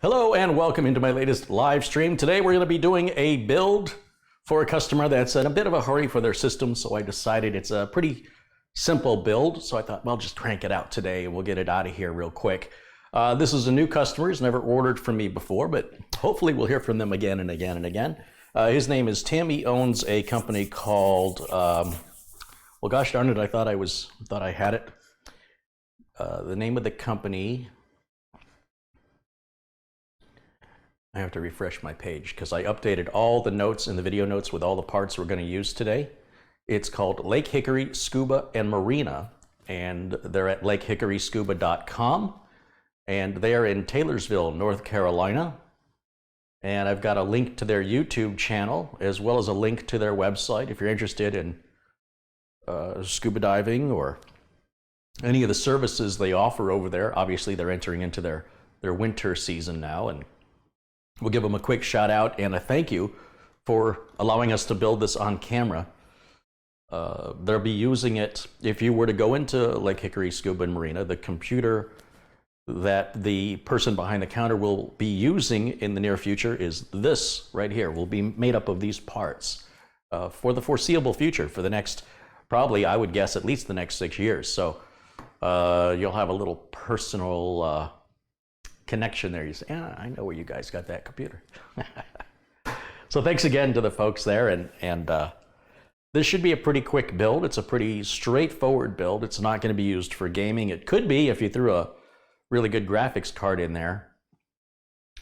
Hello and welcome into my latest live stream. Today we're going to be doing a build for a customer that's in a bit of a hurry for their system, so I decided it's a pretty simple build. So I thought, well, just crank it out today and we'll get it out of here real quick. This is a new customer. He's never ordered from me before, but hopefully we'll hear from them again and again and again. His name is Tim. He owns a company called, well, gosh darn it, I thought I had it. The name of the company, I have to refresh my page because I updated all the notes in the video notes with all the parts we're going to use today. It's called Lake Hickory, Scuba, and Marina, and they're at lakehickoryscuba.com, and they are in Taylorsville, North Carolina. And I've got a link to their YouTube channel as well as a link to their website if you're interested in scuba diving or any of the services they offer over there. Obviously, they're entering into their winter season now, and we'll give them a quick shout out and a thank you for allowing us to build this on camera. They'll be using it, if you were to go into Lake Hickory, Scuba, and Marina, the computer that the person behind the counter will be using in the near future is this right here. Will be made up of these parts for the foreseeable future, for the next, probably I would guess at least the next 6 years. So you'll have a little personal connection there. You say, yeah, I know where you guys got that computer. So thanks again to the folks there, and this should be a pretty quick build. It's a pretty straightforward build. It's not going to be used for gaming. It could be if you threw a really good graphics card in there,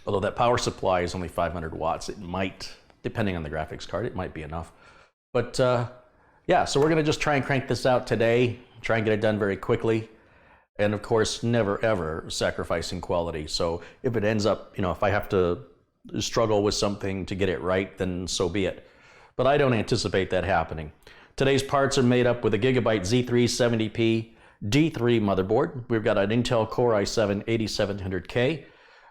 although that power supply is only 500 watts. It might, depending on the graphics card, it might be enough. But yeah, so we're going to just try and crank this out today, try and get it done very quickly. And of course, never ever sacrificing quality. So if it ends up, if I have to struggle with something to get it right, then so be it. But I don't anticipate that happening. Today's parts are made up with a Gigabyte Z370p D3 motherboard. We've got an Intel Core i7-8700k,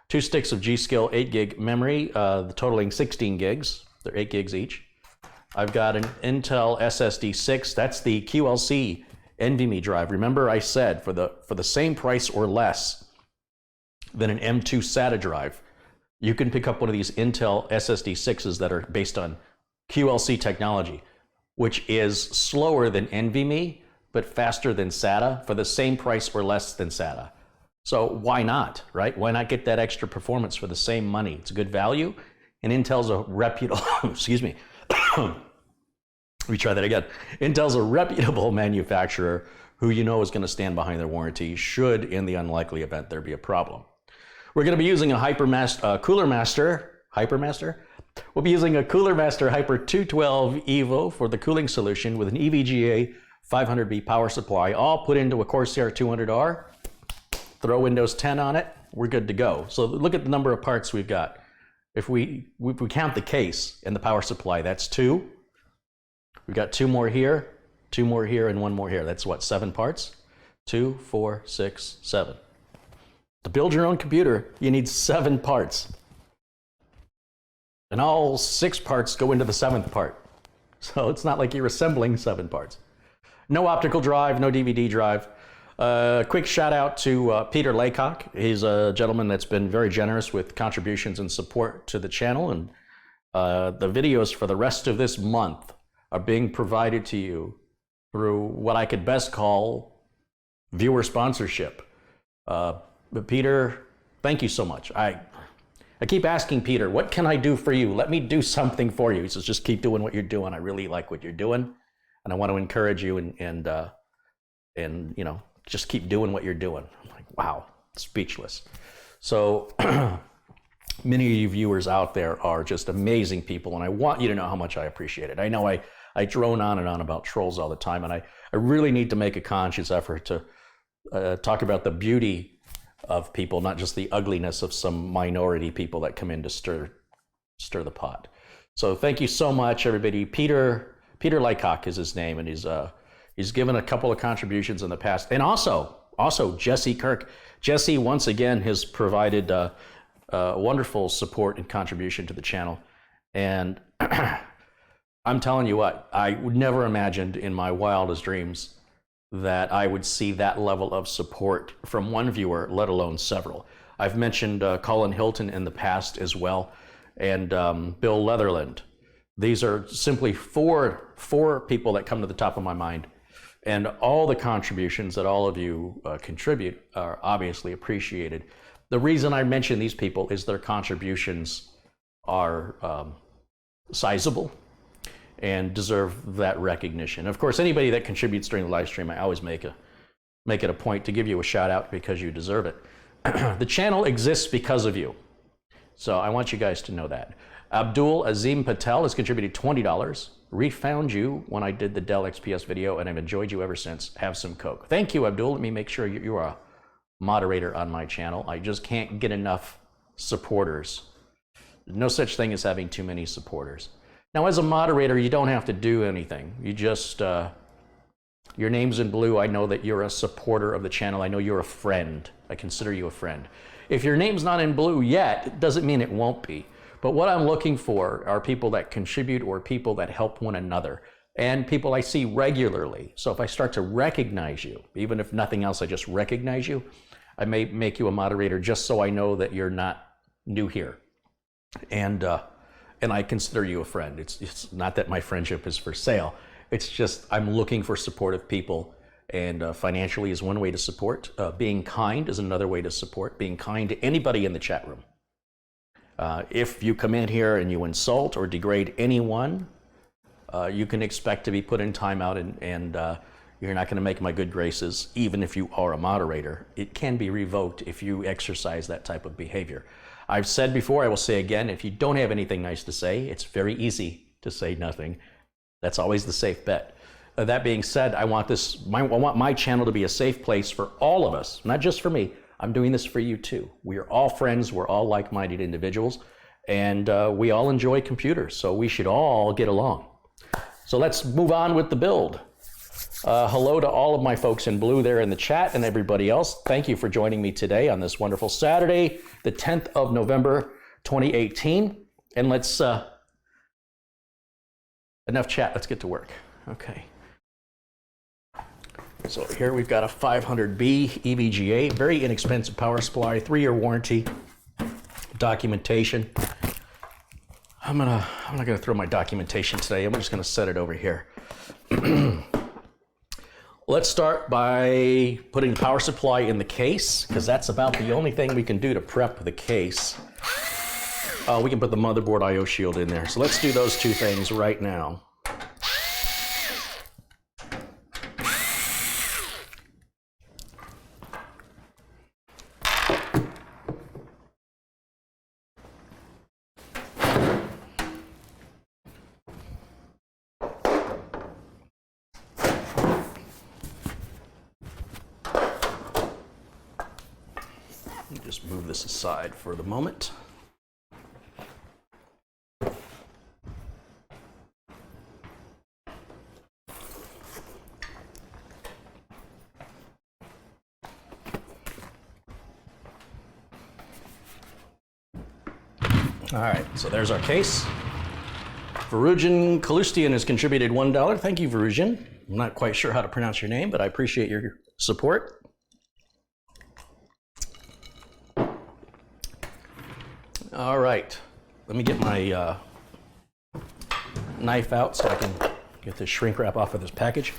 2 sticks of G.Skill 8GB memory, totaling 16 gigs. They're 8 gigs each. I've got an Intel SSD 6. That's the QLC NVMe drive. Remember I said for the same price or less than an M2 SATA drive, you can pick up one of these Intel SSD 6s that are based on QLC technology, which is slower than NVMe, but faster than SATA for the same price or less than SATA. So why not, right? Why not get that extra performance for the same money? It's a good value, and Intel's a reputable, excuse me, let me try that again. Intel's a reputable manufacturer who is going to stand behind their warranty should, in the unlikely event, there be a problem. We're going to be using a Cooler Master. We'll be using a Cooler Master Hyper 212 Evo for the cooling solution with an EVGA 500V power supply, all put into a Corsair 200R. Throw Windows 10 on it, we're good to go. So look at the number of parts we've got. If we count the case and the power supply, that's 2. We've got 2 more here, 2 more here, and 1 more here. That's what, 7 parts? 2, 4, 6, 7. To build your own computer, you need 7 parts. And all 6 parts go into the 7th part. So it's not like you're assembling 7 parts. No optical drive, no DVD drive. Quick shout out to Peter Laycock. He's a gentleman that's been very generous with contributions and support to the channel. And the videos for the rest of this month are being provided to you through what I could best call viewer sponsorship. But Peter, thank you so much. I keep asking Peter, what can I do for you? Let me do something for you. He says, just keep doing what you're doing. I really like what you're doing, and I want to encourage you and just keep doing what you're doing. I'm like, wow, speechless. So many of you viewers out there are just amazing people, and I want you to know how much I appreciate it. I know I drone on and on about trolls all the time, and I really need to make a conscious effort to talk about the beauty of people, not just the ugliness of some minority people that come in to stir the pot. So thank you so much, everybody. Peter Laycock is his name, and he's given a couple of contributions in the past, and also Jesse Kirk. Jesse once again has provided wonderful support and contribution to the channel, and I'm telling you what, I would never imagined in my wildest dreams that I would see that level of support from one viewer, let alone several. I've mentioned Colin Hilton in the past as well, and Bill Leatherland. These are simply four people that come to the top of my mind. And all the contributions that all of you contribute are obviously appreciated. The reason I mention these people is their contributions are sizable and deserve that recognition. Of course, anybody that contributes during the live stream, I always make it a point to give you a shout out because you deserve it. The channel exists because of you. So I want you guys to know that. Abdul Azim Patel has contributed $20. Refound you when I did the Dell XPS video and I've enjoyed you ever since. Have some Coke. Thank you, Abdul. Let me make sure you are a moderator on my channel. I just can't get enough supporters. No such thing as having too many supporters. Now, as a moderator, you don't have to do anything. You just, your name's in blue. I know that you're a supporter of the channel. I know you're a friend. I consider you a friend. If your name's not in blue yet, it doesn't mean it won't be. But what I'm looking for are people that contribute or people that help one another and people I see regularly. So if I start to recognize you, even if nothing else, I just recognize you, I may make you a moderator just so I know that you're not new here. And I consider you a friend. It's not that my friendship is for sale. It's just I'm looking for supportive people, and financially is one way to support. Being kind is another way to support. Being kind to anybody in the chat room. If you come in here and you insult or degrade anyone, you can expect to be put in timeout, and you're not going to make my good graces, even if you are a moderator. It can be revoked if you exercise that type of behavior. I've said before, I will say again, if you don't have anything nice to say, it's very easy to say nothing. That's always the safe bet. That being said, I want my channel to be a safe place for all of us, not just for me. I'm doing this for you too. We are all friends, we're all like-minded individuals, and we all enjoy computers, so we should all get along. So let's move on with the build. Hello to all of my folks in blue there in the chat and everybody else. Thank you for joining me today on this wonderful Saturday, the 10th of November, 2018. And let's, enough chat, let's get to work. Okay. So here we've got a 500B EVGA, very inexpensive power supply, 3-year warranty, documentation. I'm not gonna throw my documentation today. I'm just gonna set it over here. Let's start by putting power supply in the case, because that's about the only thing we can do to prep the case. We can put the motherboard I/O shield in there. So let's do those two things right now. Just move this aside for the moment. All right, so there's our case. Varujan Kalustian has contributed $1. Thank you, Varujan. I'm not quite sure how to pronounce your name, but I appreciate your support. All right, let me get my knife out so I can get this shrink wrap off of this package.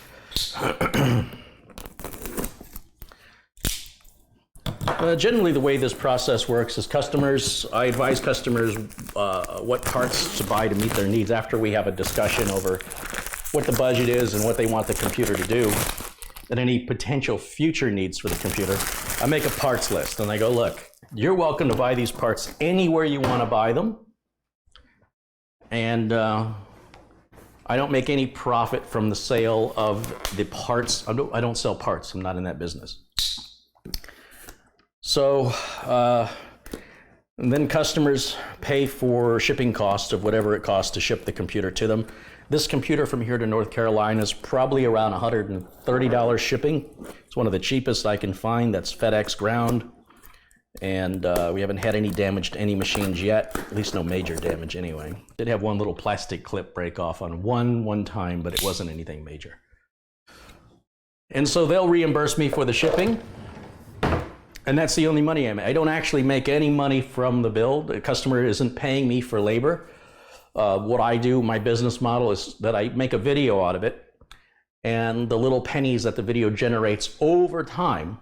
Generally, the way this process works is I advise customers what parts to buy to meet their needs after we have a discussion over what the budget is and what they want the computer to do, and any potential future needs for the computer. I make a parts list, and I go, look, you're welcome to buy these parts anywhere you want to buy them. And I don't make any profit from the sale of the parts. I don't sell parts. I'm not in that business. So and then customers pay for shipping costs of whatever it costs to ship the computer to them. This computer from here to North Carolina is probably around $130 shipping. It's one of the cheapest I can find. That's FedEx ground. And we haven't had any damage to any machines yet, at least no major damage anyway. Did have one little plastic clip break off on one time, but it wasn't anything major. And so they'll reimburse me for the shipping. And that's the only money I make. I don't actually make any money from the build. The customer isn't paying me for labor. What I do, my business model is that I make a video out of it, and the little pennies that the video generates over time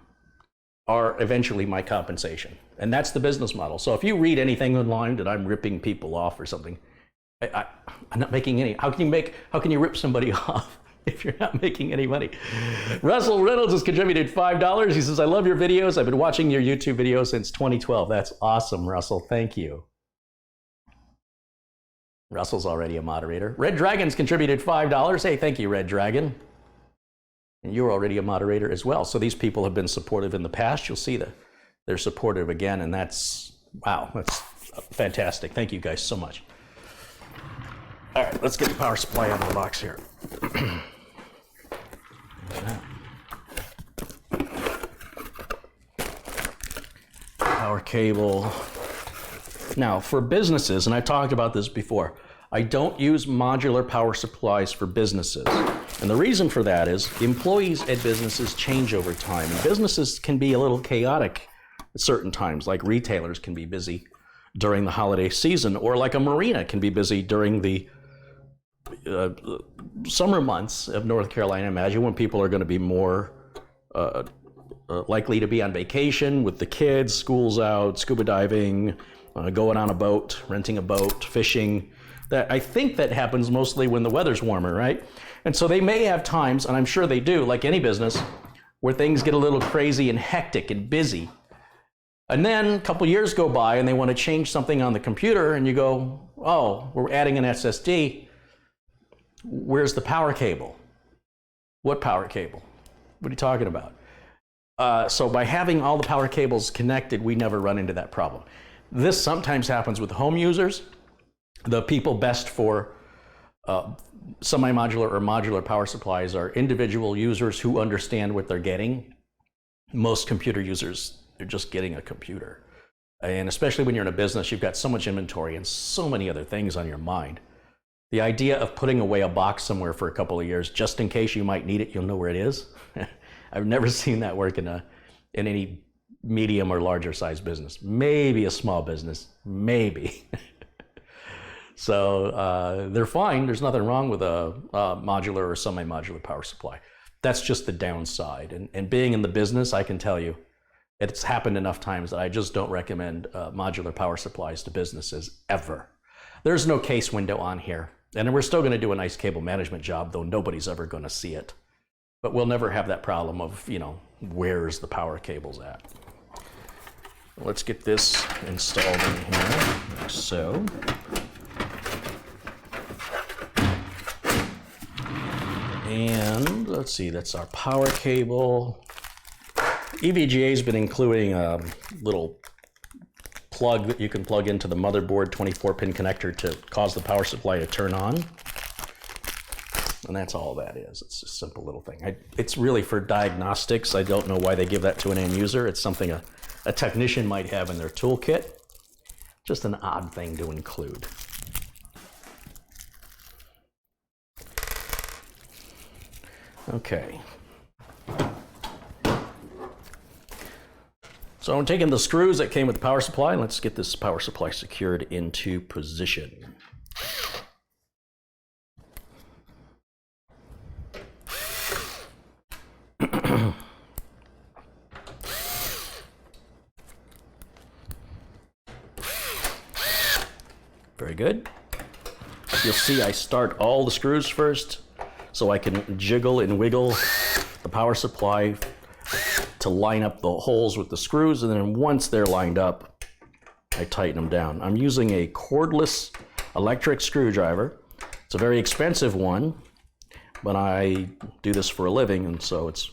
are eventually my compensation. And that's the business model. So if you read anything online that I'm ripping people off or something, I'm not making any. How can you rip somebody off if you're not making any money? Russell Reynolds has contributed $5. He says, I love your videos. I've been watching your YouTube videos since 2012. That's awesome, Russell. Thank you. Russell's already a moderator. Red Dragon's contributed $5. Hey, thank you, Red Dragon. And you're already a moderator as well. So these people have been supportive in the past. You'll see that they're supportive again, and that's, wow, that's fantastic. Thank you guys so much. All right, let's get the power supply out of the box here. Power cable. Now, for businesses, and I talked about this before, I don't use modular power supplies for businesses. And the reason for that is employees at businesses change over time. And businesses can be a little chaotic at certain times, like retailers can be busy during the holiday season, or like a marina can be busy during the summer months of North Carolina. Imagine when people are going to be more likely to be on vacation with the kids, school's out, scuba diving, going on a boat, renting a boat, fishing. That I think that happens mostly when the weather's warmer, right? And so they may have times, and I'm sure they do, like any business, where things get a little crazy and hectic and busy. And then a couple years go by and they want to change something on the computer, and you go, oh, we're adding an SSD. Where's the power cable? What power cable? What are you talking about? So by having all the power cables connected, we never run into that problem. This sometimes happens with home users. The people best for semi-modular or modular power supplies are individual users who understand what they're getting. Most computer users, they're just getting a computer. And especially when you're in a business, you've got so much inventory and so many other things on your mind. The idea of putting away a box somewhere for a couple of years, just in case you might need it, you'll know where it is. I've never seen that work in any medium or larger size business. Maybe a small business, maybe. So they're fine. There's nothing wrong with a modular or semi-modular power supply. That's just the downside. And being in the business, I can tell you, it's happened enough times that I just don't recommend modular power supplies to businesses ever. There's no case window on here. And we're still going to do a nice cable management job, though nobody's ever going to see it. But we'll never have that problem of, you know, where's the power cables at? Let's get this installed in here, like so. And let's see, that's our power cable. EVGA has been including a little plug that you can plug into the motherboard 24-pin connector to cause the power supply to turn on. And that's all that is. It's a simple little thing. It's really for diagnostics. I don't know why they give that to an end user. It's something a technician might have in their toolkit. Just an odd thing to include. Okay. So I'm taking the screws that came with the power supply, and let's get this power supply secured into position. Very good. You'll see I start all the screws first, so I can jiggle and wiggle the power supply to line up the holes with the screws, and then once they're lined up, I tighten them down. I'm using a cordless electric screwdriver. It's a very expensive one, but I do this for a living, and so it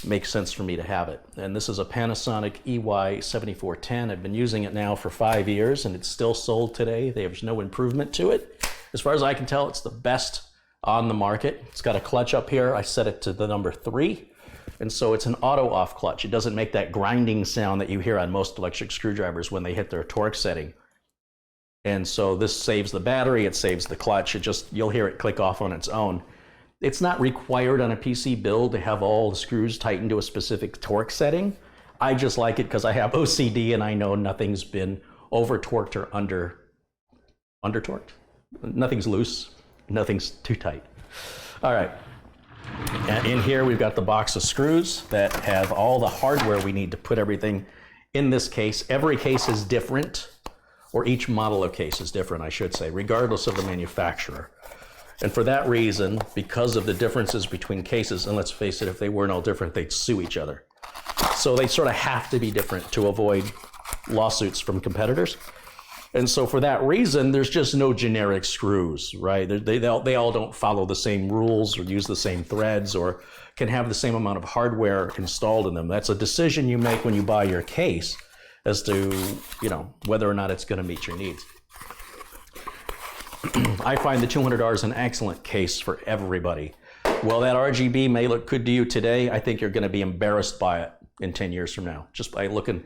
makes sense for me to have it. And this is a Panasonic i7-8700k. I've been using it now for 5 years, and it's still sold today. There's no improvement to it. As far as I can tell, it's the best on the market. It's got a clutch up here. I set it to the number 3. And so it's an auto off clutch. It doesn't make that grinding sound that you hear on most electric screwdrivers when they hit their torque setting. And so this saves the battery, it saves the clutch. You'll hear it click off on its own. It's not required on a PC build to have all the screws tightened to a specific torque setting. I just like it because I have OCD and I know nothing's been over torqued or under torqued. Nothing's loose, nothing's too tight. All right, and in here we've got the box of screws that have all the hardware we need to put everything in this case. Every case is different, or each model of case is different, I should say, regardless of the manufacturer. And for that reason, because of the differences between cases, and let's face it, if they weren't all different, they'd sue each other. So they sort of have to be different to avoid lawsuits from competitors. And so for that reason, there's just no generic screws, right? They all don't follow the same rules or use the same threads or can have the same amount of hardware installed in them. That's a decision you make when you buy your case as to, you know, whether or not it's going to meet your needs. I find the 200R is an excellent case for everybody. Well, that RGB may look good to you today. I think you're going to be embarrassed by it in 10 years from now. Just by looking,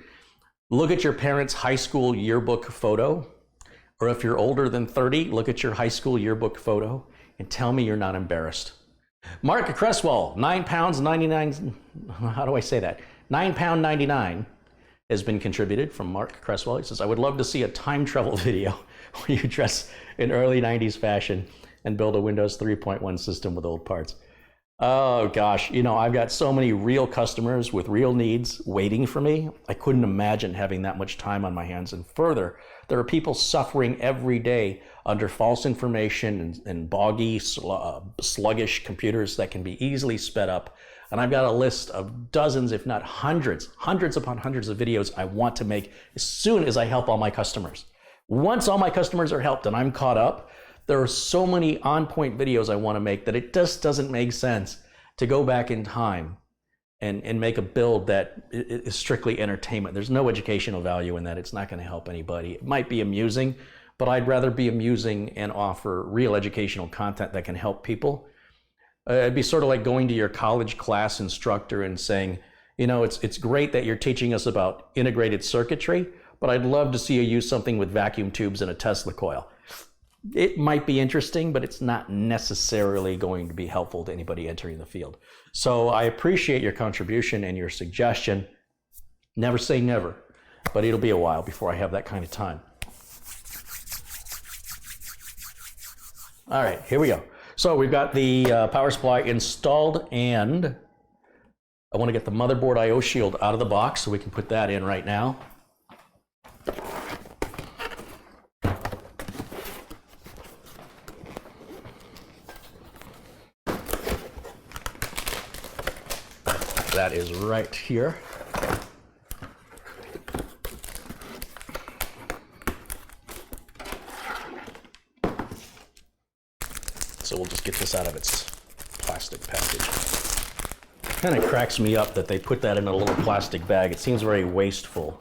look at your parents' high school yearbook photo, or if you're older than 30, look at your high school yearbook photo and tell me you're not embarrassed. Mark Cresswell, £9.99, how do I say that? £9.99 has been contributed from Mark Cresswell. He says, I would love to see a time travel video where you dress in early 90s fashion and build a Windows 3.1 system with old parts. Oh gosh, you know, I've got so many real customers with real needs waiting for me. I couldn't imagine having that much time on my hands. And further, there are people suffering every day under false information and boggy, sluggish computers that can be easily sped up. And I've got a list of dozens, if not hundreds upon hundreds of videos I want to make as soon as I help all my customers. Once all my customers are helped and I'm caught up, there are so many on-point videos I want to make that it just doesn't make sense to go back in time and make a build that is strictly entertainment. There's no educational value in that. It's not going to help anybody. It might be amusing, but I'd rather be amusing and offer real educational content that can help people. It'd be sort of like going to your college class instructor and saying, you know, it's great that you're teaching us about integrated circuitry, but I'd love to see you use something with vacuum tubes and a Tesla coil. It might be interesting, but it's not necessarily going to be helpful to anybody entering the field. So I appreciate your contribution and your suggestion. Never say never, but it'll be a while before I have that kind of time. All right, here we go. So we've got the power supply installed, and I want to get the motherboard I/O shield out of the box so we can put that in right now. That is right here. So we'll just get this out of its plastic package. Kind of cracks me up that they put that in a little plastic bag. It seems very wasteful.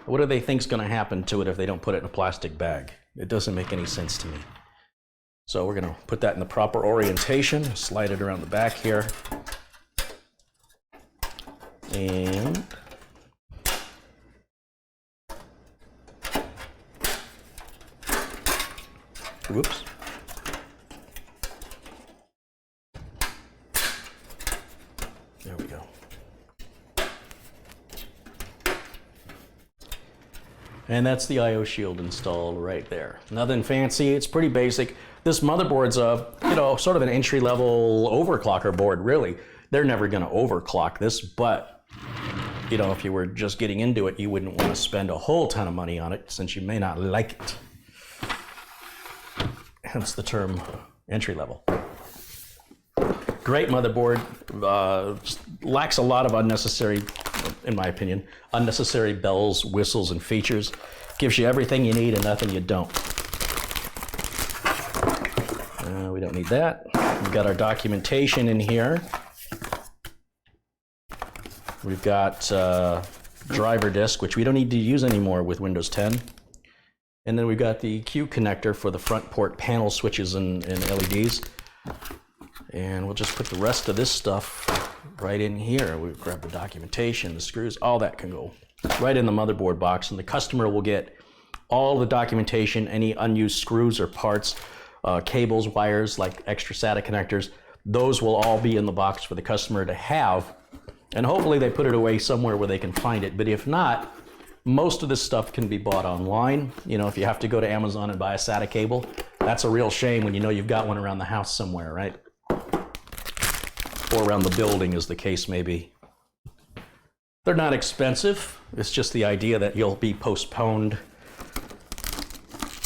What do they think is going to happen to it if they don't put it in a plastic bag? It doesn't make any sense to me. So we're going to put that in the proper orientation, slide it around the back here. And whoops. There we go. And that's the I/O shield installed right there. Nothing fancy, it's pretty basic. This motherboard's you know, sort of an entry-level overclocker board, really. They're never going to overclock this, but you know, if you were just getting into it, you wouldn't want to spend a whole ton of money on it since you may not like it. Hence the term entry level. Great motherboard, just lacks a lot of unnecessary, in my opinion, unnecessary bells, whistles, and features. Gives you everything you need and nothing you don't. We don't need that. We've got our documentation in here. We've got driver disk, which we don't need to use anymore with Windows 10. And then we've got the Q connector for the front port panel switches and LEDs. And we'll just put the rest of this stuff right in here. We grab the documentation, the screws, all that can go right in the motherboard box. And the customer will get all the documentation, any unused screws or parts, cables, wires, like extra SATA connectors. Those will all be in the box for the customer to have And hopefully they put it away somewhere where they can find it. But if not, most of this stuff can be bought online. You know, if you have to go to Amazon and buy a SATA cable, that's a real shame when you know you've got one around the house somewhere, right? Or around the building, as the case may be. They're not expensive. It's just the idea that you'll be postponed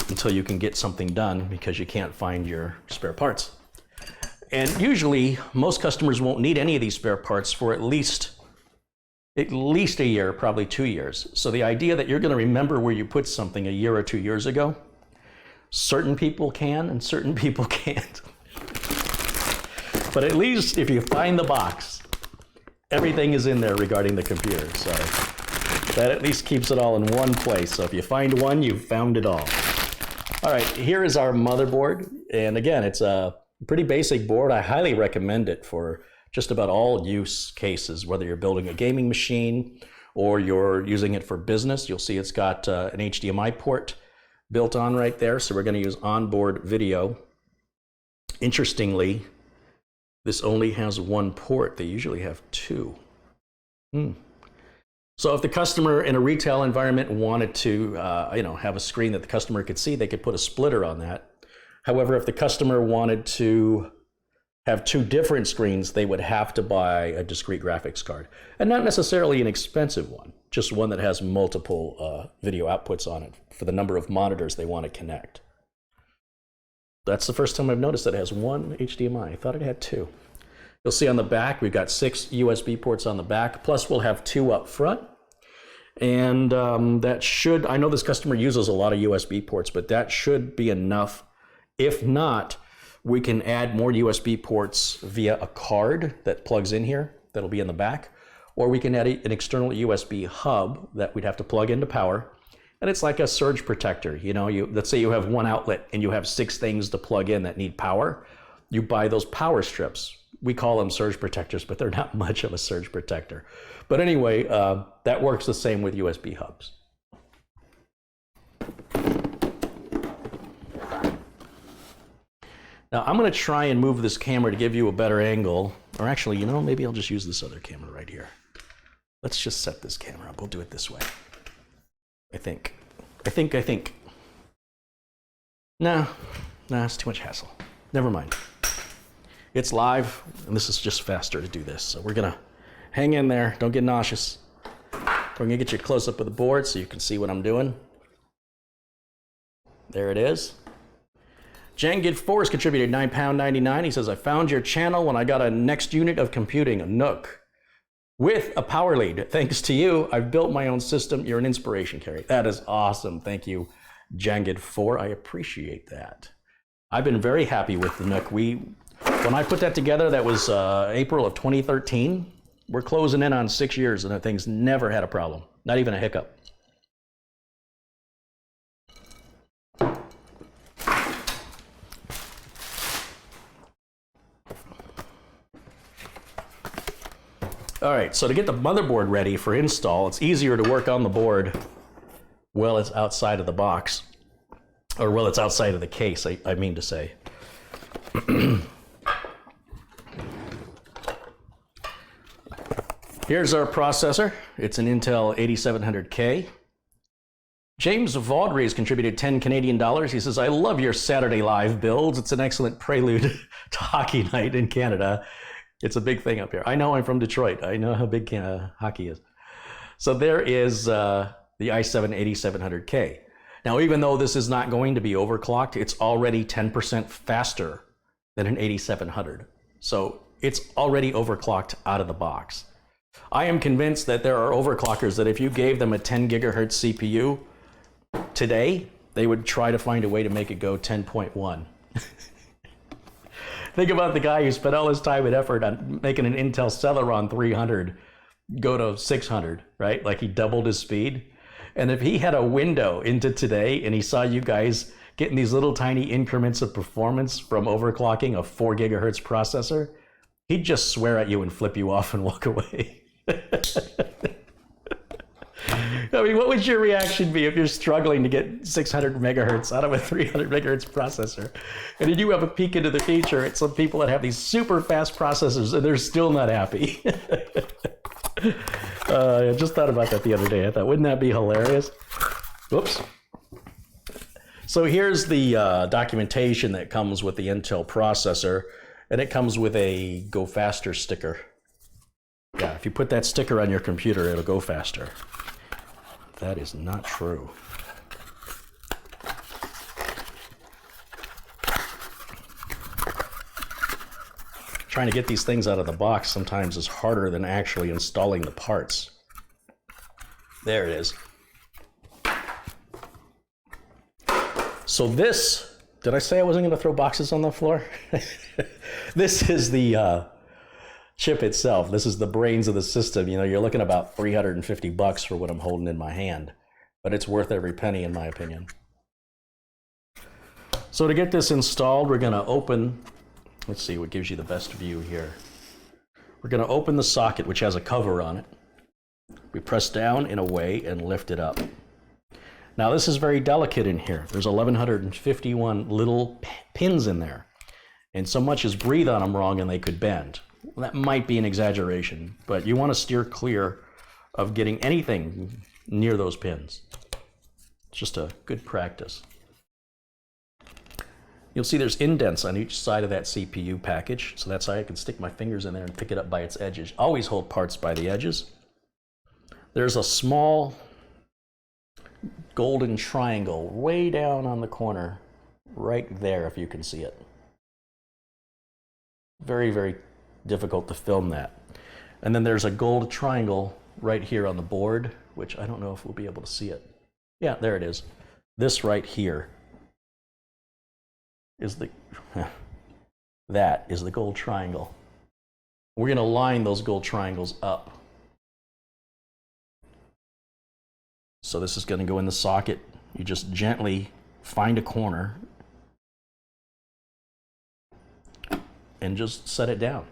until you can get something done because you can't find your spare parts. And usually, most customers won't need any of these spare parts for at least a year, probably 2 years. So the idea that you're going to remember where you put something a year or 2 years ago, certain people can and certain people can't. But at least if you find the box, everything is in there regarding the computer. So that at least keeps it all in one place. So if you find one, you've found it all. All right, here is our motherboard. And again, it's a pretty basic board. I highly recommend it for just about all use cases, whether you're building a gaming machine or you're using it for business. You'll see it's got an HDMI port built on right there. So we're going to use onboard video. Interestingly, this only has one port. They usually have two. So if the customer in a retail environment wanted to have a screen that the customer could see, they could put a splitter on that. However, if the customer wanted to have two different screens, they would have to buy a discrete graphics card. And not necessarily an expensive one, just one that has multiple video outputs on it for the number of monitors they want to connect. That's the first time I've noticed that it has one HDMI. I thought it had two. You'll see on the back, we've got 6 USB ports on the back, plus we'll have 2 up front. And that should, I know this customer uses a lot of USB ports, but that should be enough. If not, we can add more USB ports via a card that plugs in here, that'll be in the back, or we can add an external USB hub that we'd have to plug into power. And it's like a surge protector. You know, let's say you have one outlet and you have 6 things to plug in that need power. You buy those power strips. We call them surge protectors, but they're not much of a surge protector. But anyway, that works the same with USB hubs. Now I'm going to try and move this camera to give you a better angle. Or actually, you know, maybe I'll just use this other camera right here. Let's just set this camera up. We'll do it this way. I think. No, it's too much hassle. Never mind. It's live, and this is just faster to do this. So we're gonna hang in there. Don't get nauseous. We're gonna get you a close-up of the board so you can see what I'm doing. There it is. Jangid4 has contributed £9.99. He says, I found your channel when I got a next unit of computing, a Nook, with a power lead. Thanks to you, I've built my own system. You're an inspiration, Carrie. That is awesome. Thank you, Jangid4. I appreciate that. I've been very happy with the Nook. When I put that together, that was April of 2013. We're closing in on 6 years, and that thing's never had a problem. Not even a hiccup. All right, so to get the motherboard ready for install, it's easier to work on the board while it's outside of the box, or while it's outside of the case, I mean to say. Here's our processor. It's an Intel 8700K. James Vaudry has contributed 10 Canadian dollars. He says, I love your Saturday live builds. It's an excellent prelude to hockey night in Canada. It's a big thing up here. I know, I'm from Detroit. I know how big hockey is. So there is the i7-8700k. Now, even though this is not going to be overclocked, it's already 10% faster than an 8700. So it's already overclocked out of the box. I am convinced that there are overclockers that if you gave them a 10 gigahertz CPU today, they would try to find a way to make it go 10.1. Think about the guy who spent all his time and effort on making an Intel Celeron 300 go to 600, right? Like he doubled his speed. And if he had a window into today and he saw you guys getting these little tiny increments of performance from overclocking a 4 gigahertz processor, he'd just swear at you and flip you off and walk away. I mean, what would your reaction be if you're struggling to get 600 megahertz out of a 300 megahertz processor? And then you have a peek into the future at some people that have these super fast processors and they're still not happy. I just thought about that the other day. I thought, wouldn't that be hilarious? Whoops. So here's the documentation that comes with the Intel processor, and it comes with a Go Faster sticker. Yeah, if you put that sticker on your computer, it'll go faster. That is not true. Trying to get these things out of the box sometimes is harder than actually installing the parts. There it is. So this, did I say I wasn't going to throw boxes on the floor? This is the chip itself. This is the brains of the system. You know, you're looking about $350 for what I'm holding in my hand, but it's worth every penny in my opinion. So to get this installed, we're going to open, let's see what gives you the best view here. We're going to open the socket, which has a cover on it. We press down in a way and lift it up. Now this is very delicate in here. There's 1,151 little pins in there, and so much as breathe on them wrong and they could bend. Well, that might be an exaggeration, but you want to steer clear of getting anything near those pins. It's just a good practice. You'll see there's indents on each side of that CPU package, so that's how I can stick my fingers in there and pick it up by its edges. Always hold parts by the edges. There's a small golden triangle way down on the corner, right there if you can see it. Very, very difficult to film that. And then there's a gold triangle right here on the board, which I don't know if we'll be able to see it. Yeah, there it is. This right here is the, that is the gold triangle. We're going to line those gold triangles up. So this is going to go in the socket. You just gently find a corner and just set it down.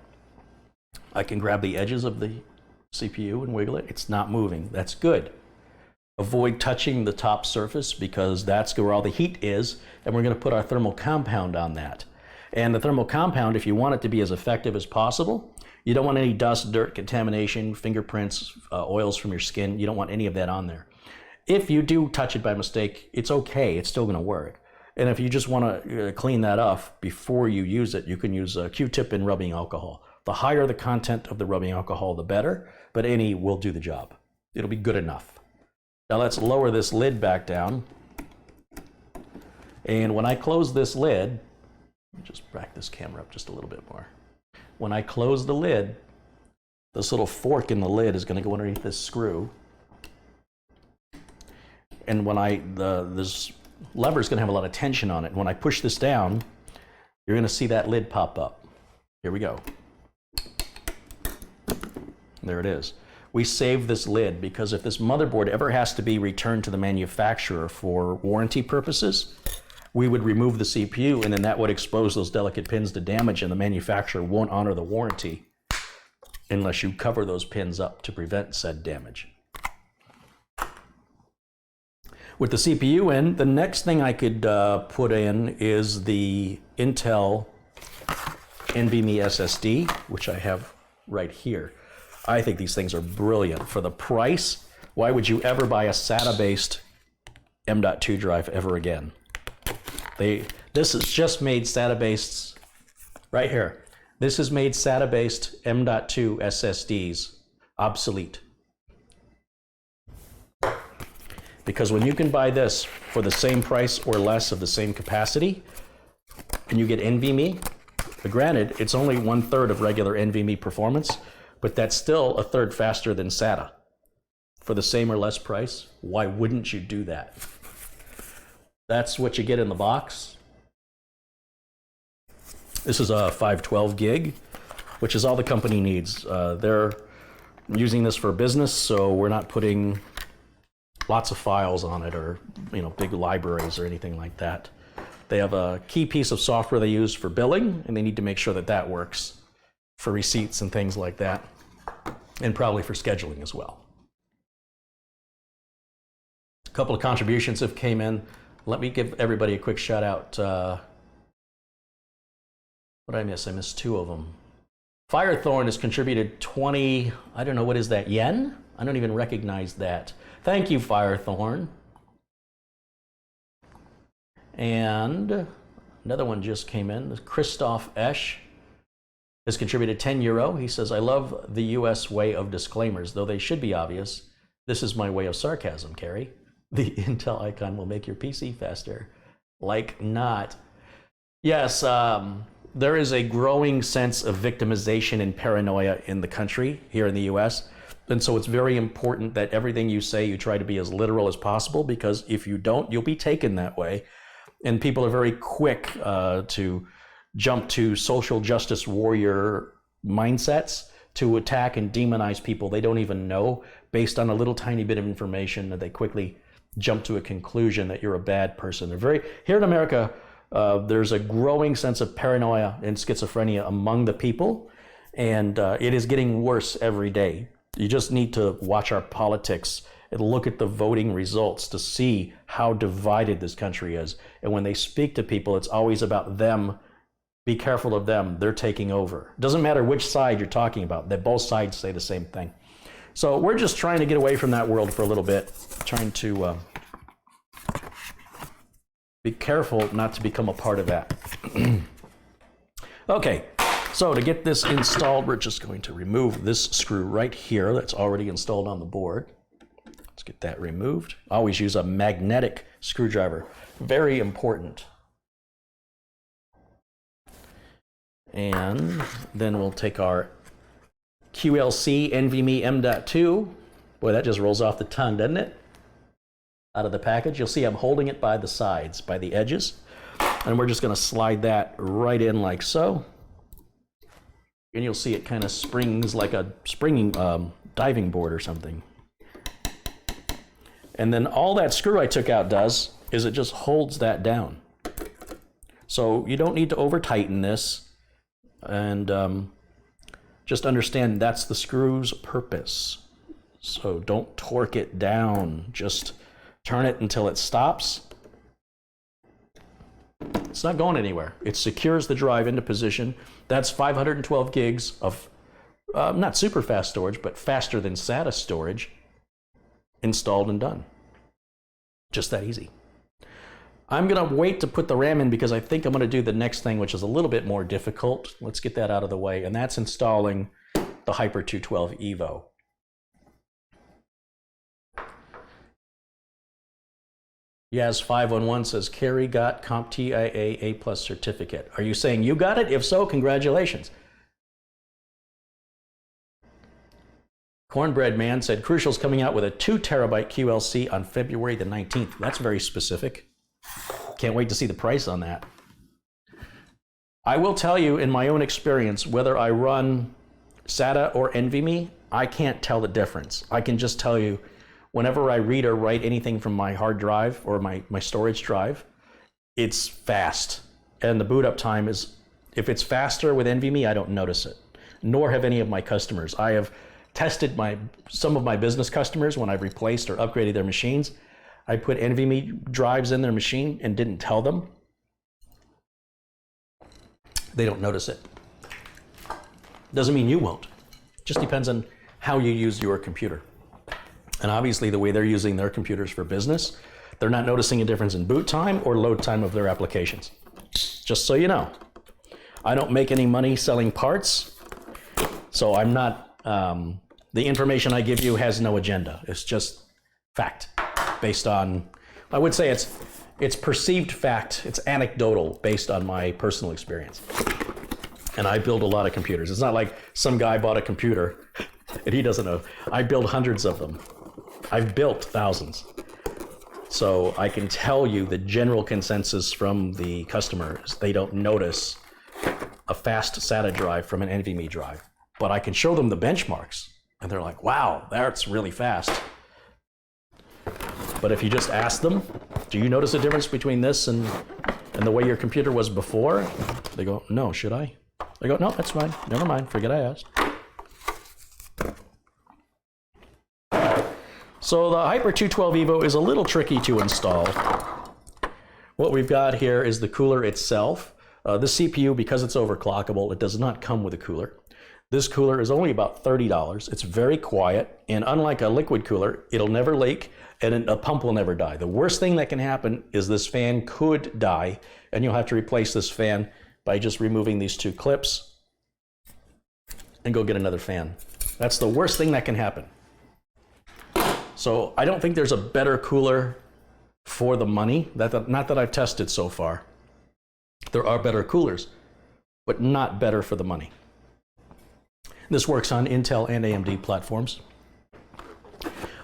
I can grab the edges of the CPU and wiggle it. It's not moving. That's good. Avoid touching the top surface because that's where all the heat is, and we're going to put our thermal compound on that. And the thermal compound, if you want it to be as effective as possible, you don't want any dust, dirt, contamination, fingerprints, oils from your skin. You don't want any of that on there. If you do touch it by mistake, it's okay. It's still going to work. And if you just want to clean that off before you use it, you can use a Q-tip and rubbing alcohol. The higher the content of the rubbing alcohol, the better, but any will do the job. It'll be good enough. Now let's lower this lid back down. And when I close this lid, let me just back this camera up just a little bit more. When I close the lid, this little fork in the lid is going to go underneath this screw. And when this lever is going to have a lot of tension on it. And when I push this down, you're going to see that lid pop up. Here we go. There it is. We save this lid because if this motherboard ever has to be returned to the manufacturer for warranty purposes, we would remove the CPU and then that would expose those delicate pins to damage, and the manufacturer won't honor the warranty unless you cover those pins up to prevent said damage. With the CPU in, the next thing I could put in is the Intel NVMe SSD, which I have right here. I think these things are brilliant. For the price, why would you ever buy a SATA-based M.2 drive ever again? This is just made SATA-based, right here. This has made SATA-based M.2 SSDs obsolete. Because when you can buy this for the same price or less of the same capacity, and you get NVMe, granted, it's only 1/3 of regular NVMe performance, but that's still 1/3 faster than SATA. For the same or less price, why wouldn't you do that? That's what you get in the box. This is a 512 gig, which is all the company needs. They're using this for business, so we're not putting lots of files on it or big libraries or anything like that. They have a key piece of software they use for billing, and they need to make sure that that works for receipts and things like that, and probably for scheduling as well. A couple of contributions have came in. Let me give everybody a quick shout out. What did I miss? I missed two of them. Firethorn has contributed 20, I don't know, what is that, yen? I don't even recognize that. Thank you, Firethorn. And another one just came in. Christoph Esch has contributed 10 euro. He says, I love the US way of disclaimers, though they should be obvious. This is my way of sarcasm, Carrie. The Intel icon will make your PC faster. Like not. Yes, there is a growing sense of victimization and paranoia in the country, here in the US. And so it's very important that everything you say, you try to be as literal as possible, because if you don't, you'll be taken that way. And people are very quick to jump to social justice warrior mindsets to attack and demonize people they don't even know based on a little tiny bit of information that they quickly jump to a conclusion that you're a bad person. Here in America, there's a growing sense of paranoia and schizophrenia among the people, and it is getting worse every day. You just need to watch our politics and look at the voting results to see how divided this country is. And when they speak to people, it's always about them. Be careful of them. They're taking over. Doesn't matter which side you're talking about. That both sides say the same thing. So we're just trying to get away from that world for a little bit, trying to be careful not to become a part of that. Okay, so to get this installed, we're just going to remove this screw right here that's already installed on the board. Let's get that removed. Always use a magnetic screwdriver. Very important. And then we'll take our QLC NVMe M.2. Boy, that just rolls off the tongue, doesn't it? Out of the package. You'll see I'm holding it by the sides, by the edges. And we're just going to slide that right in like so. And you'll see it kind of springs like a springing diving board or something. And then all that screw I took out does is it just holds that down. So you don't need to over tighten this. And just understand that's the screw's purpose. So don't torque it down. Just turn it until it stops. It's not going anywhere. It secures the drive into position. That's 512 gigs of not super fast storage, but faster than SATA storage installed and done. Just that easy. I'm going to wait to put the RAM in because I think I'm going to do the next thing, which is a little bit more difficult. Let's get that out of the way, and that's installing the Hyper 212 Evo. Yaz511 says, Carrie got Camtasia A+ certificate. Are you saying you got it? If so, congratulations. Cornbread Man said, Crucial's coming out with a 2 terabyte QLC on February the 19th. That's very specific. Can't wait to see the price on that. I will tell you, in my own experience, whether I run SATA or NVMe, I can't tell the difference. I can just tell you, whenever I read or write anything from my hard drive or my storage drive, it's fast. And the boot up time is, if it's faster with NVMe, I don't notice it. Nor have any of my customers. I have tested some of my business customers when I've replaced or upgraded their machines. I put NVMe drives in their machine and didn't tell them. They don't notice it. Doesn't mean you won't. Just depends on how you use your computer. And obviously the way they're using their computers for business, they're not noticing a difference in boot time or load time of their applications. Just so you know. I don't make any money selling parts, so I'm not, the information I give you has no agenda. It's just fact based on, I would say it's perceived fact. It's anecdotal based on my personal experience. And I build a lot of computers. It's not like some guy bought a computer and he doesn't know. I build hundreds of them. I've built thousands. So I can tell you the general consensus from the customers. They don't notice a fast SATA drive from an NVMe drive. But I can show them the benchmarks and they're like, wow, that's really fast. But if you just ask them, do you notice a difference between this and the way your computer was before? They go, no, should I? I go, no, that's fine. Never mind. Forget I asked. So the Hyper 212 Evo is a little tricky to install. What we've got here is the cooler itself. This CPU, because it's overclockable, it does not come with a cooler. This cooler is only about $30. It's very quiet, and unlike a liquid cooler, it'll never leak, and a pump will never die. The worst thing that can happen is this fan could die, and you'll have to replace this fan by just removing these two clips and go get another fan. That's the worst thing that can happen. So I don't think there's a better cooler for the money. Not that I've tested so far. There are better coolers, but not better for the money. This works on Intel and AMD platforms.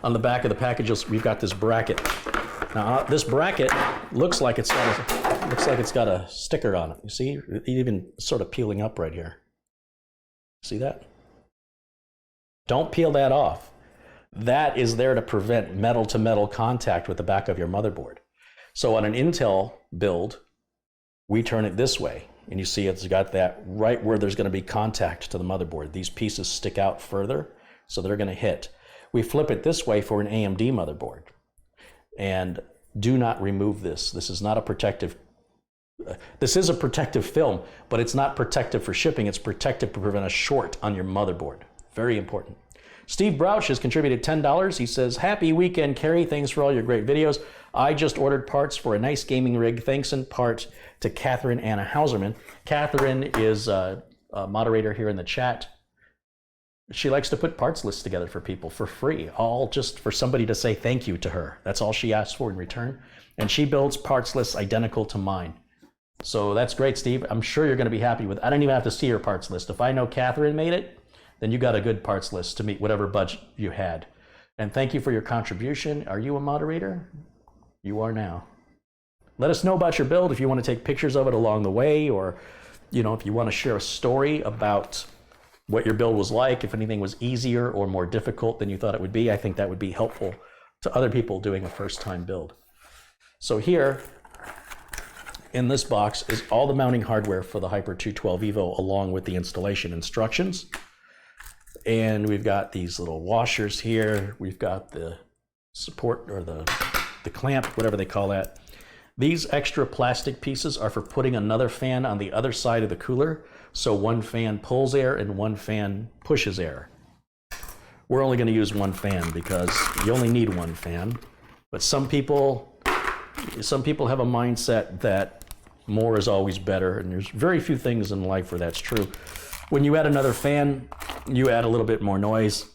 On the back of the package, we've got this bracket. Now, this bracket looks like it's got a sticker on it. You see, even sort of peeling up right here. See that? Don't peel that off. That is there to prevent metal-to-metal contact with the back of your motherboard. So on an Intel build, we turn it this way, and you see it's got that right where there's going to be contact to the motherboard. These pieces stick out further, so they're going to hit. We flip it this way for an AMD motherboard. And do not remove this. This is not a protective, this is a protective film, but it's not protective for shipping. It's protective to prevent a short on your motherboard. Very important. Steve Brouch has contributed $10. He says, happy weekend, Carrie. Thanks for all your great videos. I just ordered parts for a nice gaming rig. Thanks in part to Catherine Anna Hauserman. Catherine is a moderator here in the chat. She likes to put parts lists together for people for free, all just for somebody to say thank you to her. That's all she asks for in return. And she builds parts lists identical to mine. So that's great, Steve. I'm sure you're going to be happy with it. I don't even have to see your parts list. If I know Catherine made it, then you got a good parts list to meet whatever budget you had. And thank you for your contribution. Are you a moderator? You are now. Let us know about your build if you want to take pictures of it along the way, or if you want to share a story about what your build was like, if anything was easier or more difficult than you thought it would be. I think that would be helpful to other people doing a first-time build. So here in this box is all the mounting hardware for the Hyper 212 Evo, along with the installation instructions. And we've got these little washers here. We've got the support, or the clamp, whatever they call that. These extra plastic pieces are for putting another fan on the other side of the cooler, so one fan pulls air and one fan pushes air. We're only going to use one fan because you only need one fan. But some people have a mindset that more is always better, and there's very few things in life where that's true. When you add another fan, you add a little bit more noise,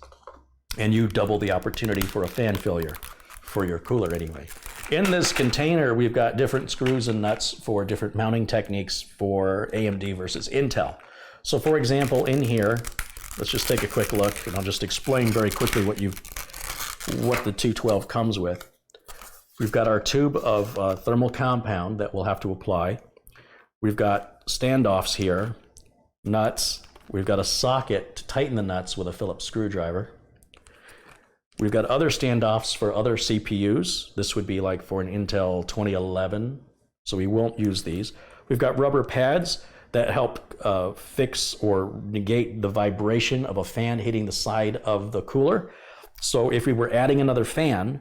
and you double the opportunity for a fan failure for your cooler anyway. In this container, we've got different screws and nuts for different mounting techniques for AMD versus Intel. So for example, in here, let's just take a quick look, and I'll just explain very quickly what the 212 comes with. We've got our tube of thermal compound that we'll have to apply. We've got standoffs here, nuts. We've got a socket to tighten the nuts with a Phillips screwdriver. We've got other standoffs for other CPUs. This would be like for an Intel 2011, so we won't use these. We've got rubber pads that help fix or negate the vibration of a fan hitting the side of the cooler. So if we were adding another fan,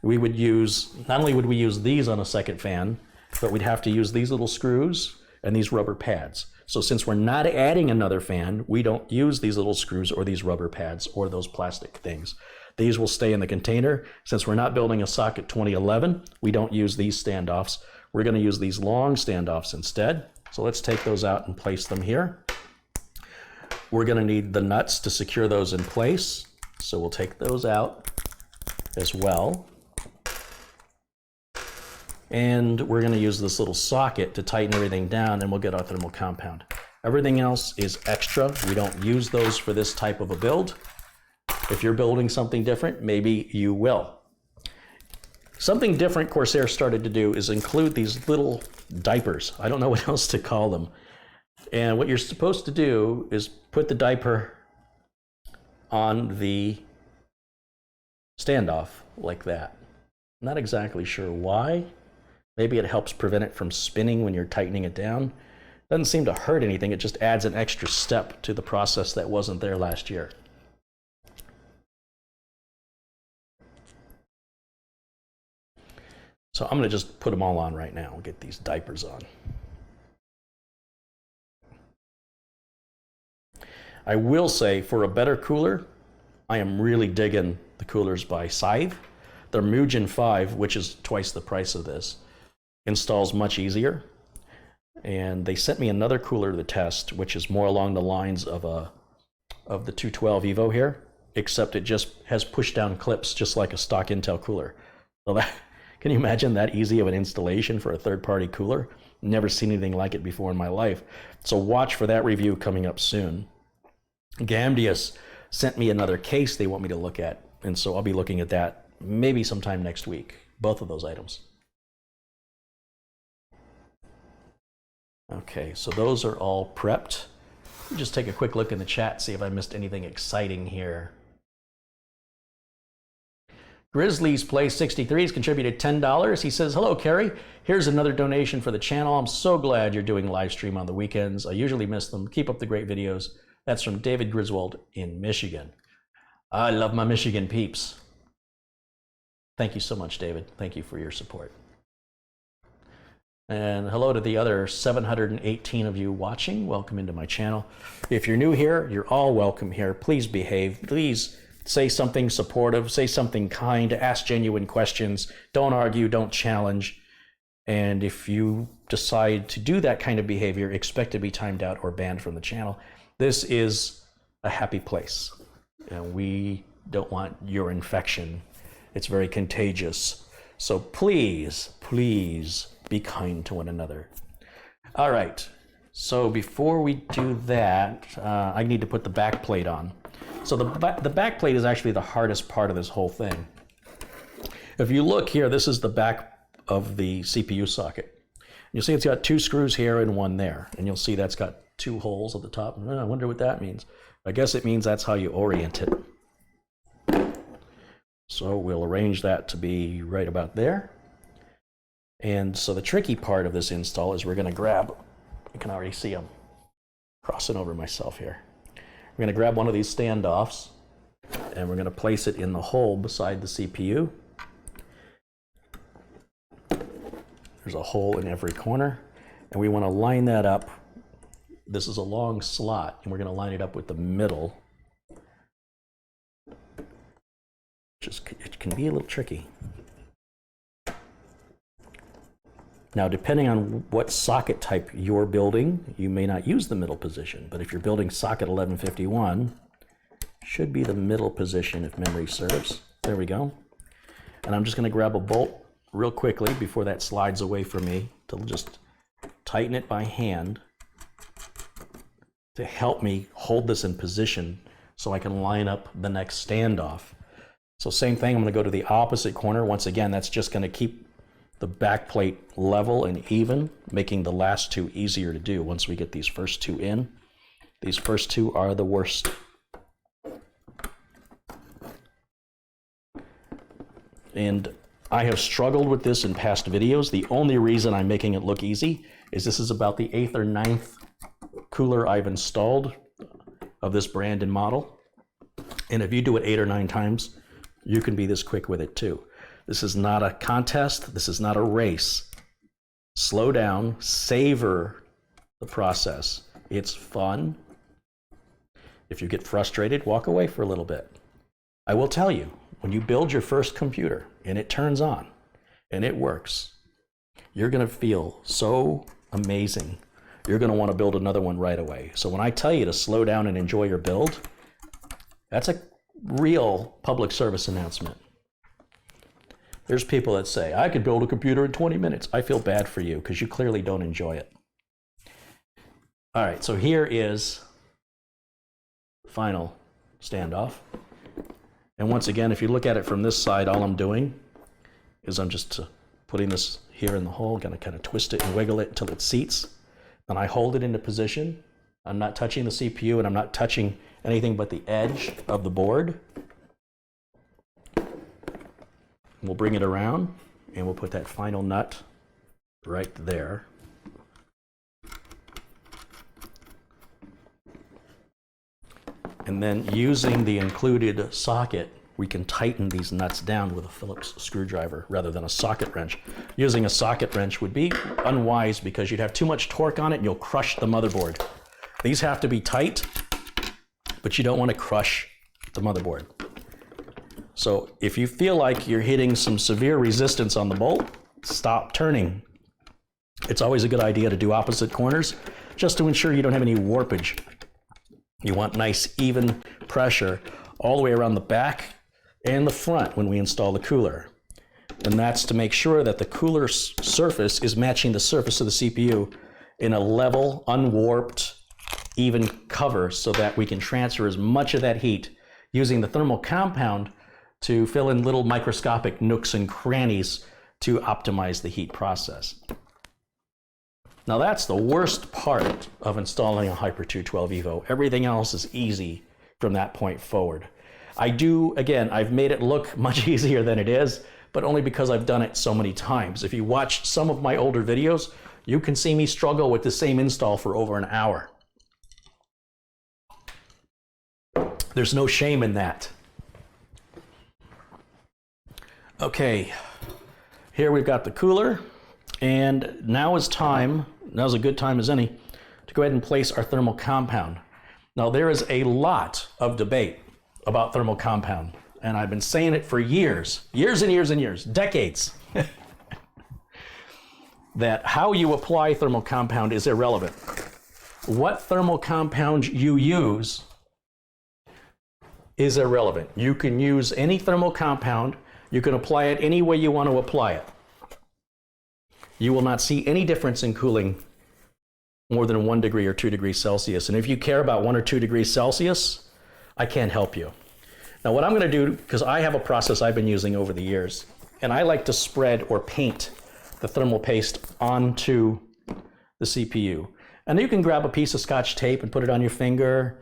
we would use, not only would we use these on a second fan, but we'd have to use these little screws and these rubber pads. So since we're not adding another fan, we don't use these little screws or these rubber pads or those plastic things. These will stay in the container. Since we're not building a socket 2011, we don't use these standoffs. We're going to use these long standoffs instead. So let's take those out and place them here. We're going to need the nuts to secure those in place. So we'll take those out as well. And we're going to use this little socket to tighten everything down, and we'll get our thermal compound. Everything else is extra. We don't use those for this type of a build. If you're building something different, maybe you will. Something different Corsair started to do is include these little diapers. I don't know what else to call them. And what you're supposed to do is put the diaper on the standoff like that. Not exactly sure why. Maybe it helps prevent it from spinning when you're tightening it down. Doesn't seem to hurt anything. It just adds an extra step to the process that wasn't there last year. So I'm going to just put them all on right now and get these diapers on. I will say, for a better cooler, I am really digging the coolers by Scythe. Their Mugen 5, which is twice the price of this, installs much easier. And they sent me another cooler to test, which is more along the lines of the 212 Evo here, except it just has push down clips just like a stock Intel cooler. So that, can you imagine that easy of an installation for a third-party cooler? Never seen anything like it before in my life. So watch for that review coming up soon. Gamdius sent me another case they want me to look at, and so I'll be looking at that maybe sometime next week, both of those items. Okay, so those are all prepped. Just take a quick look in the chat, see if I missed anything exciting here. Grizzlies Play 63 has contributed $10. He says, hello, Carrie. Here's another donation for the channel. I'm so glad you're doing live stream on the weekends. I usually miss them. Keep up the great videos. That's from David Griswold in Michigan. I love my Michigan peeps. Thank you so much, David. Thank you for your support. And hello to the other 718 of you watching. Welcome into my channel. If you're new here, you're all welcome here. Please behave. Please say something supportive. Say something kind. Ask genuine questions. Don't argue. Don't challenge. And if you decide to do that kind of behavior, expect to be timed out or banned from the channel. This is a happy place, and we don't want your infection. It's very contagious. So please, please be kind to one another. All right, so before we do that, I need to put the back plate on. So the back plate is actually the hardest part of this whole thing. If you look here, this is the back of the CPU socket. You'll see it's got two screws here and one there, and you'll see that's got two holes at the top. I wonder what that means. I guess it means that's how you orient it. So we'll arrange that to be right about there. And so the tricky part of this install is we're going to grab, you can already see them crossing over myself here. We're going to grab one of these standoffs and we're going to place it in the hole beside the CPU. There's a hole in every corner, and we want to line that up. This is a long slot, and we're going to line it up with the middle. It can be a little tricky. Now, depending on what socket type you're building, you may not use the middle position, but if you're building socket 1151, should be the middle position if memory serves. There we go. And I'm just going to grab a bolt real quickly before that slides away from me to just tighten it by hand to help me hold this in position so I can line up the next standoff. So same thing, I'm going to go to the opposite corner. Once again, that's just going to keep the back plate level and even, making the last two easier to do once we get these first two in. These first two are the worst. And I have struggled with this in past videos. The only reason I'm making it look easy is this is about the 8th or 9th cooler I've installed of this brand and model. And if you do it 8 or 9 times, you can be this quick with it too. This is not a contest. This is not a race. Slow down, savor the process. It's fun. If you get frustrated, walk away for a little bit. I will tell you, when you build your first computer and it turns on and it works, you're going to feel so amazing. You're going to want to build another one right away. So when I tell you to slow down and enjoy your build, that's a real public service announcement. There's people that say, I could build a computer in 20 minutes. I feel bad for you because you clearly don't enjoy it. All right, so here is the final standoff. And once again, if you look at it from this side, all I'm doing is I'm just putting this here in the hole, gonna kind of twist it and wiggle it until it seats. Then I hold it into position. I'm not touching the CPU and I'm not touching anything but the edge of the board. We'll bring it around and we'll put that final nut right there. And then using the included socket, we can tighten these nuts down with a Phillips screwdriver rather than a socket wrench. Using a socket wrench would be unwise because you'd have too much torque on it and you'll crush the motherboard. These have to be tight, but you don't want to crush the motherboard. So if you feel like you're hitting some severe resistance on the bolt, stop turning. It's always a good idea to do opposite corners just to ensure you don't have any warpage. You want nice even pressure all the way around the back and the front when we install the cooler. And that's to make sure that the cooler surface is matching the surface of the CPU in a level, unwarped, even cover so that we can transfer as much of that heat using the thermal compound to fill in little microscopic nooks and crannies to optimize the heat process. Now that's the worst part of installing a Hyper 212 Evo. Everything else is easy from that point forward. I've made it look much easier than it is, but only because I've done it so many times. If you watch some of my older videos, you can see me struggle with the same install for over an hour. There's no shame in that. Okay, here we've got the cooler, and now's a good time as any, to go ahead and place our thermal compound. Now there is a lot of debate about thermal compound, and I've been saying it for years and years, decades, that how you apply thermal compound is irrelevant. What thermal compound you use is irrelevant. You can use any thermal compound, you can apply it any way you want to apply it. You will not see any difference in cooling more than 1 degree or 2 degrees Celsius. And if you care about 1 or 2 degrees Celsius, I can't help you. Now what I'm going to do, because I have a process I've been using over the years, and I like to spread or paint the thermal paste onto the CPU. And you can grab a piece of Scotch tape and put it on your finger.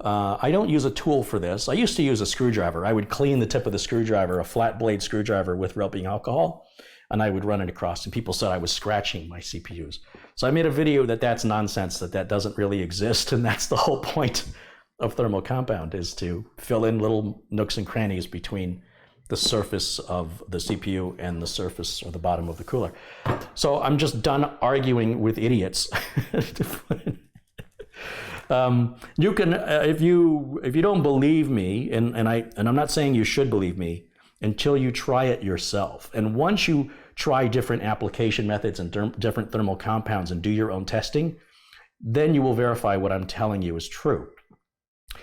I don't use a tool for this. I used to use a screwdriver. I would clean the tip of the screwdriver, a flat blade screwdriver with rubbing alcohol, and I would run it across, and people said I was scratching my CPUs. So I made a video that's nonsense, that doesn't really exist, and that's the whole point of thermal compound, is to fill in little nooks and crannies between the surface of the CPU and the surface or the bottom of the cooler. So I'm just done arguing with idiots. You can, if you don't believe me, and I'm not saying you should believe me until you try it yourself. And once you try different application methods and different thermal compounds and do your own testing, then you will verify what I'm telling you is true.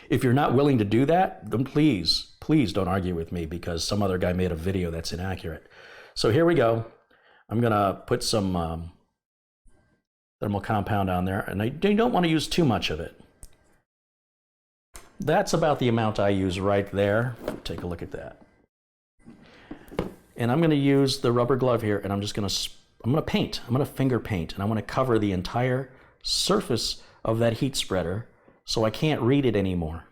If you're not willing to do that, then please don't argue with me because some other guy made a video that's inaccurate. So here we go. I'm gonna put some thermal compound on there, and I don't want to use too much of it. That's about the amount I use right there. Take a look at that. And I'm going to use the rubber glove here, and I'm going to paint. I'm going to finger paint, and I want to cover the entire surface of that heat spreader so I can't read it anymore.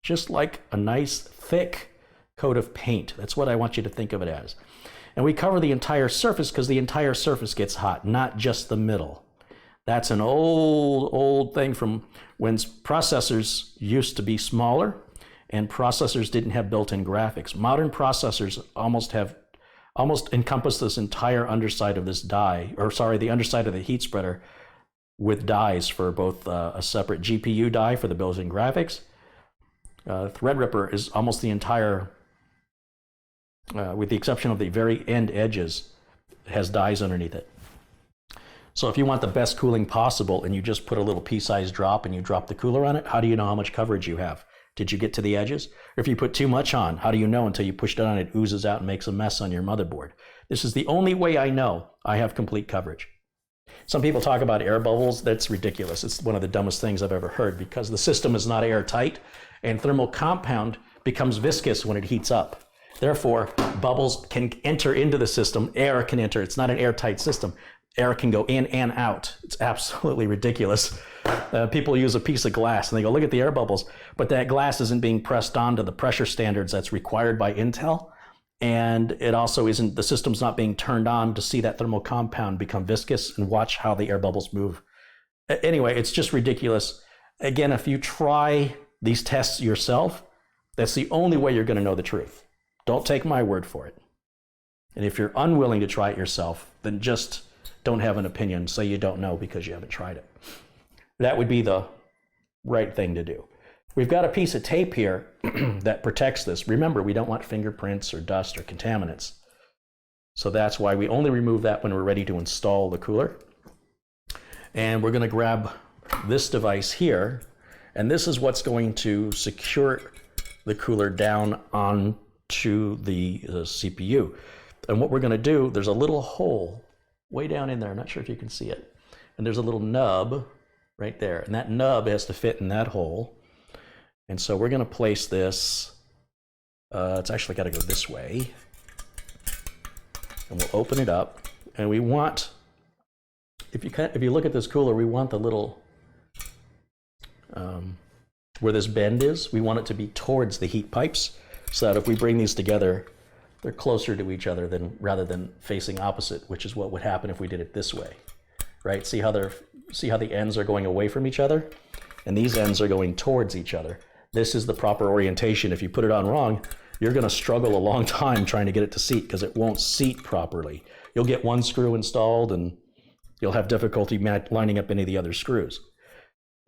Just like a nice thick coat of paint. That's what I want you to think of it as. And we cover the entire surface because the entire surface gets hot, not just the middle. That's an old thing from when processors used to be smaller and processors didn't have built-in graphics. Modern processors almost encompass this entire underside of this die, the underside of the heat spreader with dies for both a separate GPU die for the built-in graphics. Threadripper is almost the entire, with the exception of the very end edges, has dies underneath it. So if you want the best cooling possible and you just put a little pea-sized drop and you drop the cooler on it, how do you know how much coverage you have? Did you get to the edges? Or if you put too much on, how do you know until you push it on, it oozes out and makes a mess on your motherboard? This is the only way I know I have complete coverage. Some people talk about air bubbles. That's ridiculous. It's one of the dumbest things I've ever heard because the system is not airtight and thermal compound becomes viscous when it heats up. Therefore, bubbles can enter into the system. Air can enter. It's not an airtight system. Air can go in and out. It's absolutely ridiculous. People use a piece of glass and they go, look at the air bubbles, but that glass isn't being pressed onto the pressure standards that's required by Intel. And it also isn't, the system's not being turned on to see that thermal compound become viscous and watch how the air bubbles move. Anyway, it's just ridiculous. Again, if you try these tests yourself, that's the only way you're going to know the truth. Don't take my word for it. And if you're unwilling to try it yourself, then just don't have an opinion. Say you don't know because you haven't tried it. That would be the right thing to do. We've got a piece of tape here that protects this. Remember, we don't want fingerprints or dust or contaminants. So that's why we only remove that when we're ready to install the cooler. And we're going to grab this device here, and this is what's going to secure the cooler down onto the CPU. And what we're going to do, there's a little hole way down in there. I'm not sure if you can see it. And there's a little nub right there, and that nub has to fit in that hole. And so we're going to place this, it's actually got to go this way. And we'll open it up, and we want, if you look at this cooler, we want the little, where this bend is, we want it to be towards the heat pipes, so that if we bring these together, they're closer to each other rather than facing opposite, which is what would happen if we did it this way, right? See how the ends are going away from each other, and these ends are going towards each other. This is the proper orientation. If you put it on wrong, you're going to struggle a long time trying to get it to seat because it won't seat properly. You'll get one screw installed and you'll have difficulty lining up any of the other screws.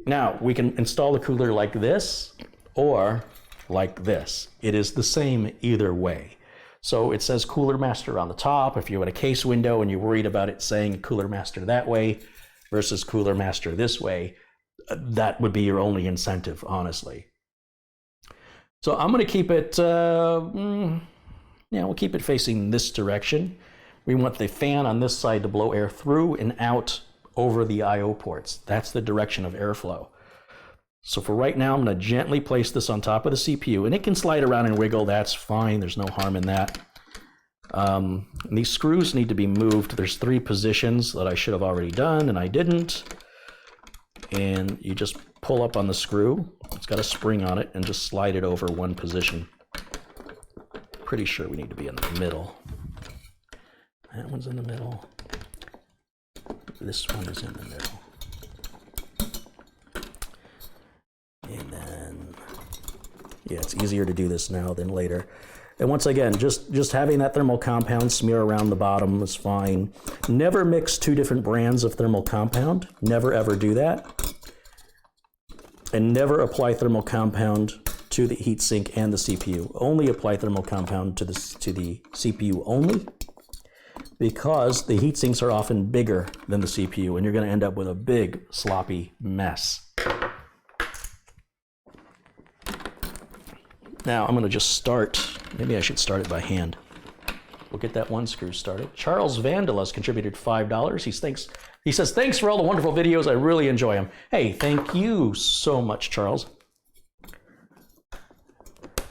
Now, we can install the cooler like this or like this. It is the same either way. So it says Cooler Master on the top. If you had a case window and you're worried about it saying Cooler Master that way versus Cooler Master this way, that would be your only incentive, honestly. So I'm going to keep it, we'll keep it facing this direction. We want the fan on this side to blow air through and out over the I/O ports. That's the direction of airflow. So for right now, I'm going to gently place this on top of the CPU, and it can slide around and wiggle. That's fine. There's no harm in that. And these screws need to be moved. There's 3 positions that I should have already done, and I didn't. And you just pull up on the screw. It's got a spring on it, and just slide it over one position. Pretty sure we need to be in the middle. That one's in the middle. This one is in the middle. And then, yeah, it's easier to do this now than later. And once again, just having that thermal compound smear around the bottom is fine. Never mix 2 different brands of thermal compound. Never ever do that. And never apply thermal compound to the heatsink and the CPU. Only apply thermal compound to the CPU only, because the heat sinks are often bigger than the CPU, and you're going to end up with a big sloppy mess. Now I'm going to just start. Maybe I should start it by hand. We'll get that one screw started. Charles Vandelas contributed $5. He says, thanks for all the wonderful videos. I really enjoy them. Hey, thank you so much, Charles.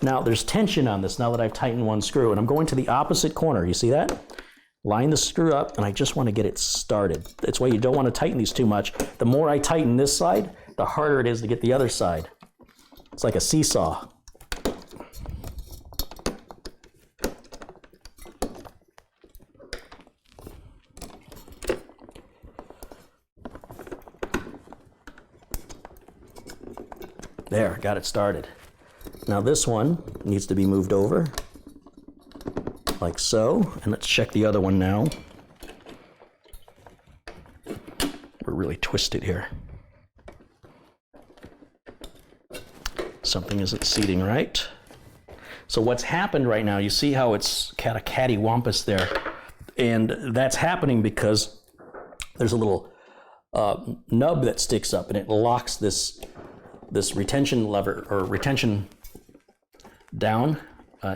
Now there's tension on this now that I've tightened one screw, and I'm going to the opposite corner. You see that? Line the screw up, and I just want to get it started. That's why you don't want to tighten these too much. The more I tighten this side, the harder it is to get the other side. It's like a seesaw. There, got it started. Now this one needs to be moved over, like so, and let's check the other one now. We're really twisted here. Something isn't seating right. So what's happened right now, you see how it's kind of cattywampus there, and that's happening because there's a little nub that sticks up, and it locks this retention lever or retention down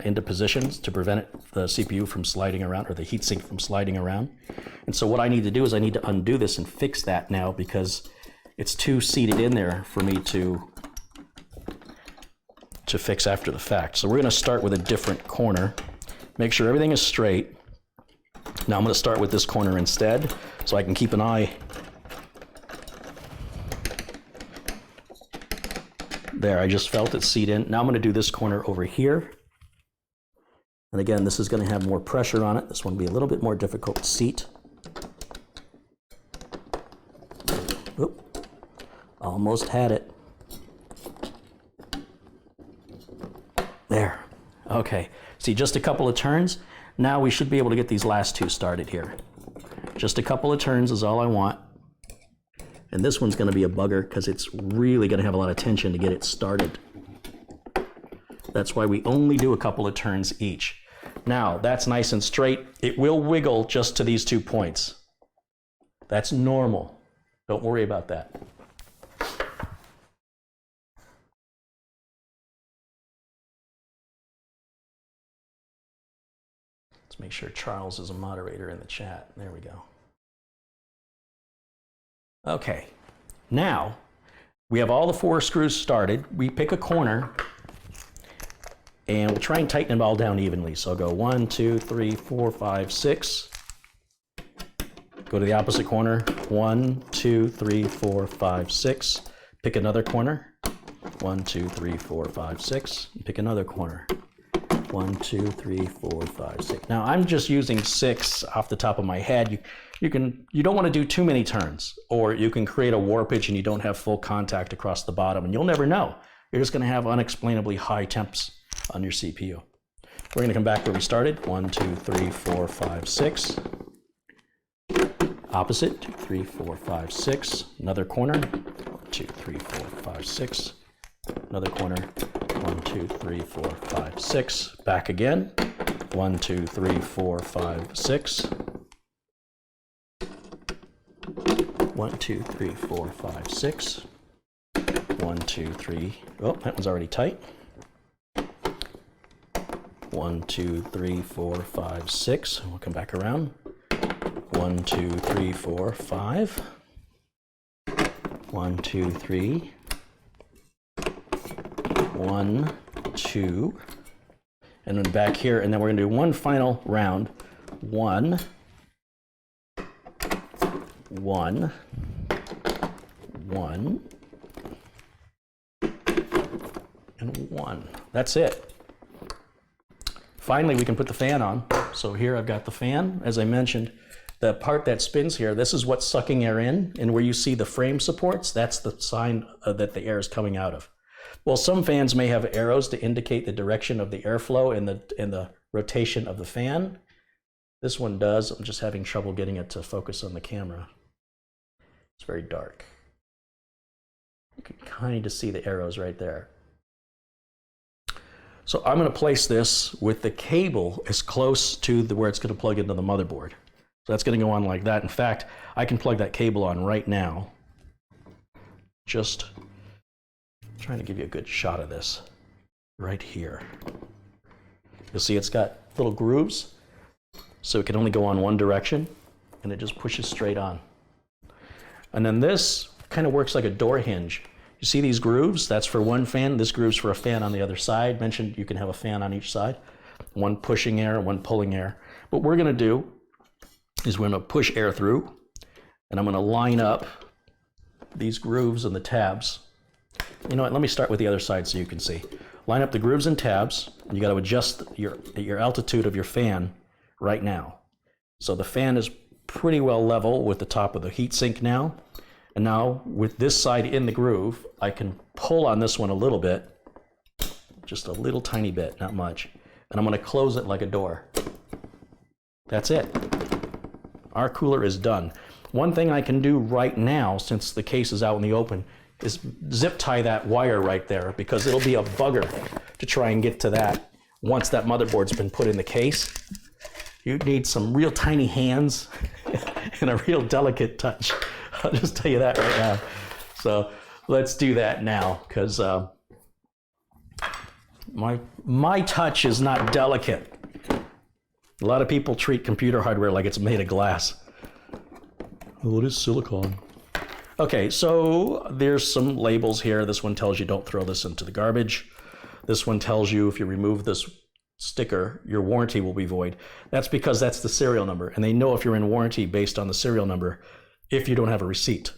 into positions to prevent the CPU from sliding around, or the heatsink from sliding around. And so what I need to do is I need to undo this and fix that now, because it's too seated in there for me to fix after the fact. So we're going to start with a different corner. Make sure everything is straight. Now I'm going to start with this corner instead, so I can keep an eye. There, I just felt it seat in. Now I'm going to do this corner over here. And again, this is going to have more pressure on it. This one will be a little bit more difficult to seat. Oop, almost had it. See See, just a couple of turns. Now we should be able to get these last two started here. Just a couple of turns is all I want. And this one's going to be a bugger because it's really going to have a lot of tension to get it started. That's why we only do a couple of turns each. Now, that's nice and straight. It will wiggle just to these 2 points. That's normal. Don't worry about that. Let's make sure Charles is a moderator in the chat. There we go. Okay, now we have all the 4 screws started. We pick a corner and we'll try and tighten it all down evenly. So I'll go 1, 2, 3, 4, 5, 6. Go to the opposite corner. 1, 2, 3, 4, 5, 6. Pick another corner. 1, 2, 3, 4, 5, 6. Pick another corner. 1, 2, 3, 4, 5, 6. Now I'm just using 6 off the top of my head. You don't want to do too many turns, or you can create a warpage and you don't have full contact across the bottom, and you'll never know. You're just going to have unexplainably high temps on your CPU. We're going to come back where we started. 1, 2, 3, 4, 5, 6. Opposite. 2, 3, 4, 5, 6. Another corner. 2, 3, 4, 5, 6. Another corner. 1, 2, 3, 4, 5, 6. Back again. 1, 2, 3, 4, 5, 6. 1, 2, 3, 4, 5, 6. 1, 2, 3. Oh, that one's already tight. 1, 2, 3, 4, 5, 6. We'll come back around. 1, 2, 3, 4, 5. 1, 2, 3. 1, 2. And then back here, and then we're going to do one final round. 1, 1, 1, and 1. That's it. Finally, we can put the fan on. So here I've got the fan. As I mentioned, the part that spins here, this is what's sucking air in, and where you see the frame supports, that's the sign that the air is coming out of. Well, some fans may have arrows to indicate the direction of the airflow and the rotation of the fan. This one does. I'm just having trouble getting it to focus on the camera. It's very dark. You can kind of see the arrows right there. So I'm going to place this with the cable as close to where it's going to plug into the motherboard. So that's going to go on like that. In fact, I can plug that cable on right now. Just trying to give you a good shot of this right here. You'll see it's got little grooves, so it can only go on one direction, and it just pushes straight on. And then this kind of works like a door hinge. You see these grooves? That's for one fan. This groove's for a fan on the other side. Mentioned you can have a fan on each side. One pushing air, one pulling air. What we're going to do is we're going to push air through, and I'm going to line up these grooves and the tabs. You know what? Let me start with the other side so you can see. Line up the grooves and tabs. And you got to adjust your altitude of your fan right now. So the fan is pretty well level with the top of the heatsink now. And now with this side in the groove, I can pull on this one a little bit, just a little tiny bit, not much. And I'm going to close it like a door. That's it. Our cooler is done. One thing I can do right now, since the case is out in the open, is zip tie that wire right there, because it'll be a bugger to try and get to that once that motherboard's been put in the case. You need some real tiny hands and a real delicate touch. I'll just tell you that right now. So let's do that now, because my touch is not delicate. A lot of people treat computer hardware like it's made of glass. Oh, it is silicone. Okay, so there's some labels here. This one tells you don't throw this into the garbage. This one tells you if you remove this sticker, your warranty will be void. That's because that's the serial number, and they know if you're in warranty based on the serial number if you don't have a receipt.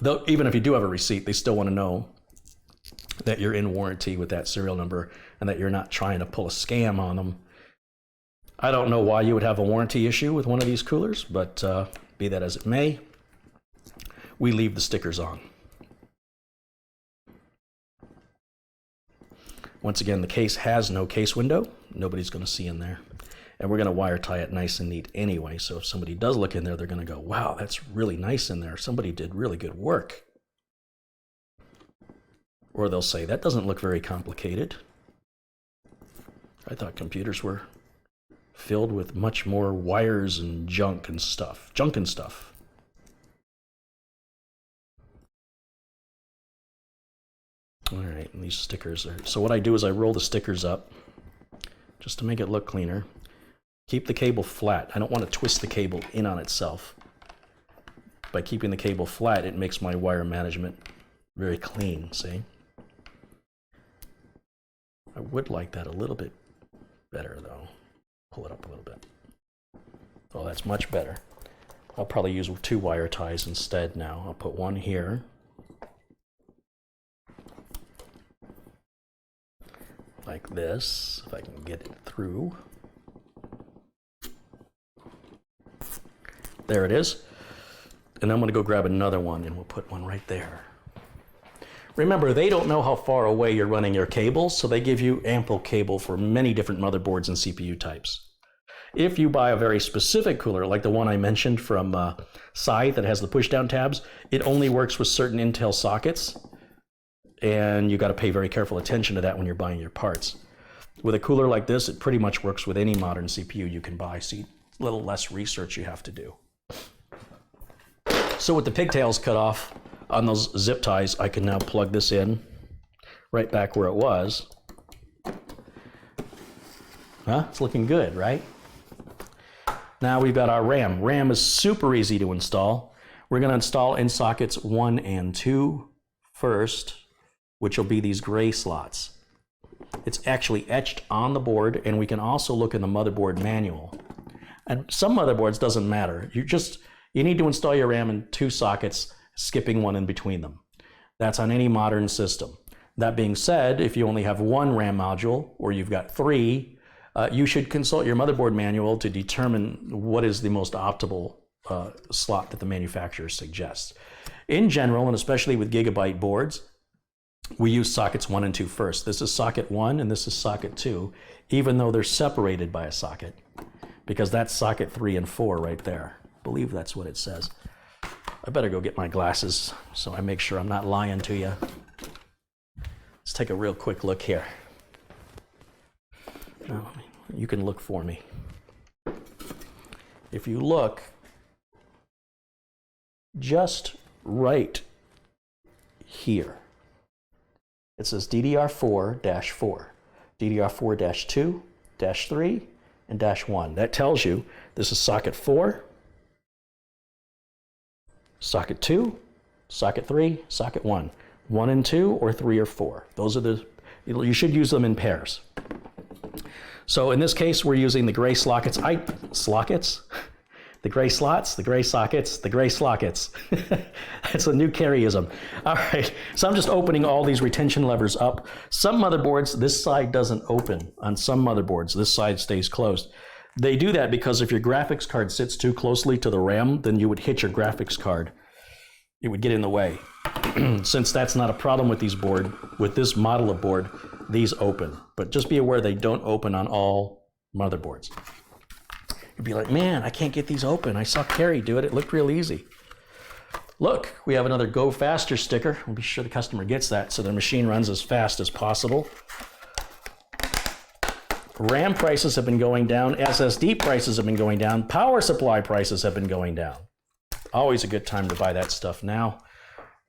Though, even if you do have a receipt, they still want to know that you're in warranty with that serial number and that you're not trying to pull a scam on them. I don't know why you would have a warranty issue with one of these coolers, but be that as it may, we leave the stickers on. Once again, the case has no case window. Nobody's going to see in there. And we're going to wire tie it nice and neat anyway. So if somebody does look in there, they're going to go, wow, that's really nice in there. Somebody did really good work. Or they'll say, that doesn't look very complicated. I thought computers were filled with much more wires and junk and stuff. All right, and these stickers are, so what I do is I roll the stickers up just to make it look cleaner. Keep the cable flat. I don't want to twist the cable in on itself. By keeping the cable flat, it makes my wire management very clean, see? I would like that a little bit better though. Pull it up a little bit. Oh, that's much better. I'll probably use 2 wire ties instead now. I'll put one here. Like this, if I can get it through. There it is. And I'm going to go grab another one and we'll put one right there. Remember, they don't know how far away you're running your cables, so they give you ample cable for many different motherboards and CPU types. If you buy a very specific cooler, like the one I mentioned from Scythe that has the push-down tabs, it only works with certain Intel sockets, and you got to pay very careful attention to that when you're buying your parts. With a cooler like this, it pretty much works with any modern CPU you can buy, so a little less research you have to do. So with the pigtails cut off on those zip ties, I can now plug this in right back where it was. Huh? It's looking good, right? Now we've got our RAM. RAM is super easy to install. We're going to install in sockets 1 and 2 first, which will be these gray slots. It's actually etched on the board, and we can also look in the motherboard manual. And some motherboards doesn't matter. You need to install your RAM in 2 sockets, skipping one in between them. That's on any modern system. That being said, if you only have 1 RAM module, or you've got 3, you should consult your motherboard manual to determine what is the most optimal slot that the manufacturer suggests. In general, and especially with Gigabyte boards, we use sockets 1 and 2 first. This is socket 1 and this is socket 2, even though they're separated by a socket, because that's socket 3 and 4 right there. I believe that's what it says. I better go get my glasses so I make sure I'm not lying to you. Let's take a real quick look here. Now, you can look for me. If you look just right here, it says DDR4-4, DDR4-2, -3, and -1. That tells you this is socket 4, socket 2, socket 3, socket 1. 1 and 2, or 3 or 4. Those are you should use them in pairs. So in this case, we're using the gray slockets. The gray slots, the gray sockets, the gray slockets. That's a new Careyism. All right, so I'm just opening all these retention levers up. Some motherboards, this side doesn't open. On some motherboards, this side stays closed. They do that because if your graphics card sits too closely to the RAM, then you would hit your graphics card. It would get in the way. Since that's not a problem with this model of board, these open. But just be aware they don't open on all motherboards. You'd be like, man, I can't get these open. I saw Carey do it. It looked real easy. Look, we have another Go Faster sticker. We'll be sure the customer gets that so the machine runs as fast as possible. RAM prices have been going down. SSD prices have been going down. Power supply prices have been going down. Always a good time to buy that stuff now.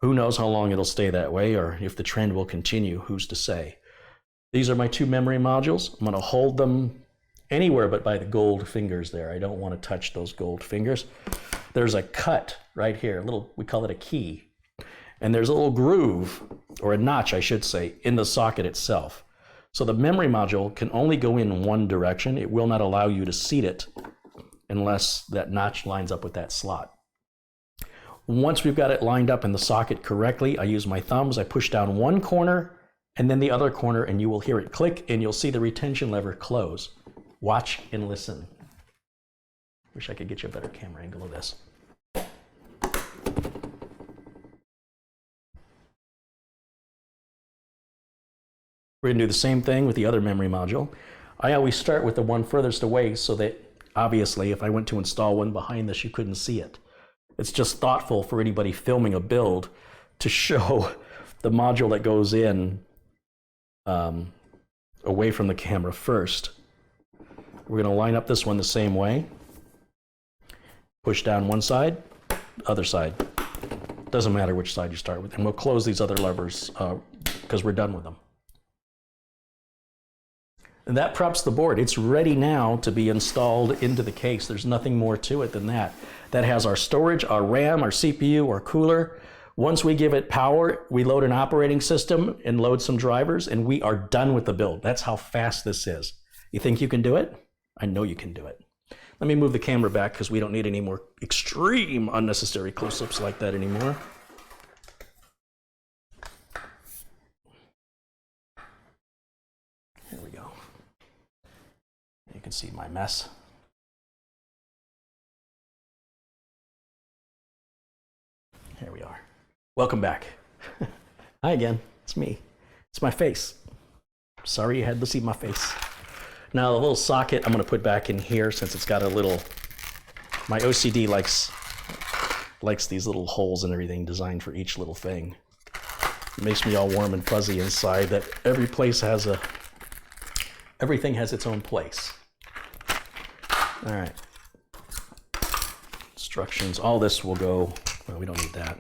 Who knows how long it'll stay that way, or if the trend will continue, who's to say. These are my 2 memory modules. I'm going to hold them anywhere but by the gold fingers there. I don't want to touch those gold fingers. There's a cut right here, we call it a key. And there's a little groove, or a notch, I should say, in the socket itself. So the memory module can only go in one direction. It will not allow you to seat it unless that notch lines up with that slot. Once we've got it lined up in the socket correctly, I use my thumbs, I push down one corner and then the other corner, and you will hear it click and you'll see the retention lever close. Watch and listen. Wish I could get you a better camera angle of this. We're going to do the same thing with the other memory module. I always start with the one furthest away so that obviously if I went to install one behind this, you couldn't see it. It's just thoughtful for anybody filming a build to show the module that goes in away from the camera first. We're going to line up this one the same way. Push down one side, other side. Doesn't matter which side you start with. And we'll close these other levers because we're done with them. And that preps the board. It's ready now to be installed into the case. There's nothing more to it than that. That has our storage, our RAM, our CPU, our cooler. Once we give it power, we load an operating system and load some drivers, and we are done with the build. That's how fast this is. You think you can do it? I know you can do it. Let me move the camera back because we don't need any more extreme unnecessary close-ups like that anymore. Here we go. You can see my mess. Here we are. Welcome back. Hi again. It's me. It's my face. Sorry you had to see my face. Now the little socket I'm going to put back in here since it's got a little, my OCD likes these little holes and everything designed for each little thing. It makes me all warm and fuzzy inside that everything has its own place. All right. Instructions, all this will go, well, we don't need that,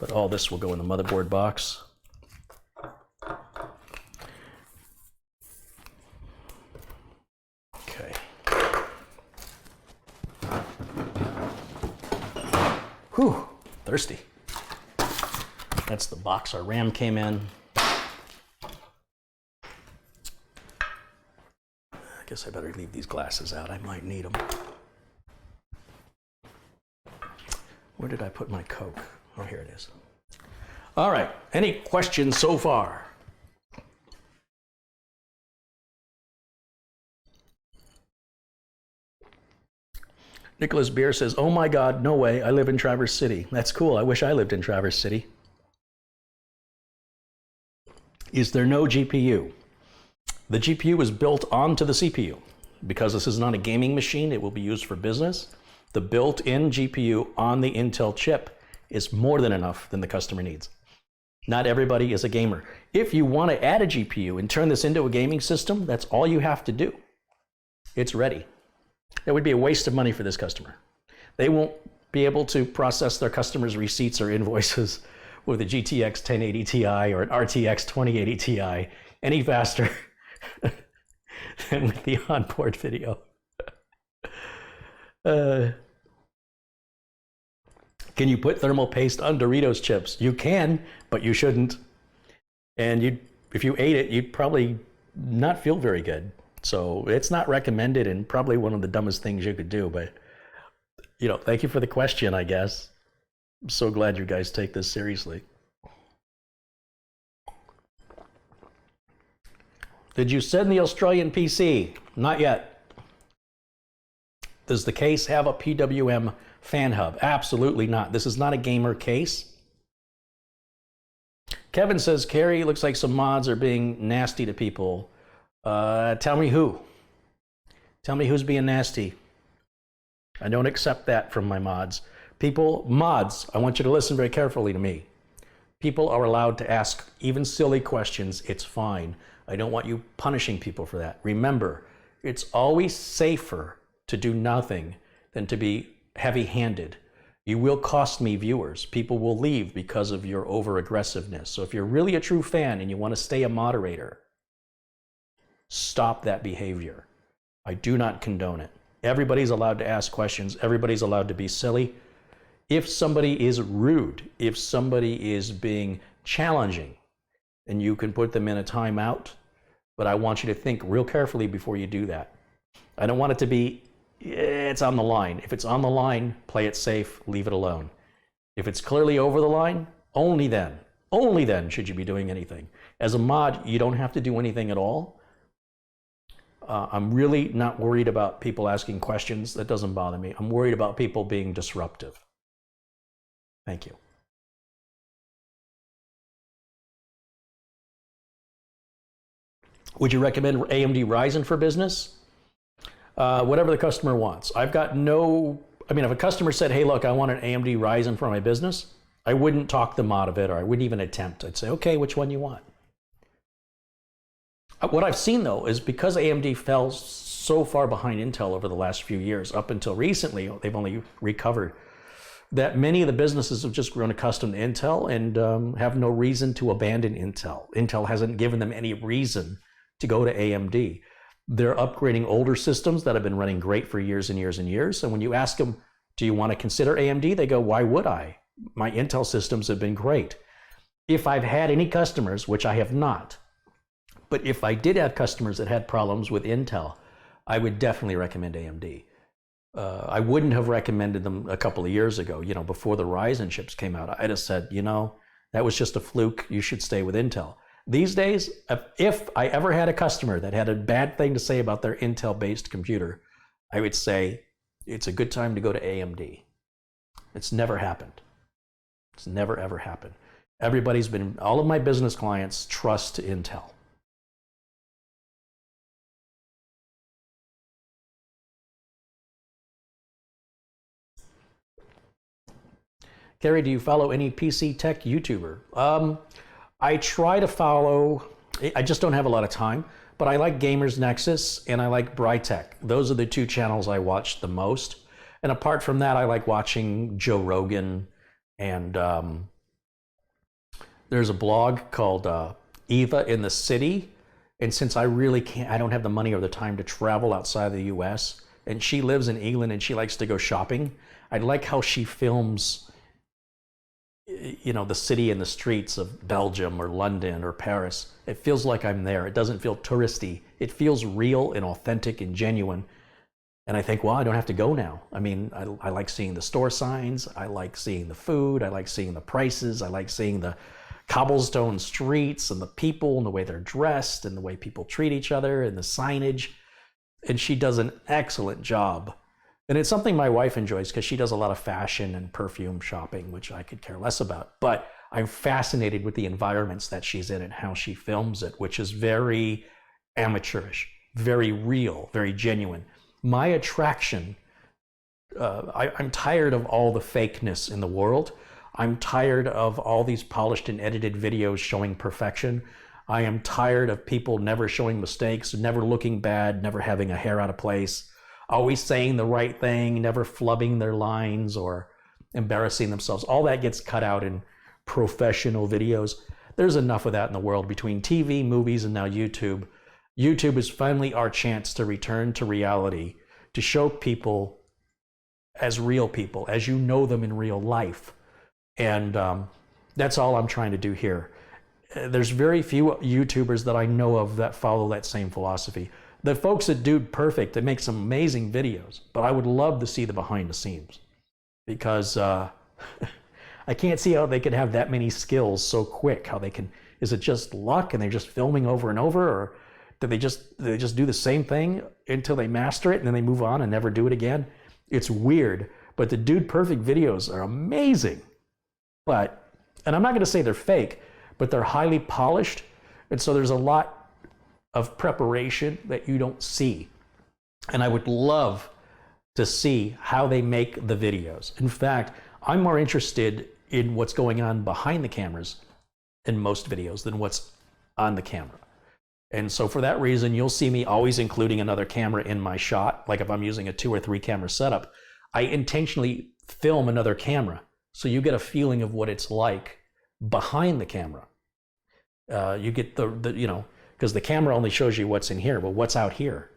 but all this will go in the motherboard box. Okay. Whew, thirsty. That's the box our RAM came in. I guess I better leave these glasses out. I might need them. Where did I put my Coke? Oh, here it is. All right. Any questions so far? Nicholas Beer says, oh my God, no way. I live in Traverse City. That's cool. I wish I lived in Traverse City. Is there no GPU? The GPU is built onto the CPU. Because this is not a gaming machine, it will be used for business. The built-in GPU on the Intel chip is more than enough than the customer needs. Not everybody is a gamer. If you want to add a GPU and turn this into a gaming system, that's all you have to do. It's ready. It would be a waste of money for this customer. They won't be able to process their customers' receipts or invoices with a GTX 1080 Ti or an RTX 2080 Ti any faster than with the onboard video. Can you put thermal paste on Doritos chips? You can, but you shouldn't. And if you ate it, you'd probably not feel very good. So it's not recommended and probably one of the dumbest things you could do. But, you know, thank you for the question, I guess. I'm so glad you guys take this seriously. Did you send the Australian PC? Not yet. Does the case have a PWM fan hub? Absolutely not. This is not a gamer case. Kevin says, Carrie, looks like some mods are being nasty to people. Tell me who. Tell me who's being nasty. I don't accept that from my mods. Mods, I want you to listen very carefully to me. People are allowed to ask even silly questions. It's fine. I don't want you punishing people for that. Remember, it's always safer to do nothing than to be heavy-handed. You will cost me viewers. People will leave because of your over-aggressiveness. So if you're really a true fan and you want to stay a moderator, stop that behavior. I do not condone it. Everybody's allowed to ask questions. Everybody's allowed to be silly. If somebody is rude, if somebody is being challenging, then you can put them in a timeout. But I want you to think real carefully before you do that. I don't want it to be, it's on the line. If it's on the line, play it safe, leave it alone. If it's clearly over the line, only then should you be doing anything. As a mod, you don't have to do anything at all. I'm really not worried about people asking questions. That doesn't bother me. I'm worried about people being disruptive. Thank you. Would you recommend AMD Ryzen for business? Whatever the customer wants. I've got no, I mean, if a customer said, hey, look, I want an AMD Ryzen for my business, I wouldn't talk them out of it, or I wouldn't even attempt. I'd say, okay, which one you want? What I've seen, though, is because AMD fell so far behind Intel over the last few years, up until recently, they've only recovered, that many of the businesses have just grown accustomed to Intel and have no reason to abandon Intel. Intel hasn't given them any reason to go to AMD. They're upgrading older systems that have been running great for years and years and years. And when you ask them, do you want to consider AMD? They go, why would I? My Intel systems have been great. If I've had any customers, which I have not, but if I did have customers that had problems with Intel, I would definitely recommend AMD. I wouldn't have recommended them a couple of years ago, before the Ryzen chips came out. I'd have said, that was just a fluke. You should stay with Intel. These days, if I ever had a customer that had a bad thing to say about their Intel-based computer, I would say it's a good time to go to AMD. It's never happened. It's never, ever happened. All of my business clients trust Intel. Gary, do you follow any PC tech YouTuber? I try to follow, I just don't have a lot of time, but I like Gamers Nexus and I like Brytech. Those are the two channels I watch the most. And apart from that, I like watching Joe Rogan, and there's a blog called Eva in the City. And since I don't have the money or the time to travel outside the US, and she lives in England and she likes to go shopping, I like how she films the city and the streets of Belgium or London or Paris. It feels like I'm there. It doesn't feel touristy. It feels real and authentic and genuine. And I think, well, I don't have to go now. I mean, I like seeing the store signs. I like seeing the food. I like seeing the prices. I like seeing the cobblestone streets and the people and the way they're dressed and the way people treat each other and the signage. And she does an excellent job. And it's something my wife enjoys because she does a lot of fashion and perfume shopping, which I could care less about. But I'm fascinated with the environments that she's in and how she films it, which is very amateurish, very real, very genuine. My attraction, I'm tired of all the fakeness in the world. I'm tired of all these polished and edited videos showing perfection. I am tired of people never showing mistakes, never looking bad, never having a hair out of place, always saying the right thing, never flubbing their lines or embarrassing themselves. All that gets cut out in professional videos. There's enough of that in the world between TV, movies, and now YouTube. YouTube is finally our chance to return to reality, to show people as real people, as you know them in real life. And that's all I'm trying to do here. There's very few YouTubers that I know of that follow that same philosophy. The folks at Dude Perfect, they make some amazing videos, but I would love to see the behind the scenes because I can't see how they could have that many skills so quick. Is it just luck and they're just filming over and over, or do they just do the same thing until they master it and then they move on and never do it again? It's weird, but the Dude Perfect videos are amazing. And I'm not going to say they're fake, but they're highly polished, and so there's a lot of preparation that you don't see. And I would love to see how they make the videos. In fact, I'm more interested in what's going on behind the cameras in most videos than what's on the camera. And so for that reason, you'll see me always including another camera in my shot. Like if I'm using a 2 or 3 camera setup, I intentionally film another camera so you get a feeling of what it's like behind the camera. You get because the camera only shows you what's in here, but what's out here?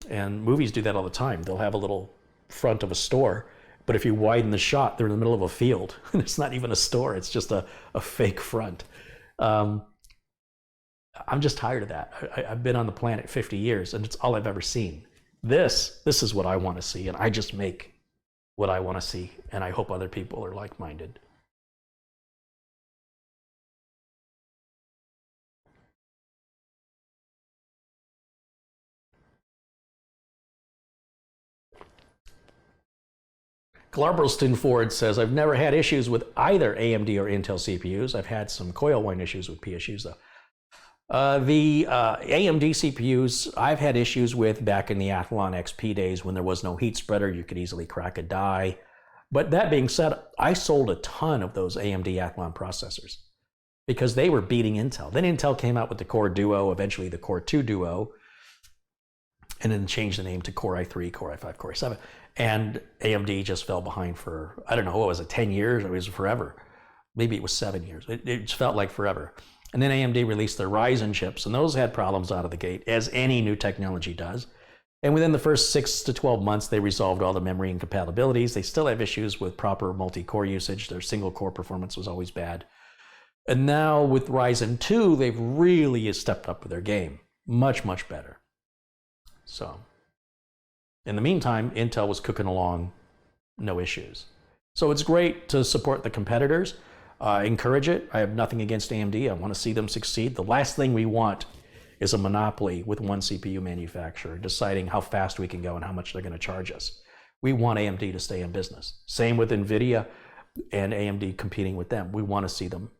And movies do that all the time. They'll have a little front of a store, but if you widen the shot, they're in the middle of a field. And it's not even a store, it's just a fake front. I'm just tired of that. I've been on the planet 50 years, and it's all I've ever seen. This is what I want to see, and I just make what I want to see, and I hope other people are like-minded. Glarbelston Ford says, I've never had issues with either AMD or Intel CPUs. I've had some coil whine issues with PSUs though. The AMD CPUs I've had issues with back in the Athlon XP days when there was no heat spreader. You could easily crack a die. But that being said, I sold a ton of those AMD Athlon processors because they were beating Intel. Then Intel came out with the Core Duo, eventually the Core 2 Duo, and then changed the name to Core i3, Core i5, Core i7. And AMD just fell behind for, I don't know, what was it, 10 years? It was forever. Maybe it was 7 years. It just felt like forever. And then AMD released their Ryzen chips, and those had problems out of the gate, as any new technology does. And within the first 6 to 12 months, they resolved all the memory incompatibilities. They still have issues with proper multi-core usage. Their single-core performance was always bad. And now with Ryzen 2, they've really stepped up with their game. Much, much better. So, in the meantime, Intel was cooking along, no issues. So it's great to support the competitors. Encourage it. I have nothing against AMD. I want to see them succeed. The last thing we want is a monopoly with one CPU manufacturer deciding how fast we can go and how much they're going to charge us. We want AMD to stay in business. Same with NVIDIA and AMD competing with them. We want to see them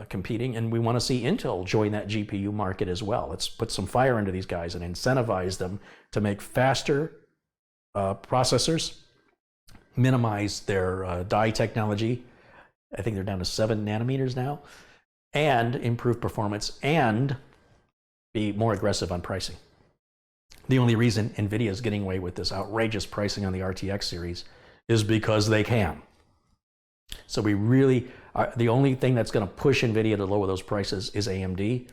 competing, and we want to see Intel join that GPU market as well. Let's put some fire into these guys and incentivize them to make faster processors, minimize their die technology. I think they're down to 7 nanometers now, and improve performance and be more aggressive on pricing. The only reason NVIDIA is getting away with this outrageous pricing on the RTX series is because they can. So we really are, the only thing that's going to push NVIDIA to lower those prices is AMD,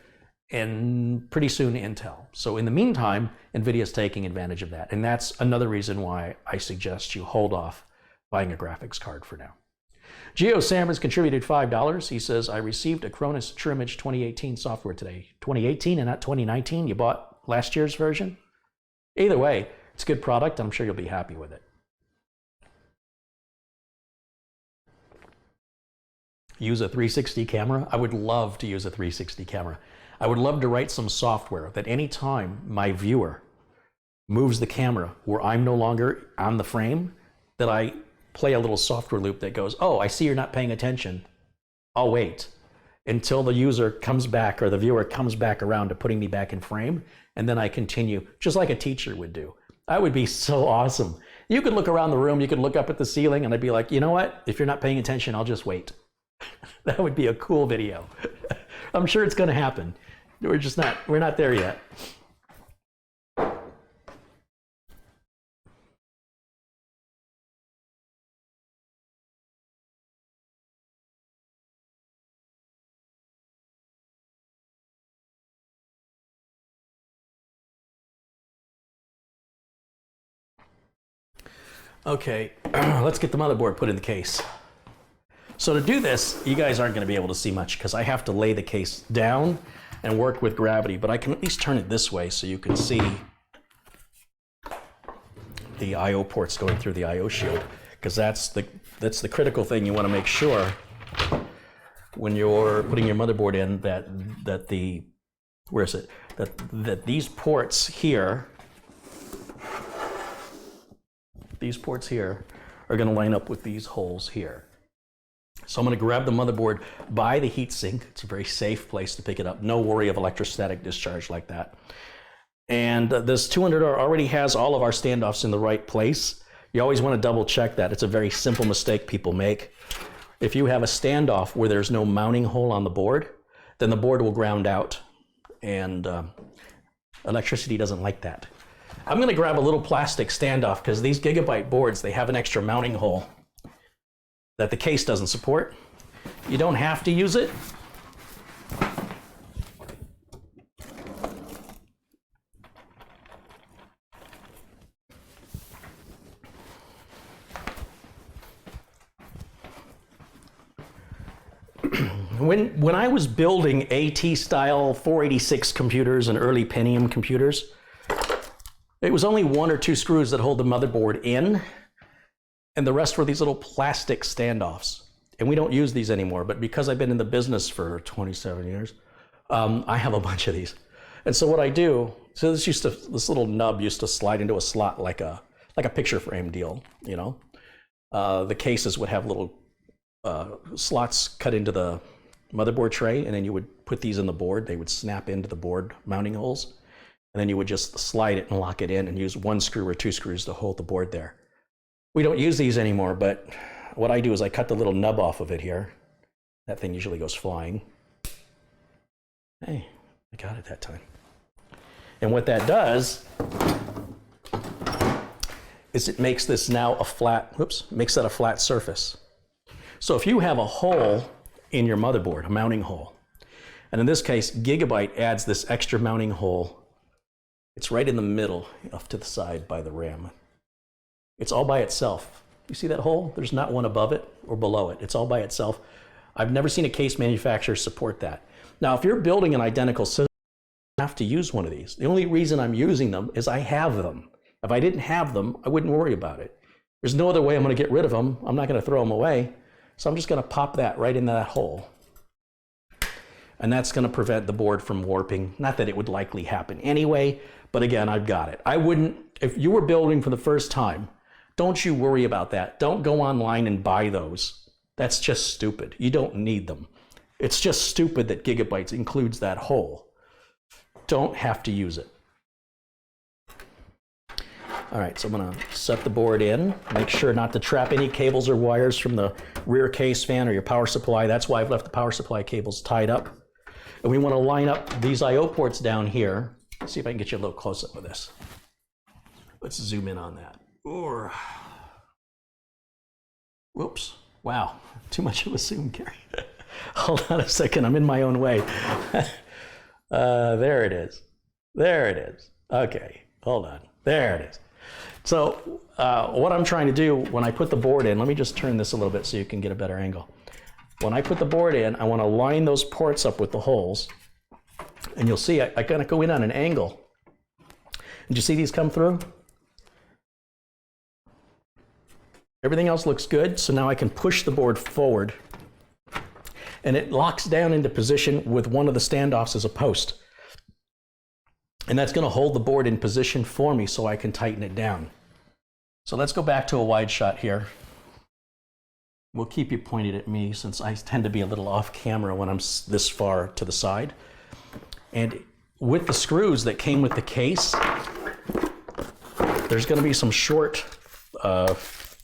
and pretty soon Intel. So in the meantime, NVIDIA is taking advantage of that. And that's another reason why I suggest you hold off buying a graphics card for now. Geo Salmons contributed $5. He says, I received a Cronus Trimage 2018 software today. 2018 and not 2019? You bought last year's version? Either way, it's a good product. I'm sure you'll be happy with it. Use a 360 camera? I would love to use a 360 camera. I would love to write some software that anytime my viewer moves the camera where I'm no longer on the frame, that I play a little software loop that goes, oh, I see you're not paying attention. I'll wait until the user comes back or the viewer comes back around to putting me back in frame, and then I continue, just like a teacher would do. That would be so awesome. You could look around the room, you could look up at the ceiling, and I'd be like, you know what? If you're not paying attention, I'll just wait. That would be a cool video. I'm sure it's going to happen. We're not there yet. Okay, let's get the motherboard put in the case. So to do this, you guys aren't going to be able to see much because I have to lay the case down and work with gravity, but I can at least turn it this way so you can see the I/O ports going through the I/O shield, because that's the critical thing you want to make sure when you're putting your motherboard in, that these ports here, are going to line up with these holes here. So I'm going to grab the motherboard by the heatsink. It's a very safe place to pick it up. No worry of electrostatic discharge like that. And this 200R already has all of our standoffs in the right place. You always want to double check that. It's a very simple mistake people make. If you have a standoff where there's no mounting hole on the board, then the board will ground out, and electricity doesn't like that. I'm going to grab a little plastic standoff because these Gigabyte boards, they have an extra mounting hole that the case doesn't support. You don't have to use it. When I was building AT-style 486 computers and early Pentium computers, it was only 1 or 2 screws that hold the motherboard in, and the rest were these little plastic standoffs. And we don't use these anymore, but because I've been in the business for 27 years, I have a bunch of these. And so what I do, so this little nub used to slide into a slot like a picture frame deal, you know. The cases would have little slots cut into the motherboard tray, and then you would put these in the board, they would snap into the board mounting holes. And then you would just slide it and lock it in and use 1 screw or 2 screws to hold the board there. We don't use these anymore, but what I do is I cut the little nub off of it here. That thing usually goes flying. Hey, I got it that time. And what that does is it makes this now a flat, makes that a flat surface. So if you have a hole in your motherboard, a mounting hole, and in this case, Gigabyte adds this extra mounting hole. It's right in the middle, off to the side by the RAM. It's all by itself. You see that hole? There's not one above it or below it. It's all by itself. I've never seen a case manufacturer support that. Now, if you're building an identical system, you have to use one of these. The only reason I'm using them is I have them. If I didn't have them, I wouldn't worry about it. There's no other way I'm going to get rid of them. I'm not going to throw them away. So I'm just going to pop that right into that hole. And that's going to prevent the board from warping. Not that it would likely happen anyway, but again, I've got it. I wouldn't, if you were building for the first time, don't you worry about that. Don't go online and buy those. That's just stupid. You don't need them. It's just stupid that Gigabyte includes that hole. Don't have to use it. All right, so I'm gonna set the board in. Make sure not to trap any cables or wires from the rear case fan or your power supply. That's why I've left the power supply cables tied up. And we wanna line up these I/O ports down here. Let's see if I can get you a little close up with this. Let's zoom in on that. Or, whoops, wow, too much of a zoom, Gary. Hold on a second, I'm in my own way. There it is. There it is. Okay, hold on. There it is. So what I'm trying to do when I put the board in, let me just turn this a little bit so you can get a better angle. When I put the board in, I want to line those ports up with the holes. And you'll see I gotta go in on an angle. Did you see these come through? Everything else looks good, so now I can push the board forward. And it locks down into position with one of the standoffs as a post. And that's going to hold the board in position for me so I can tighten it down. So let's go back to a wide shot here. We'll keep you pointed at me since I tend to be a little off camera when I'm this far to the side. And with the screws that came with the case, there's going to be some short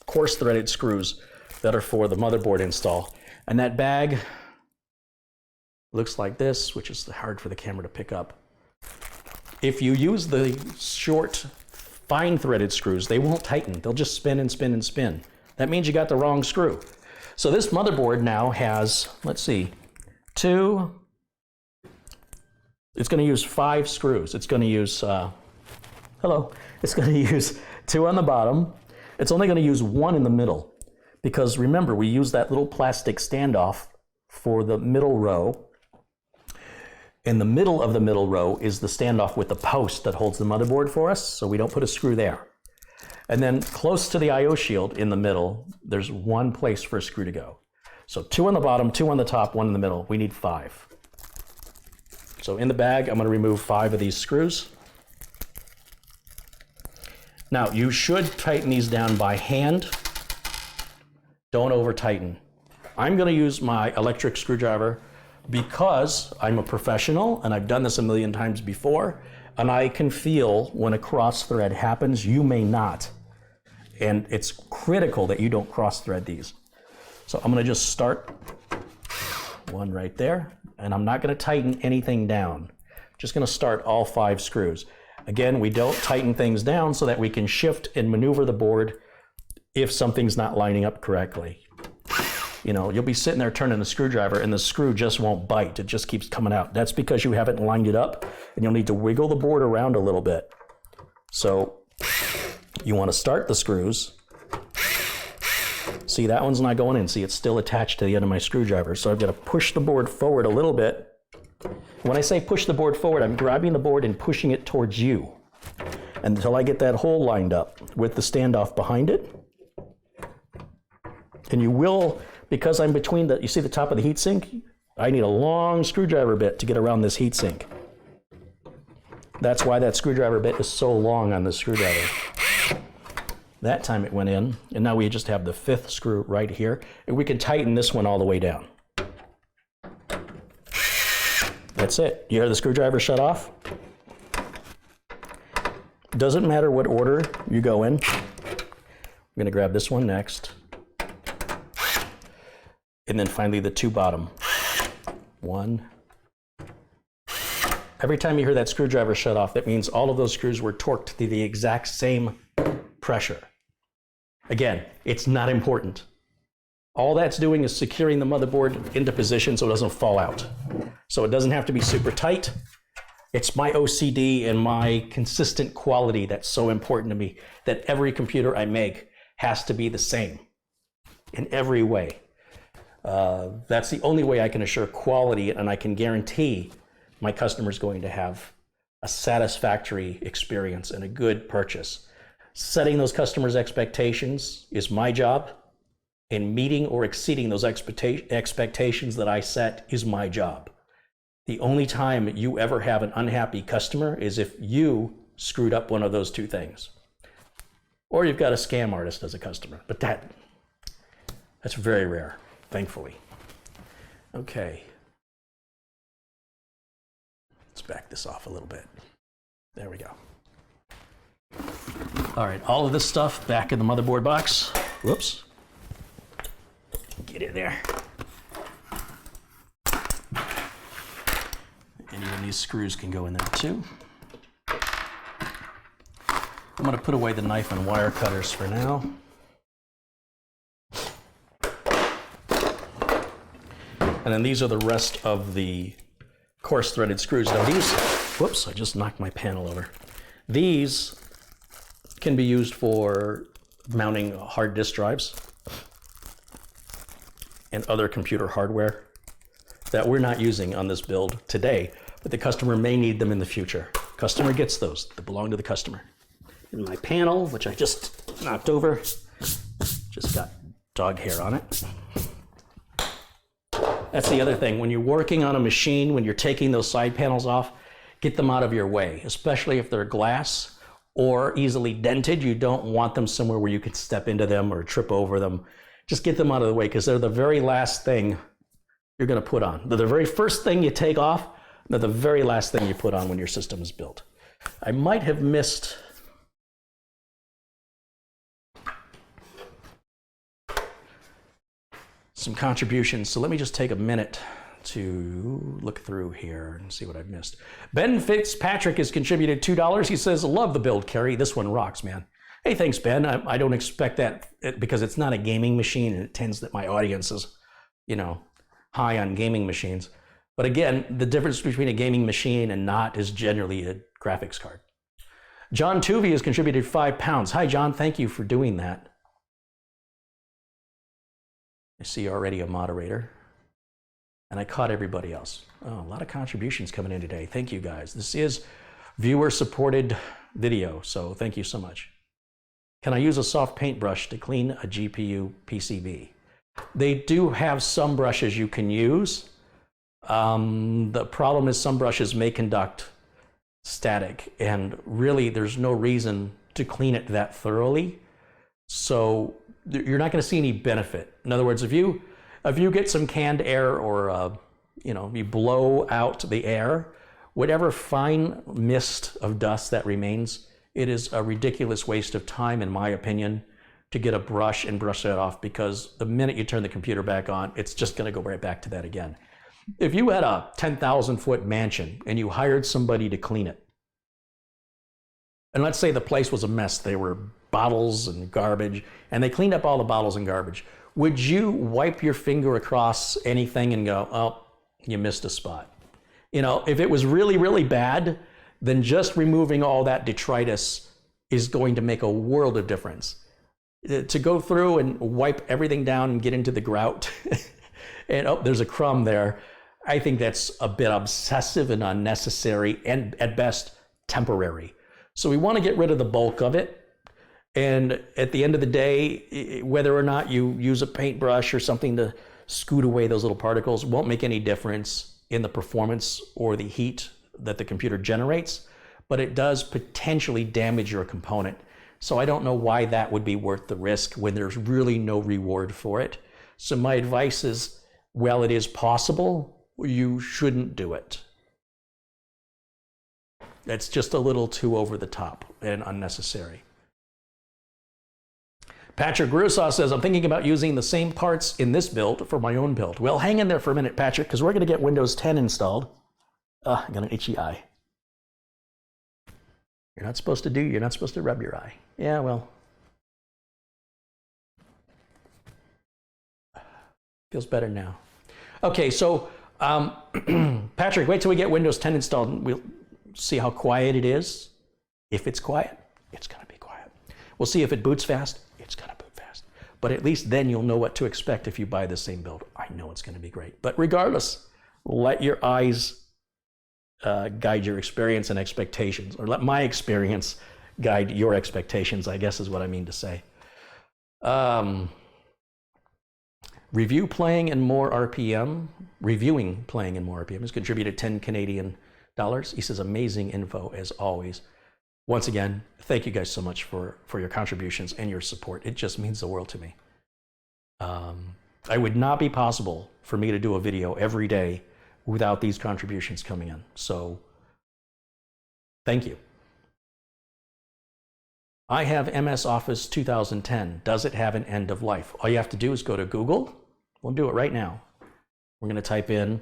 coarse threaded screws that are for the motherboard install. And that bag looks like this, which is hard for the camera to pick up. If you use the short, fine threaded screws, they won't tighten. They'll just spin and spin and spin. That means you got the wrong screw. So this motherboard now has, let's see, it's going to use 5 screws. It's going to use, it's going to use 2 on the bottom. It's only going to use 1 in the middle. Because remember, we use that little plastic standoff for the middle row. In the middle of the middle row is the standoff with the post that holds the motherboard for us, so we don't put a screw there. And then close to the I/O shield in the middle, there's 1 place for a screw to go. So 2 on the bottom, 2 on the top, 1 in the middle. We need 5. So in the bag, I'm going to remove 5 of these screws. Now, you should tighten these down by hand. Don't over tighten. I'm going to use my electric screwdriver because I'm a professional and I've done this a million times before, and I can feel when a cross thread happens. You may not. And it's critical that you don't cross thread these. So I'm going to just start 1 right there, and I'm not going to tighten anything down. Just going to start all 5 screws. Again, we don't tighten things down so that we can shift and maneuver the board if something's not lining up correctly. You know, you'll be sitting there turning the screwdriver and the screw just won't bite. It just keeps coming out. That's because you haven't lined it up, and you'll need to wiggle the board around a little bit. So you want to start the screws. See, that one's not going in. See, it's still attached to the end of my screwdriver. So I've got to push the board forward a little bit. When I say push the board forward, I'm grabbing the board and pushing it towards you until I get that hole lined up with the standoff behind it. And you will, because I'm between you see the top of the heatsink? I need a long screwdriver bit to get around this heatsink. That's why that screwdriver bit is so long on the screwdriver. That time it went in, and now we just have the 5th screw right here, and we can tighten this one all the way down. That's it. You hear the screwdriver shut off? Doesn't matter what order you go in. I'm gonna grab this one next. And then finally the two bottom. One. Every time you hear that screwdriver shut off, that means all of those screws were torqued to the exact same pressure. Again, it's not important. All that's doing is securing the motherboard into position so it doesn't fall out. So it doesn't have to be super tight. It's my OCD and my consistent quality that's so important to me, that every computer I make has to be the same in every way. That's the only way I can assure quality, and I can guarantee my customer's going to have a satisfactory experience and a good purchase. Setting those customers' expectations is my job, and meeting or exceeding those expectations that I set is my job. The only time you ever have an unhappy customer is if you screwed up one of those two things. Or you've got a scam artist as a customer, but that's very rare, thankfully. Okay. Let's back this off a little bit. There we go. All right, all of this stuff back in the motherboard box. Whoops. Get in there. And even these screws can go in there too. I'm going to put away the knife and wire cutters for now. And then these are the rest of the coarse threaded screws. Now these, whoops, I just knocked my panel over. These can be used for mounting hard disk drives and other computer hardware that we're not using on this build today, but the customer may need them in the future. Customer gets those, they belong to the customer. And my panel, which I just knocked over, just got dog hair on it. That's the other thing, when you're working on a machine, when you're taking those side panels off, get them out of your way, especially if they're glass or easily dented. You don't want them somewhere where you could step into them or trip over them. Just get them out of the way, because they're the very last thing you're going to put on. They're the very first thing you take off. They're the very last thing you put on when your system is built. I might have missed some contributions, so let me just take a minute to look through here and see what I've missed. Ben Fitzpatrick has contributed $2. He says, love the build, Carrie. This one rocks, man. Hey, thanks, Ben. I don't expect that because it's not a gaming machine, and it tends that my audience is, you know, high on gaming machines. But again, the difference between a gaming machine and not is generally a graphics card. John Tuvey has contributed £5. Hi, John. Thank you for doing that. I see already a moderator. And I caught everybody else. Oh, a lot of contributions coming in today. Thank you, guys. This is viewer-supported video, so thank you so much. Can I use a soft paintbrush to clean a GPU PCB? They do have some brushes you can use. The problem is some brushes may conduct static, and really there's no reason to clean it that thoroughly. So you're not going to see any benefit. In other words, if you get some canned air or you blow out the air, whatever fine mist of dust that remains, it is a ridiculous waste of time, in my opinion, to get a brush and brush that off, because the minute you turn the computer back on, it's just going to go right back to that again. If you had a 10,000-foot mansion and you hired somebody to clean it, and let's say the place was a mess, there were bottles and garbage, and they cleaned up all the bottles and garbage, would you wipe your finger across anything and go, oh, you missed a spot? You know, if it was really, really bad, then just removing all that detritus is going to make a world of difference. To go through and wipe everything down and get into the grout, and oh, there's a crumb there, I think that's a bit obsessive and unnecessary, and at best, temporary. So we want to get rid of the bulk of it. And at the end of the day, whether or not you use a paintbrush or something to scoot away those little particles won't make any difference in the performance or the heat that the computer generates, but it does potentially damage your component. So I don't know why that would be worth the risk when there's really no reward for it. So my advice is, while it is possible, you shouldn't do it. That's just a little too over the top and unnecessary. Patrick Grusaw says, I'm thinking about using the same parts in this build for my own build. Well, hang in there for a minute, Patrick, because we're going to get Windows 10 installed. I got an itchy eye. You're not supposed to rub your eye. Yeah, well. Feels better now. Okay, so Patrick, wait till we get Windows 10 installed and we'll see how quiet it is. If it's quiet, it's going to be quiet. We'll see if it boots fast. It's going to boot fast. But at least then you'll know what to expect if you buy the same build. I know it's going to be great. But regardless, let your eyes guide your experience and expectations, or let my experience guide your expectations, I guess is what I mean to say. Reviewing playing in more RPM has contributed 10 Canadian dollars. He says, amazing info as always. Once again, thank you guys so much for your contributions and your support. It just means the world to me. It would not be possible for me to do a video every day without these contributions coming in. So thank you. I have MS Office 2010. Does it have an end of life? All you have to do is go to Google. We'll do it right now. We're going to type in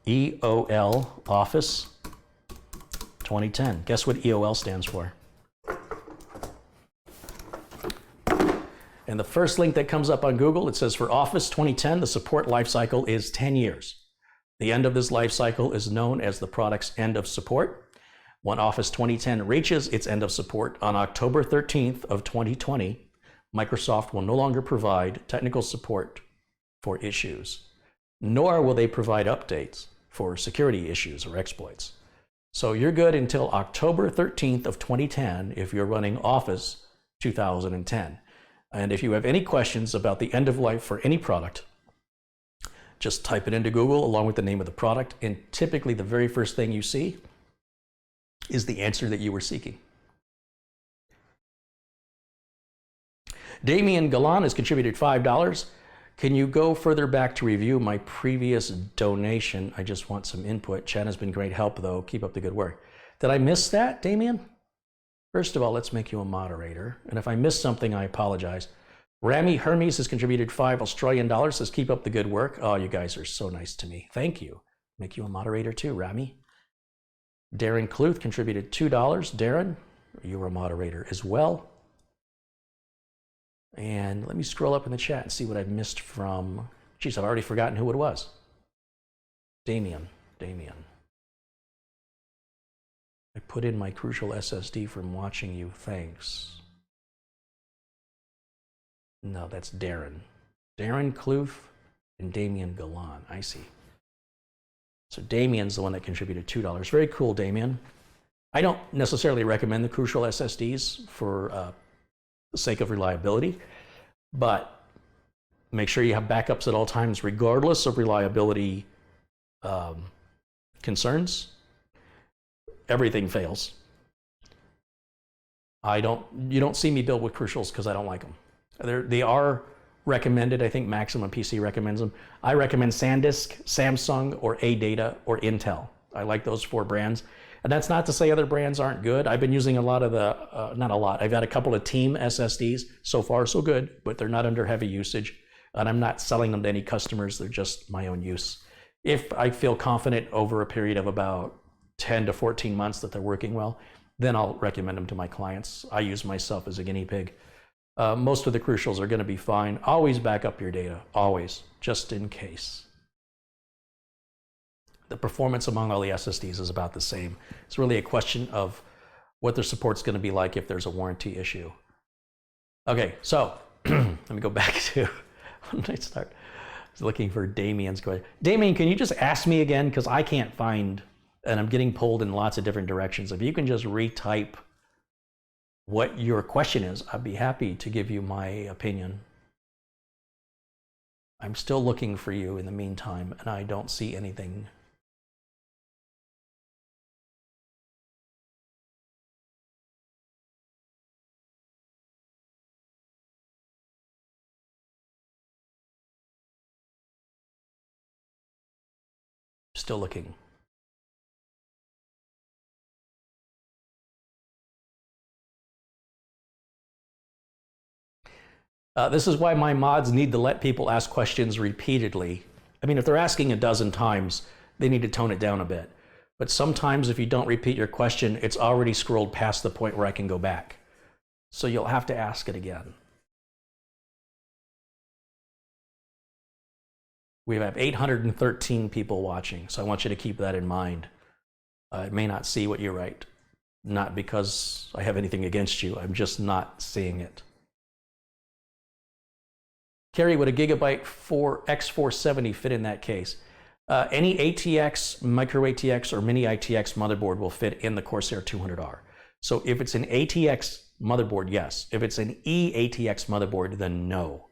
EOL Office 2010. Guess what EOL stands for? And the first link that comes up on Google, it says for Office 2010, the support lifecycle is 10 years. The end of this lifecycle is known as the product's end of support. When Office 2010 reaches its end of support on October 13th of 2020, Microsoft will no longer provide technical support for issues, nor will they provide updates for security issues or exploits. So you're good until October 13th of 2010 if you're running Office 2010. And if you have any questions about the end of life for any product, just type it into Google along with the name of the product, and typically the very first thing you see is the answer that you were seeking. Damian Galan has contributed $5. Can you go further back to review my previous donation? I just want some input. Chat has been great help, though. Keep up the good work. Did I miss that, Damian? First of all, let's make you a moderator. And if I missed something, I apologize. Rami Hermes has contributed $5 says, keep up the good work. Oh, you guys are so nice to me. Thank you. Make you a moderator too, Rami. Darren Cluth contributed $2. Darren, you're a moderator as well. And let me scroll up in the chat and see what I've missed from, geez, I've already forgotten who it was. Damien. I put in my crucial SSD from watching you, thanks. No, that's Darren. Darren Kloof and Damien Galan, I see. So Damien's the one that contributed $2. Very cool, Damien. I don't necessarily recommend the crucial SSDs for the sake of reliability, but make sure you have backups at all times, regardless of reliability concerns. Everything fails. You don't see me build with crucials because I don't like them. They are recommended. I think Maximum PC recommends them. I recommend SanDisk, Samsung, or ADATA, or Intel. I like those 4 brands. And that's not to say other brands aren't good. I've been using a lot of the, not a lot, I've got a couple of Team SSDs. So far, so good, but they're not under heavy usage. And I'm not selling them to any customers. They're just my own use. If I feel confident over a period of about 10 to 14 months that they're working well, then I'll recommend them to my clients. I use myself as a guinea pig. Most of the crucials are going to be fine. Always back up your data, always, just in case. The performance among all the SSDs is about the same. It's really a question of what their support's going to be like if there's a warranty issue. Okay, so let me go back to, when did I start? I was looking for Damien's question. Damien, can you just ask me again? Because I can't find, and I'm getting pulled in lots of different directions. If you can just retype what your question is, I'd be happy to give you my opinion. I'm still looking for you in the meantime, and I don't see anything. Still looking. This is why my mods need to let people ask questions repeatedly. I mean, if they're asking a dozen times, they need to tone it down a bit. But sometimes if you don't repeat your question, it's already scrolled past the point where I can go back. So you'll have to ask it again. We have 813 people watching, so I want you to keep that in mind. I may not see what you write, not because I have anything against you, I'm just not seeing it. Carrie, would a Gigabyte X470 fit in that case? Any ATX, micro ATX, or mini ITX motherboard will fit in the Corsair 200R. So if it's an ATX motherboard, yes. If it's an eATX motherboard, then no.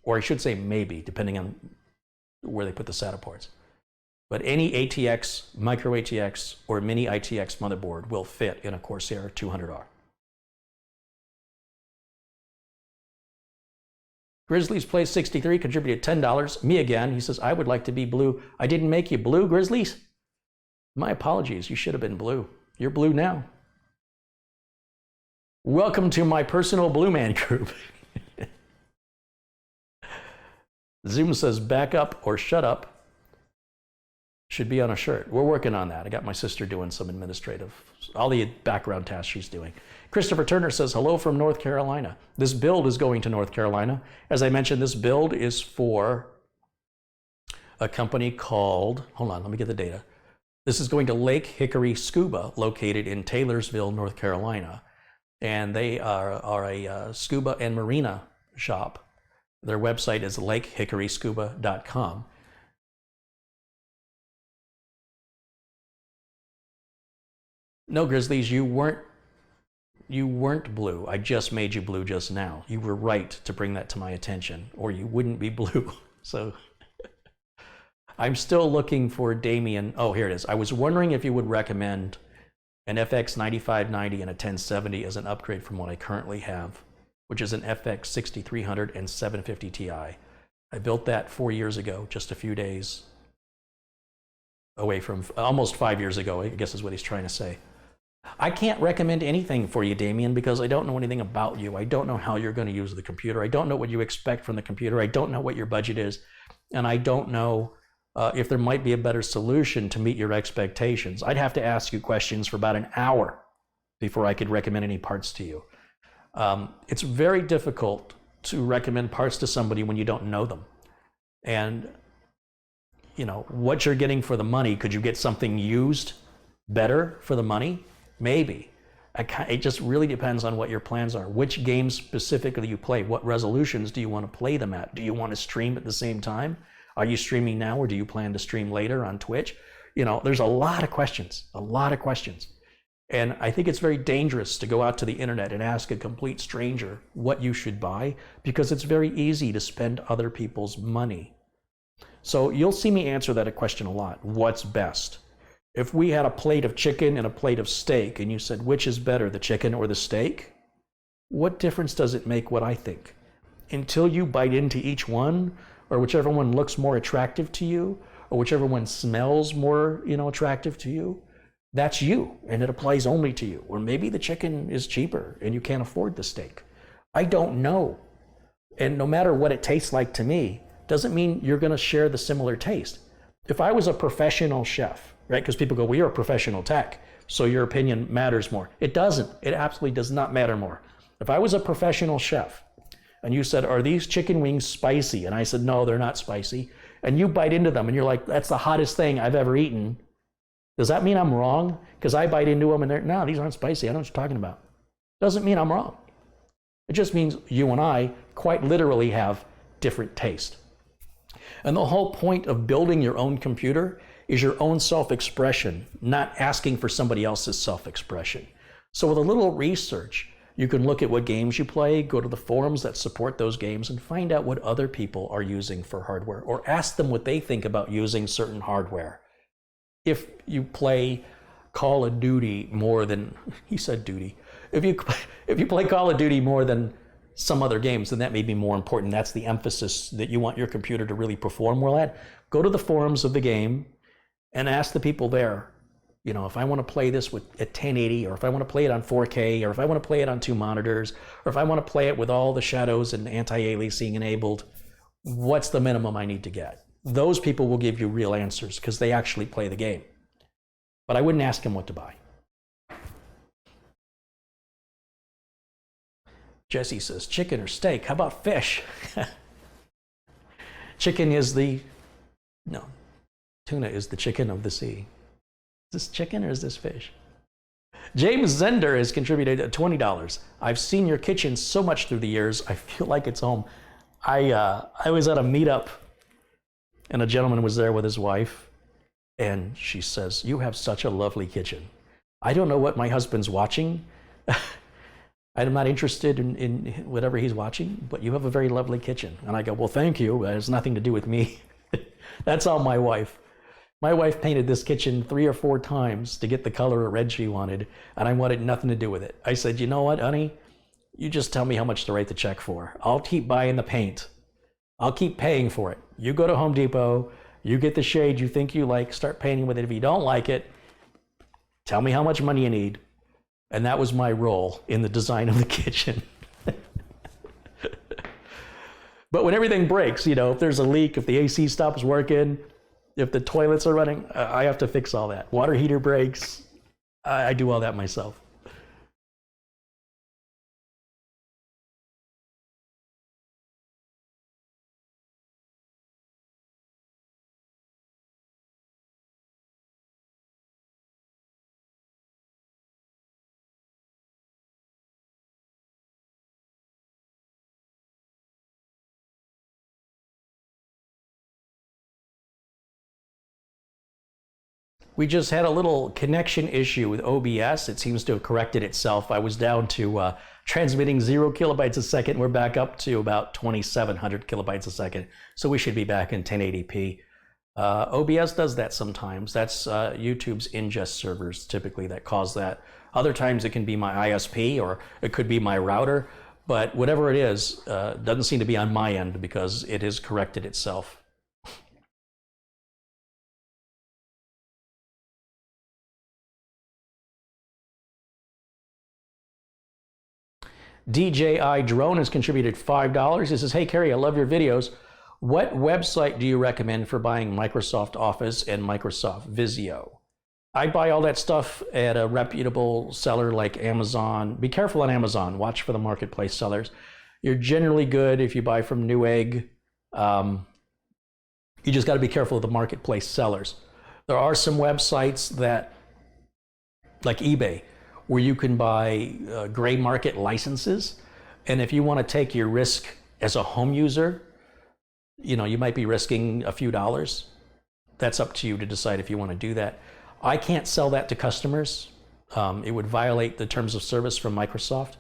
Or I should say maybe, depending on where they put the SATA ports. But any ATX, micro ATX, or mini ITX motherboard will fit in a Corsair 200R. Grizzlies Plays 63 contributed $10. Me again. He says, I would like to be blue. I didn't make you blue, Grizzlies. My apologies. You should have been blue. You're blue now. Welcome to my personal blue man group. Zoom says, back up or shut up. Should be on a shirt. We're working on that. I got my sister doing some administrative, all the background tasks she's doing. Christopher Turner says, hello from North Carolina. This build is going to North Carolina. As I mentioned, this build is for a company called, hold on, let me get the data. This is going to Lake Hickory Scuba, located in Taylorsville, North Carolina. And they are a scuba and marina shop. Their website is lakehickoryscuba.com. No, Grizzlies, you weren't blue. I just made you blue just now. You were right to bring that to my attention, or you wouldn't be blue. So I'm still looking for Damien. Oh, here it is. I was wondering if you would recommend an FX 9590 and a 1070 as an upgrade from what I currently have, which is an FX 6300 and 750 Ti. I built that 4 years ago, just a few days away from, almost 5 years ago, I guess is what he's trying to say. I can't recommend anything for you, Damien, because I don't know anything about you. I don't know how you're going to use the computer. I don't know what you expect from the computer. I don't know what your budget is. And I don't know if there might be a better solution to meet your expectations. I'd have to ask you questions for about an hour before I could recommend any parts to you. It's very difficult to recommend parts to somebody when you don't know them. And, you know, what you're getting for the money, could you get something used better for the money? Maybe. It just really depends on what your plans are. Which games specifically you play? What resolutions do you want to play them at? Do you want to stream at the same time? Are you streaming now, or do you plan to stream later on Twitch? You know, there's a lot of questions. And I think it's very dangerous to go out to the internet and ask a complete stranger what you should buy, because it's very easy to spend other people's money. So you'll see me answer that question a lot. What's best? If we had a plate of chicken and a plate of steak, and you said, which is better, the chicken or the steak? What difference does it make what I think? Until you bite into each one, or whichever one looks more attractive to you, or whichever one smells more, attractive to you, that's you, and it applies only to you. Or maybe the chicken is cheaper and you can't afford the steak. I don't know. And no matter what it tastes like to me, doesn't mean you're going to share the similar taste. If I was a professional chef, right? Because people go, well, you're a professional tech, so your opinion matters more. It doesn't. It absolutely does not matter more. If I was a professional chef and you said, are these chicken wings spicy? And I said, no, they're not spicy. And you bite into them and you're like, that's the hottest thing I've ever eaten. Does that mean I'm wrong? Because I bite into them and they're, no, these aren't spicy. I know what you're talking about. Doesn't mean I'm wrong. It just means you and I quite literally have different taste. And the whole point of building your own computer is your own self-expression, not asking for somebody else's self-expression. So with a little research, you can look at what games you play, go to the forums that support those games, and find out what other people are using for hardware, or ask them what they think about using certain hardware. If you play Call of Duty more than, he said duty, if you play Call of Duty more than some other games, then that may be more important. That's the emphasis that you want your computer to really perform well at. Go to the forums of the game and ask the people there, You know, if I want to play this at 1080, or if I want to play it on 4K, or if I want to play it on 2 monitors, or if I want to play it with all the shadows and anti-aliasing enabled, what's the minimum I need to get? Those people will give you real answers because they actually play the game. But I wouldn't ask them what to buy. Jesse says, chicken or steak? How about fish? Chicken is tuna is the chicken of the sea. Is this chicken or is this fish? James Zender has contributed $20. I've seen your kitchen so much through the years, I feel like it's home. I was at a meetup and a gentleman was there with his wife, and she says, you have such a lovely kitchen. I don't know what my husband's watching. I'm not interested in whatever he's watching, but you have a very lovely kitchen. And I go, well, thank you. It has nothing to do with me. That's all my wife. My wife painted this kitchen 3 or 4 times to get the color of red she wanted, and I wanted nothing to do with it. I said, you know what, honey? You just tell me how much to write the check for. I'll keep buying the paint. I'll keep paying for it. You go to Home Depot, you get the shade you think you like, start painting with it. If you don't like it, tell me how much money you need. And that was my role in the design of the kitchen. But when everything breaks, you know, if there's a leak, if the AC stops working, if the toilets are running, I have to fix all that. Water heater breaks, I do all that myself. We just had a little connection issue with OBS. It seems to have corrected itself. I was down to transmitting 0 kilobytes a second. We're back up to about 2,700 kilobytes a second. So we should be back in 1080p. OBS does that sometimes. That's YouTube's ingest servers typically that cause that. Other times it can be my ISP or it could be my router. But whatever it is, doesn't seem to be on my end because it has corrected itself. DJI Drone has contributed $5. He says, hey, Carrie, I love your videos. What website do you recommend for buying Microsoft Office and Microsoft Visio? I buy all that stuff at a reputable seller like Amazon. Be careful on Amazon. Watch for the marketplace sellers. You're generally good if you buy from Newegg. You just got to be careful of the marketplace sellers. There are some websites that, like eBay, where you can buy gray market licenses. And if you want to take your risk as a home user, you know, you might be risking a few dollars. That's up to you to decide if you want to do that. I can't sell that to customers. It would violate the terms of service from Microsoft.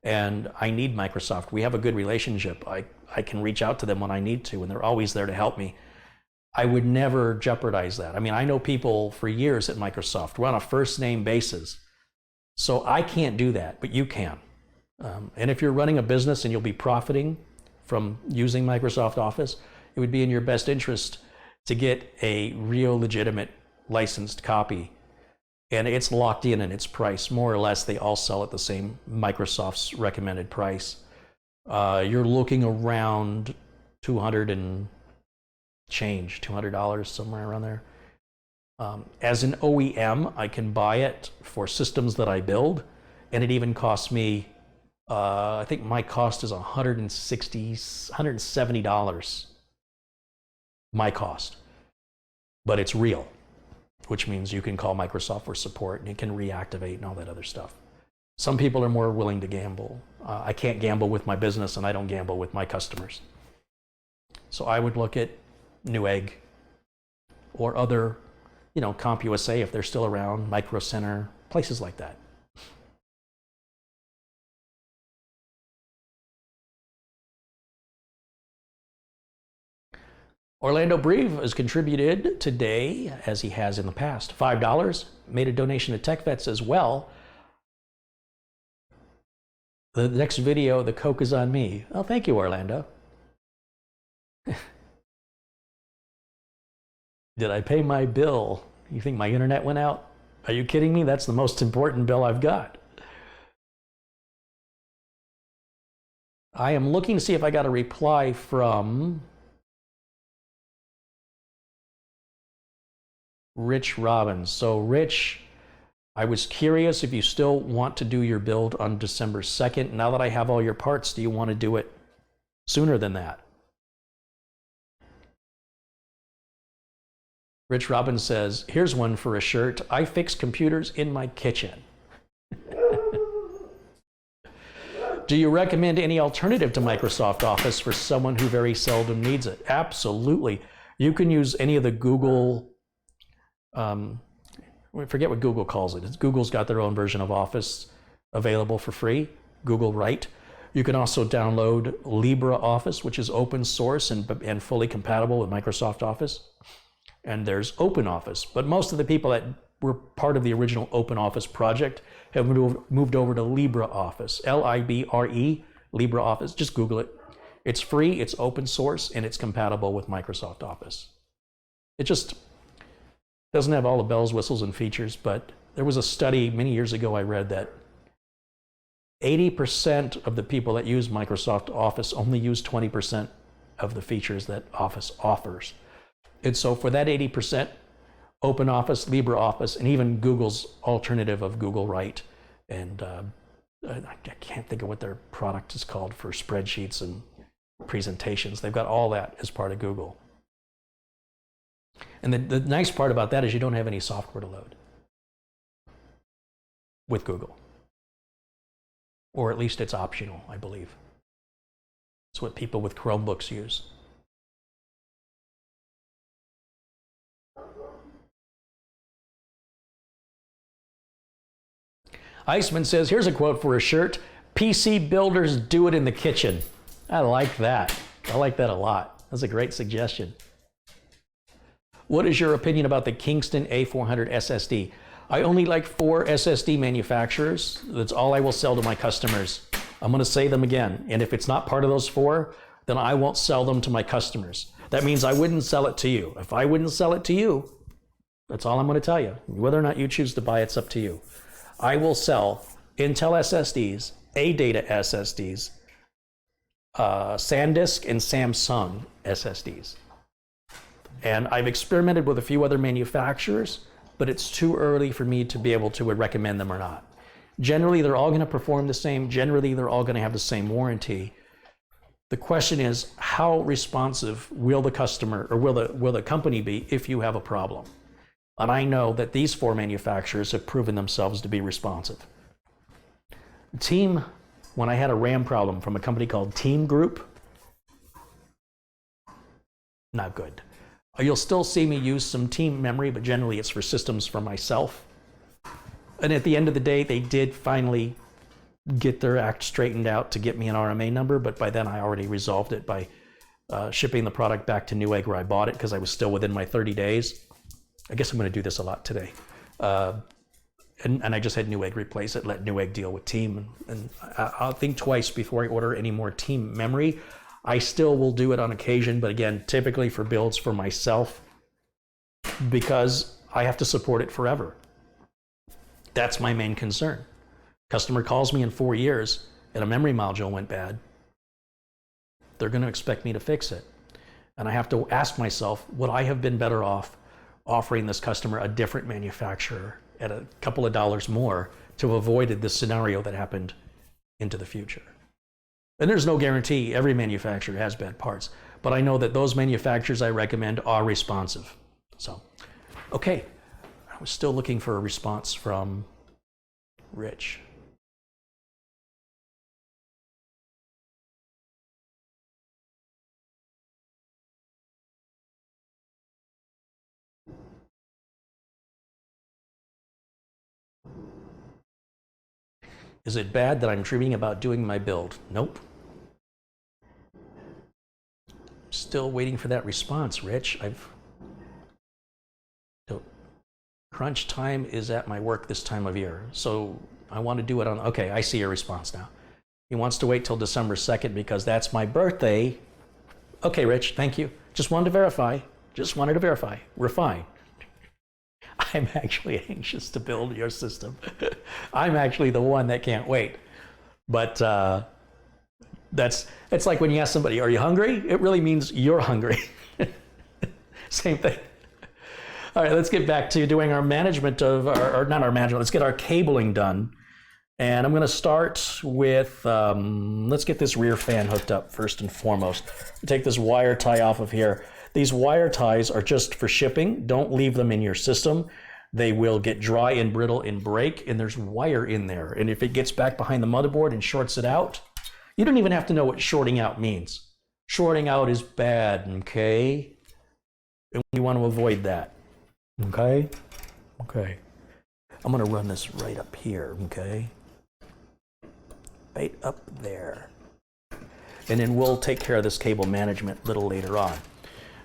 And I need Microsoft. We have a good relationship. I can reach out to them when I need to, and they're always there to help me. I would never jeopardize that. I mean, I know people for years at Microsoft. We're on a first name basis. So I can't do that, but you can. And if you're running a business and you'll be profiting from using Microsoft Office, it would be in your best interest to get a real legitimate licensed copy. And it's locked in its price. More or less, they all sell at the same Microsoft's recommended price. You're looking around $200 and change, $200, somewhere around there. As an OEM, I can buy it for systems that I build, and it even costs me, I think my cost is $170, my cost, but it's real, which means you can call Microsoft for support and it can reactivate and all that other stuff. Some people are more willing to gamble. I can't gamble with my business and I don't gamble with my customers. So I would look at Newegg or other, you know, CompUSA if they're still around, Micro Center, places like that. Orlando Breve has contributed today, as he has in the past, $5, made a donation to TechVets as well. The next video, the Coke is on me. Oh, thank you, Orlando. Did I pay my bill? You think my internet went out? Are you kidding me? That's the most important bill I've got. I am looking to see if I got a reply from Rich Robbins. So Rich, I was curious if you still want to do your build on December 2nd. Now that I have all your parts, do you want to do it sooner than that? Rich Robbins says, here's one for a shirt. I fix computers in my kitchen. Do you recommend any alternative to Microsoft Office for someone who very seldom needs it? Absolutely. You can use any of the Google, I forget what Google calls it. Google's got their own version of Office available for free, Google Write. You can also download LibreOffice, which is open source and fully compatible with Microsoft Office. And there's OpenOffice, but most of the people that were part of the original OpenOffice project have moved over to LibreOffice, L-I-B-R-E, LibreOffice. Just Google it. It's free, it's open source, and it's compatible with Microsoft Office. It just doesn't have all the bells, whistles, and features, but there was a study many years ago I read that 80% of the people that use Microsoft Office only use 20% of the features that Office offers. And so for that 80%, OpenOffice, LibreOffice, and even Google's alternative of Google Write, and I can't think of what their product is called for spreadsheets and presentations. They've got all that as part of Google. And the nice part about that is you don't have any software to load with Google. Or at least it's optional, I believe. It's what people with Chromebooks use. Iceman says, here's a quote for a shirt. PC builders do it in the kitchen. I like that. I like that a lot. That's a great suggestion. What is your opinion about the Kingston A400 SSD? I only like 4 SSD manufacturers. That's all I will sell to my customers. I'm going to say them again. And if it's not part of those 4, then I won't sell them to my customers. That means I wouldn't sell it to you. If I wouldn't sell it to you, that's all I'm going to tell you. Whether or not you choose to buy, it's up to you. I will sell Intel SSDs, ADATA SSDs, SanDisk, and Samsung SSDs. And I've experimented with a few other manufacturers, but it's too early for me to be able to recommend them or not. Generally, they're all going to perform the same. Generally, they're all going to have the same warranty. The question is, how responsive will the customer or will the company be if you have a problem? And I know that these 4 manufacturers have proven themselves to be responsive. Team, when I had a RAM problem from a company called Team Group, not good. You'll still see me use some Team memory, but generally it's for systems for myself. And at the end of the day, they did finally get their act straightened out to get me an RMA number, but by then I already resolved it by shipping the product back to Newegg where I bought it because I was still within my 30 days. I guess I'm going to do this a lot today. And I just had Newegg replace it, let Newegg deal with Team. And I'll think twice before I order any more Team memory. I still will do it on occasion, but again, typically for builds for myself, because I have to support it forever. That's my main concern. Customer calls me in 4 years and a memory module went bad. They're going to expect me to fix it. And I have to ask myself, would I have been better off offering this customer a different manufacturer at a couple of dollars more to have avoided this scenario that happened into the future? And there's no guarantee every manufacturer has bad parts, but I know that those manufacturers I recommend are responsive. So, okay, I was still looking for a response from Rich. Is it bad that I'm dreaming about doing my build? Nope. Still waiting for that response, Rich. Crunch time is at my work this time of year, so I want to do it on, okay, I see your response now. He wants to wait till December 2nd because that's my birthday. Okay, Rich, thank you. Just wanted to verify. Just wanted to verify. We're fine. I'm actually anxious to build your system. I'm actually the one that can't wait. But it's like when you ask somebody, are you hungry? It really means you're hungry. Same thing. All right, let's get back to doing our management of, or not our management, let's get our cabling done. And I'm gonna start with, let's get this rear fan hooked up first and foremost. Take this wire tie off of here. These wire ties are just for shipping. Don't leave them in your system. They will get dry and brittle and break, and there's wire in there. And if it gets back behind the motherboard and shorts it out, you don't even have to know what shorting out means. Shorting out is bad, okay? And you want to avoid that, okay? Okay. I'm gonna run this right up here, okay? Right up there. And then we'll take care of this cable management a little later on.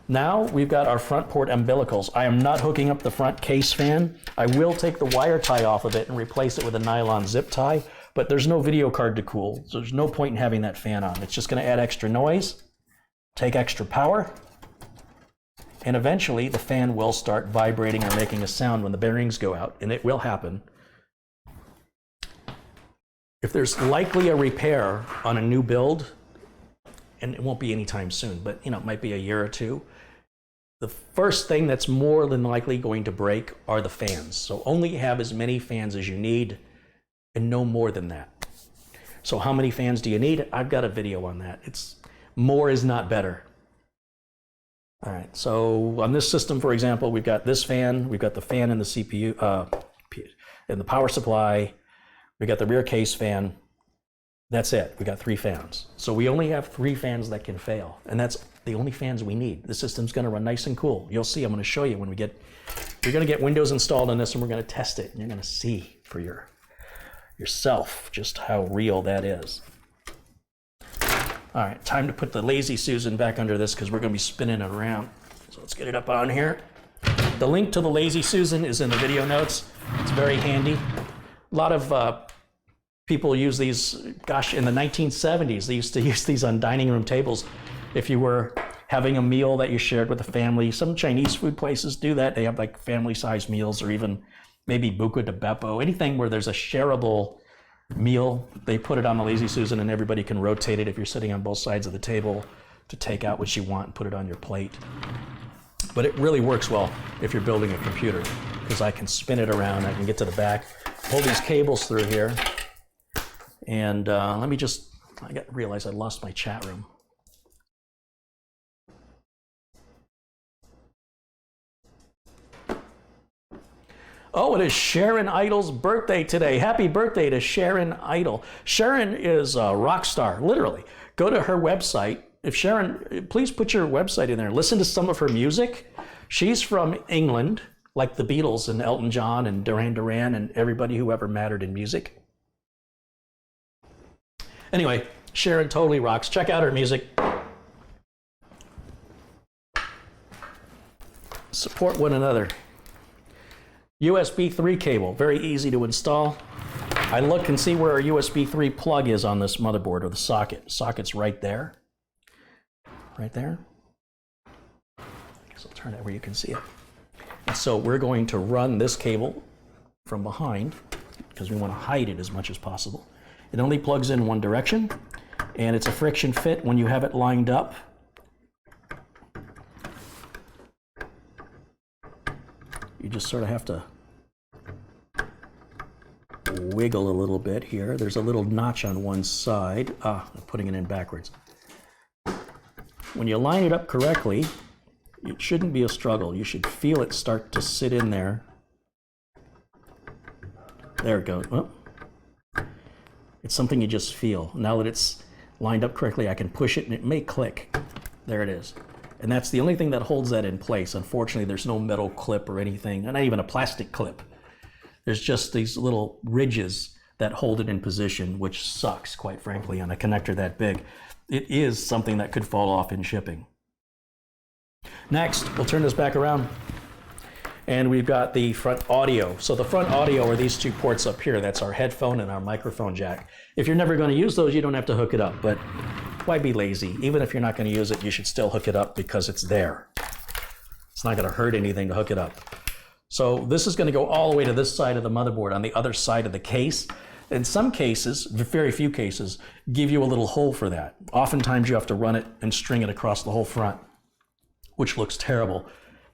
Now we've got our front port umbilicals. I am not hooking up the front case fan. I will take the wire tie off of it and replace it with a nylon zip tie, but there's no video card to cool, so there's no point in having that fan on. It's just gonna add extra noise, take extra power, and eventually the fan will start vibrating or making a sound when the bearings go out, and it will happen. If there's likely a repair on a new build, and it won't be anytime soon, but it might be a year or two, the first thing that's more than likely going to break are the fans. So only have as many fans as you need and no more than that. So how many fans do you need? I've got a video on that. More is not better. All right, so on this system, for example, we've got this fan, we've got the fan in the CPU, in the power supply, we got the rear case fan. That's it, we got 3 fans. So we only have 3 fans that can fail, and that's the only fans we need. The system's gonna run nice and cool. You'll see, I'm gonna show you when we're gonna get Windows installed on this and we're gonna test it, and you're gonna see for yourself just how real that is. All right, time to put the Lazy Susan back under this because we're gonna be spinning it around. So let's get it up on here. The link to the Lazy Susan is in the video notes. It's very handy. A lot of people use these, gosh, in the 1970s, they used to use these on dining room tables. If you were having a meal that you shared with a family, some Chinese food places do that. They have like family-sized meals, or even maybe buco de beppo, anything where there's a shareable meal. They put it on the Lazy Susan and everybody can rotate it if you're sitting on both sides of the table to take out what you want and put it on your plate. But it really works well if you're building a computer, because I can spin it around, I can get to the back, pull these cables through here. And let me just, realize I lost my chat room. Oh, it is Sharon Idle's birthday today. Happy birthday to Sharon Idle. Sharon is a rock star, literally. Go to her website. Please put your website in there. Listen to some of her music. She's from England, like the Beatles and Elton John and Duran Duran and everybody who ever mattered in music. Anyway, Sharon totally rocks. Check out her music. Support one another. USB 3 cable, very easy to install. I look and see where our USB 3 plug is on this motherboard, or the socket. Socket's right there. Right there. I guess I'll turn it where you can see it. And so we're going to run this cable from behind because we want to hide it as much as possible. It only plugs in one direction, and it's a friction fit when you have it lined up. You just sort of have to wiggle a little bit here. There's a little notch on one side. I'm putting it in backwards. When you line it up correctly, it shouldn't be a struggle. You should feel it start to sit in there. There it goes. Oh. It's something you just feel. Now that it's lined up correctly, I can push it and it may click. There it is. And that's the only thing that holds that in place. Unfortunately, there's no metal clip or anything, and not even a plastic clip. There's just these little ridges that hold it in position, which sucks, quite frankly, on a connector that big. It is something that could fall off in shipping. Next, we'll turn this back around. And we've got the front audio. So the front audio are these 2 ports up here. That's our headphone and our microphone jack. If you're never going to use those, you don't have to hook it up, but why be lazy? Even if you're not going to use it, you should still hook it up because it's there. It's not going to hurt anything to hook it up. So this is going to go all the way to this side of the motherboard on the other side of the case. In some cases, very few cases, give you a little hole for that. Oftentimes you have to run it and string it across the whole front, which looks terrible.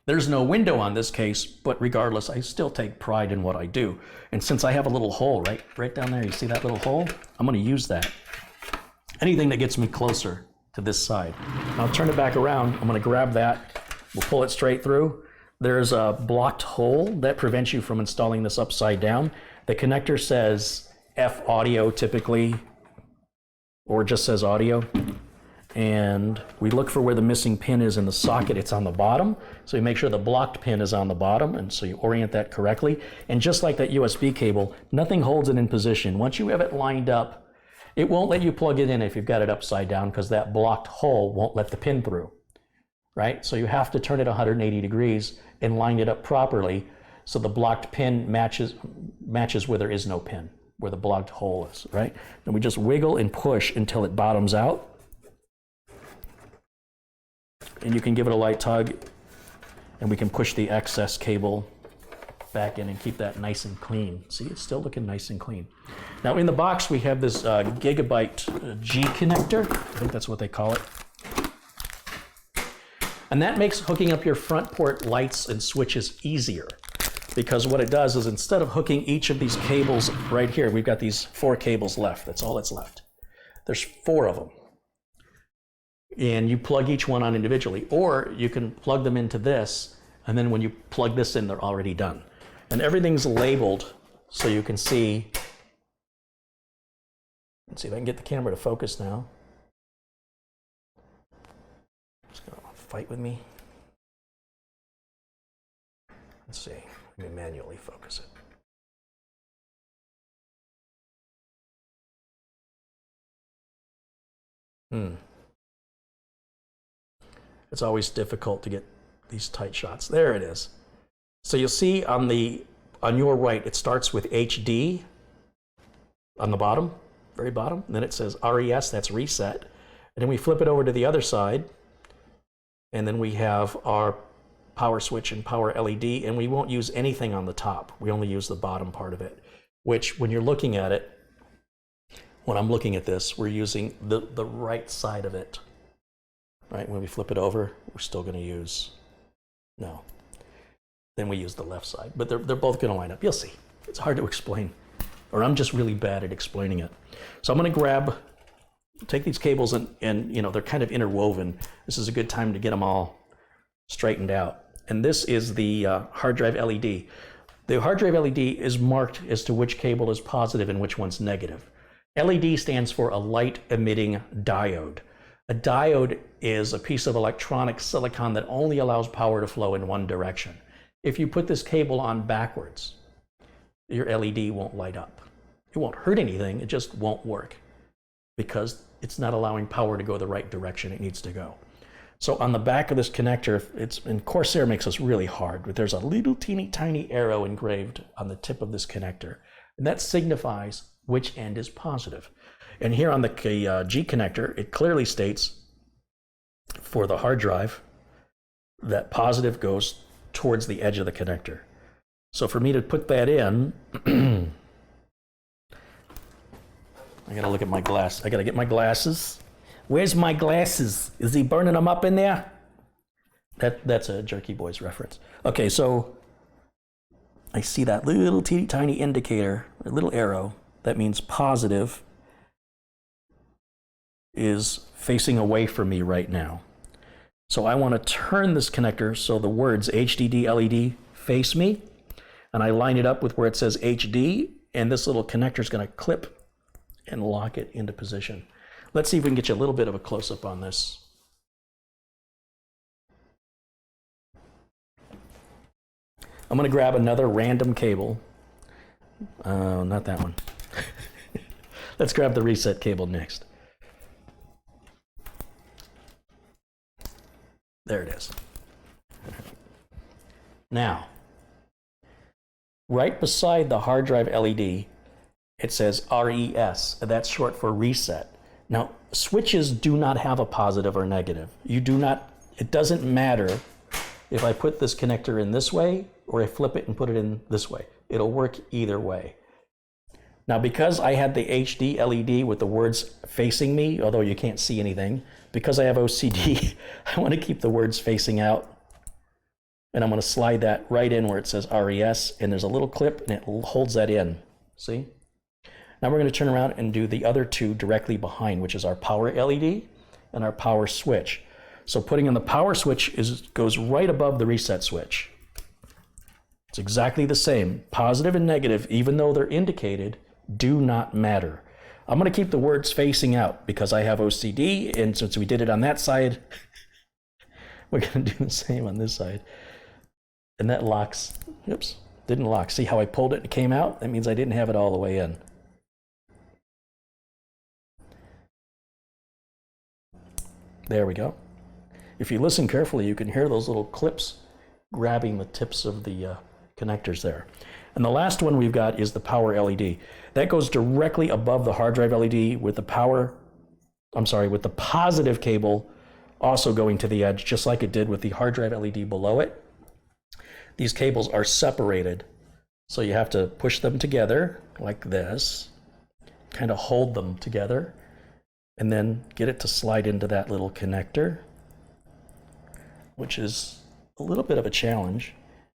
There's no window on this case, but regardless, I still take pride in what I do. And since I have a little hole right down there, you see that little hole? I'm going to use that. Anything that gets me closer to this side. I'll turn it back around. I'm going to grab that. We'll pull it straight through. There's a blocked hole that prevents you from installing this upside down. The connector says F audio typically, or just says audio. And we look for where the missing pin is in the socket. It's on the bottom. So you make sure the blocked pin is on the bottom, and so you orient that correctly. And just like that USB cable, nothing holds it in position. Once you have it lined up, it won't let you plug it in if you've got it upside down, because that blocked hole won't let the pin through, right? So you have to turn it 180 degrees and line it up properly so the blocked pin matches where there is no pin, where the blocked hole is, right? And we just wiggle and push until it bottoms out. And you can give it a light tug, and we can push the excess cable back in and keep that nice and clean. See, it's still looking nice and clean. Now in the box, we have this Gigabyte G connector. I think that's what they call it. And that makes hooking up your front port lights and switches easier, because what it does is instead of hooking each of these cables right here, we've got these 4 cables left. That's all that's left. There's 4 of them. And you plug each one on individually, or you can plug them into this, and then when you plug this in, they're already done. And everything's labeled so you can see. Let's see if I can get the camera to focus now. It's gonna fight with me. Let's see, let me manually focus it. It's always difficult to get these tight shots. There it is. So you'll see on your right, it starts with HD on the bottom, very bottom, and then it says RES, that's reset. And then we flip it over to the other side, and then we have our power switch and power LED, and we won't use anything on the top. We only use the bottom part of it, which when you're looking at it, when I'm looking at this, we're using the right side of it. Right, when we flip it over, we're still going to use, no. Then we use the left side, but they're both going to line up. You'll see. It's hard to explain, or I'm just really bad at explaining it. So I'm going to take these cables and you know, they're kind of interwoven. This is a good time to get them all straightened out. And this is the hard drive LED. The hard drive LED is marked as to which cable is positive and which one's negative. LED stands for a light emitting diode. A diode is a piece of electronic silicon that only allows power to flow in one direction. If you put this cable on backwards, your LED won't light up. It won't hurt anything, it just won't work because it's not allowing power to go the right direction it needs to go. So on the back of this connector, and Corsair makes this really hard, but there's a little teeny tiny arrow engraved on the tip of this connector, and that signifies which end is positive. And here on the G connector, it clearly states for the hard drive that positive goes towards the edge of the connector. So for me to put that in, I gotta look at my glass. I gotta get my glasses. Where's my glasses? Is he burning them up in there? That's a Jerky Boys reference. Okay, so I see that little teeny tiny indicator, a little arrow. That means positive is facing away from me right now. So I want to turn this connector so the words HDD LED face me, and I line it up with where it says HD, and this little connector is going to clip and lock it into position. Let's see if we can get you a little bit of a close-up on this. I'm going to grab another random cable. Not that one. Let's grab the reset cable next. There it is. Now, right beside the hard drive LED, it says RES. That's short for reset. Now, switches do not have a positive or negative. It doesn't matter if I put this connector in this way or I flip it and put it in this way. It'll work either way. Now, because I had the HD LED with the words facing me, although you can't see anything, because I have OCD, I want to keep the words facing out. And I'm going to slide that right in where it says RES, and there's a little clip, and it holds that in. See? Now we're going to turn around and do the other two directly behind, which is our power LED and our power switch. So putting in the power switch goes right above the reset switch. It's exactly the same. Positive and negative, even though they're indicated, do not matter. I'm going to keep the words facing out because I have OCD, and since we did it on that side, we're going to do the same on this side. And that locks. Oops, didn't lock. See how I pulled it and it came out? That means I didn't have it all the way in. There we go. If you listen carefully, you can hear those little clips grabbing the tips of the connectors there. And the last one we've got is the power LED. That goes directly above the hard drive LED with the with the positive cable also going to the edge, just like it did with the hard drive LED below it. These cables are separated, so you have to push them together like this, kind of hold them together, and then get it to slide into that little connector, which is a little bit of a challenge,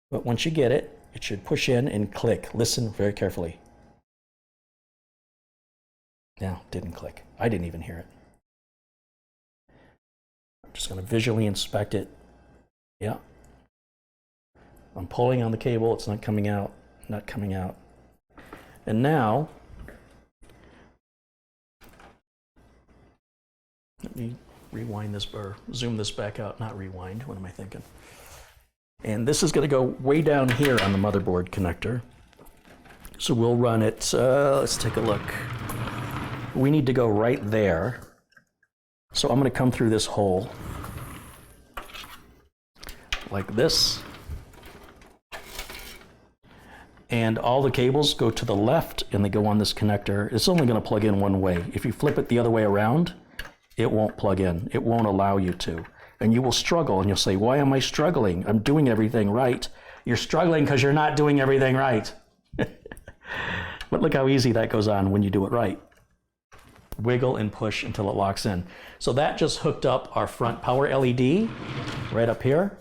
but once you get it, it should push in and click. Listen very carefully. Now, didn't click. I didn't even hear it. I'm just going to visually inspect it. Yeah. I'm pulling on the cable. It's not coming out. Not coming out. And now, let me rewind this or zoom this back out. Not rewind. What am I thinking? And this is going to go way down here on the motherboard connector. So we'll run it. Let's take a look. We need to go right there. So I'm going to come through this hole like this. And all the cables go to the left and they go on this connector. It's only going to plug in one way. If you flip it the other way around, it won't plug in. It won't allow you to. And you will struggle and you'll say, why am I struggling? I'm doing everything right. You're struggling because you're not doing everything right. But look how easy that goes on when you do it right. Wiggle and push until it locks in. So that just hooked up our front power LED right up here,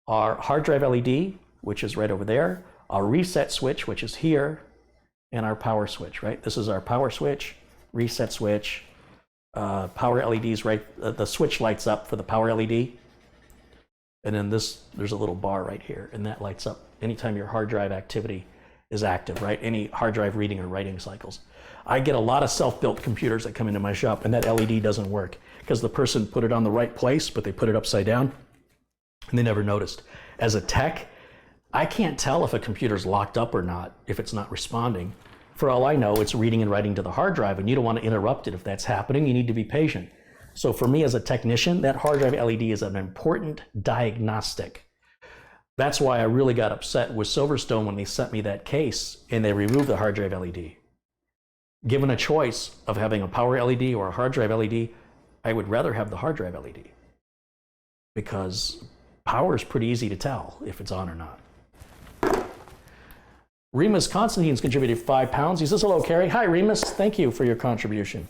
our hard drive LED, which is right over there, our reset switch, which is here, and our power switch, right? This is our power switch, reset switch, power LEDs, right? The switch lights up for the power LED. And then there's a little bar right here, and that lights up anytime your hard drive activity is active, right? Any hard drive reading or writing cycles. I get a lot of self-built computers that come into my shop, and that LED doesn't work because the person put it on the right place, but they put it upside down, and they never noticed. As a tech, I can't tell if a computer's locked up or not if it's not responding. For all I know, it's reading and writing to the hard drive, and you don't want to interrupt it if that's happening. You need to be patient. So for me as a technician, that hard drive LED is an important diagnostic. That's why I really got upset with Silverstone when they sent me that case and they removed the hard drive LED. Given a choice of having a power LED or a hard drive LED, I would rather have the hard drive LED because power is pretty easy to tell if it's on or not. Remus Constantine's contributed £5. He says, hello, Carrie. Hi, Remus. Thank you for your contribution.